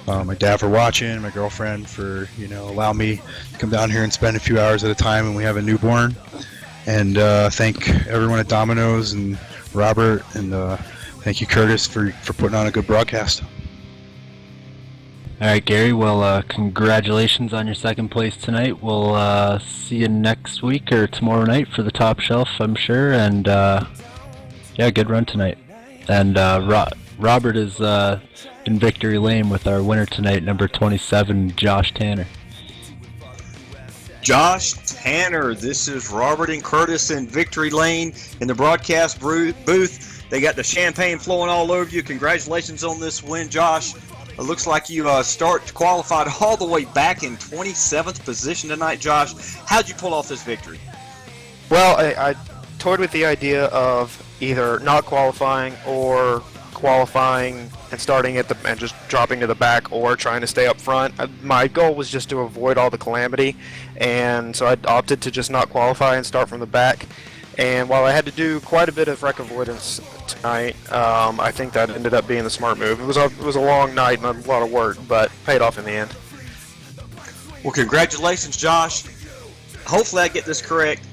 [SPEAKER 15] My dad for watching, my girlfriend for allowing me to come down here and spend a few hours at a time when we have a newborn. And thank everyone at Domino's and Robert, and thank you, Curtis, for putting on a good broadcast.
[SPEAKER 12] All right, Gary. Well, congratulations on your second place tonight. We'll see you next week or tomorrow night for the top shelf, I'm sure. And yeah, good run tonight. And Robert is in victory lane with our winner tonight, number 27, Josh Tanner.
[SPEAKER 11] Josh Tanner, this is Robert and Curtis in victory lane in the broadcast booth. They got the champagne flowing all over you. Congratulations on this win, Josh. It looks like you qualified all the way back in 27th position tonight, Josh. How'd you pull off this victory?
[SPEAKER 16] Well, I toyed with the idea of either not qualifying or qualifying and starting and just dropping to the back, or trying to stay up front. My goal was just to avoid all the calamity, and so I opted to just not qualify and start from the back. And while I had to do quite a bit of wreck avoidance tonight, I think that ended up being the smart move. It was a long night and a lot of work, but paid off in the end.
[SPEAKER 11] Well, congratulations, Josh. Hopefully I get this correct.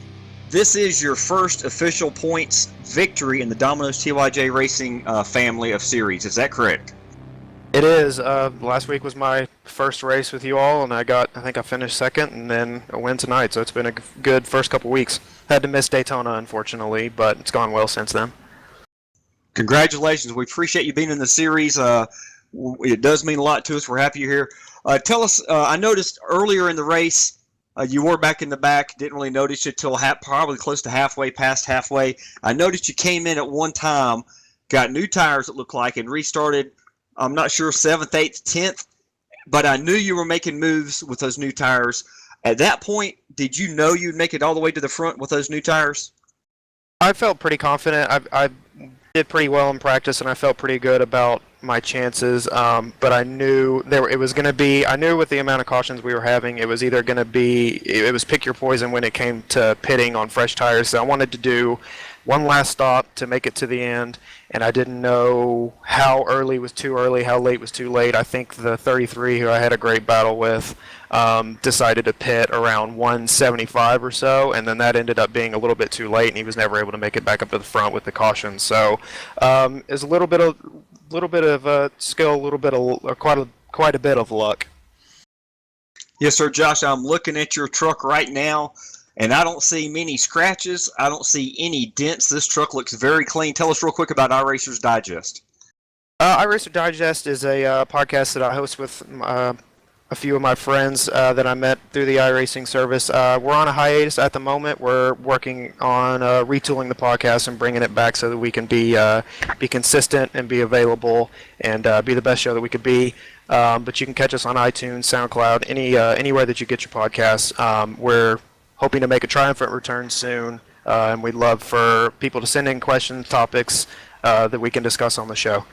[SPEAKER 11] This is your first official points victory in the Domino's TYJ Racing family of series. Is that correct?
[SPEAKER 16] It is. Last week was my first race with you all, and I think I finished second, and then a win tonight. So it's been a good first couple weeks. Had to miss Daytona, unfortunately, but it's gone well since then.
[SPEAKER 11] Congratulations. We appreciate you being in the series. It does mean a lot to us. We're happy you're here. Tell us, I noticed earlier in the race, you were back in the back. Didn't really notice you till probably close to past halfway. I noticed you came in at one time, got new tires, it looked like, and restarted, I'm not sure, 7th, 8th, 10th, but I knew you were making moves with those new tires. At that point, did you know you'd make it all the way to the front with those new tires?
[SPEAKER 16] I felt pretty confident. I did pretty well in practice, and I felt pretty good about my chances. But I knew it was going to be. I knew with the amount of cautions we were having, it was either going to be. It was pick your poison when it came to pitting on fresh tires. So I wanted to do one last stop to make it to the end, and I didn't know how early was too early, how late was too late. I think the 33, who I had a great battle with, decided to pit around 175 or so, and then that ended up being a little bit too late, and he was never able to make it back up to the front with the caution. So it's a little bit of skill, quite a bit of luck.
[SPEAKER 11] Yes, sir, Josh. I'm looking at your truck right now, and I don't see many scratches. I don't see any dents. This truck looks very clean. Tell us real quick about iRacers Digest.
[SPEAKER 16] iRacer Digest is a podcast that I host with a few of my friends that I met through the iRacing service. We're on a hiatus at the moment. We're working on retooling the podcast and bringing it back so that we can be consistent and be available and be the best show that we could be. But you can catch us on iTunes, SoundCloud, anywhere that you get your podcasts. We're hoping to make a triumphant return soon, and we'd love for people to send in questions, topics that we can discuss on the show.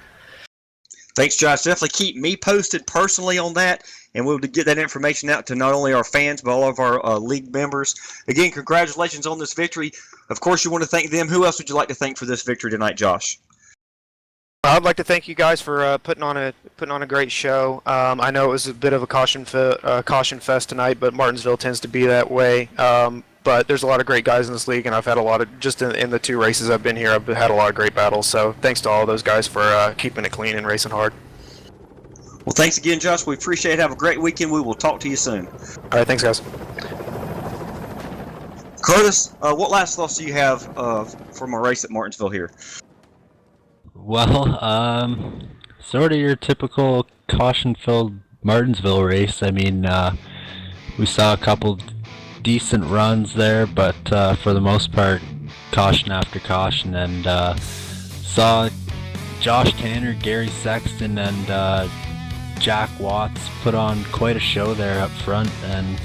[SPEAKER 11] Thanks, Josh. Definitely keep me posted personally on that, and we'll get that information out to not only our fans, but all of our league members. Again, congratulations on this victory. Of course, you want to thank them. Who else would you like to thank for this victory tonight, Josh?
[SPEAKER 16] I'd like to thank you guys for putting on a great show. I know it was a bit of a caution fest tonight, but Martinsville tends to be that way. But there's a lot of great guys in this league, and I've had a lot of, just in the 2 races I've been here, I've had a lot of great battles. So thanks to all of those guys for keeping it clean and racing hard.
[SPEAKER 11] Well, thanks again, Josh. We appreciate it. Have a great weekend. We will talk to you soon.
[SPEAKER 16] All right, thanks, guys.
[SPEAKER 11] Curtis, what last thoughts do you have from a race at Martinsville here?
[SPEAKER 12] Well, sort of your typical caution-filled Martinsville race. I mean, we saw a couple decent runs there, but for the most part, caution after caution, and saw Josh Tanner, Gary Sexton, and Jack Watts put on quite a show there up front, and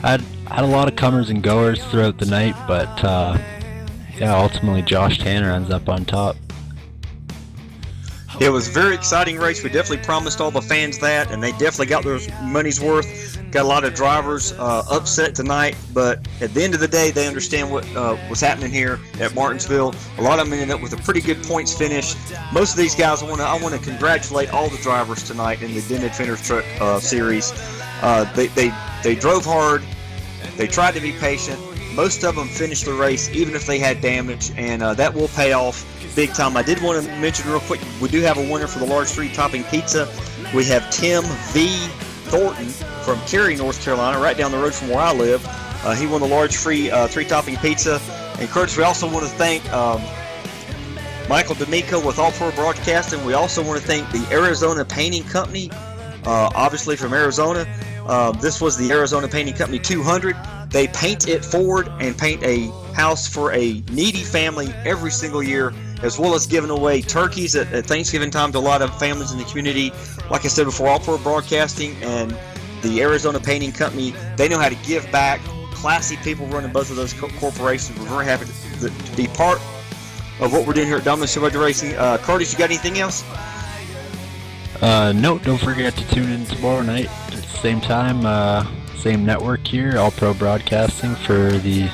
[SPEAKER 12] had a lot of comers and goers throughout the night, but yeah, ultimately Josh Tanner ends up on top.
[SPEAKER 11] It was a very exciting race. We definitely promised all the fans that, and they definitely got their money's worth. Got a lot of drivers upset tonight, but at the end of the day, they understand what was happening here at Martinsville. A lot of them ended up with a pretty good points finish. Most of these guys, I want to congratulate all the drivers tonight in the Dented Fender Truck Series. They drove hard. They tried to be patient. Most of them finished the race, even if they had damage, and that will pay off big time. I did want to mention real quick, we do have a winner for the large 3-topping pizza. We have Tim V. Thornton from Cary, North Carolina, right down the road from where I live. He won the large free 3-topping pizza. And Curtis, we also want to thank Michael D'Amico with All Pro Broadcasting. We also want to thank the Arizona Painting Company, obviously from Arizona. This was the Arizona Painting Company 200. They paint it forward and paint a house for a needy family every single year, as well as giving away turkeys at Thanksgiving time to a lot of families in the community. Like I said before, All Pro Broadcasting and the Arizona Painting Company, they know how to give back. Classy people running both of those corporations. We're very happy to be part of what we're doing here at Dominic Superbike Racing. Curtis, you got anything else?
[SPEAKER 12] No, don't forget to tune in tomorrow night at the same time, same network here, All Pro Broadcasting, for the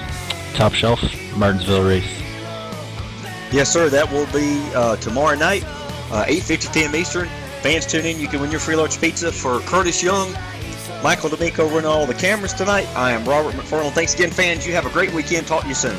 [SPEAKER 12] Top Shelf Martinsville race.
[SPEAKER 11] Yes, sir. That will be tomorrow night, 8:50 p.m. Eastern. Fans tune in. You can win your free large pizza. For Curtis Young, Michael D'Amico running all the cameras tonight, I am Robert McFarland. Thanks again, fans. You have a great weekend. Talk to you soon.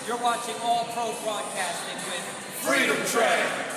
[SPEAKER 6] You're watching All Pro Broadcasting with
[SPEAKER 9] Freedom Track.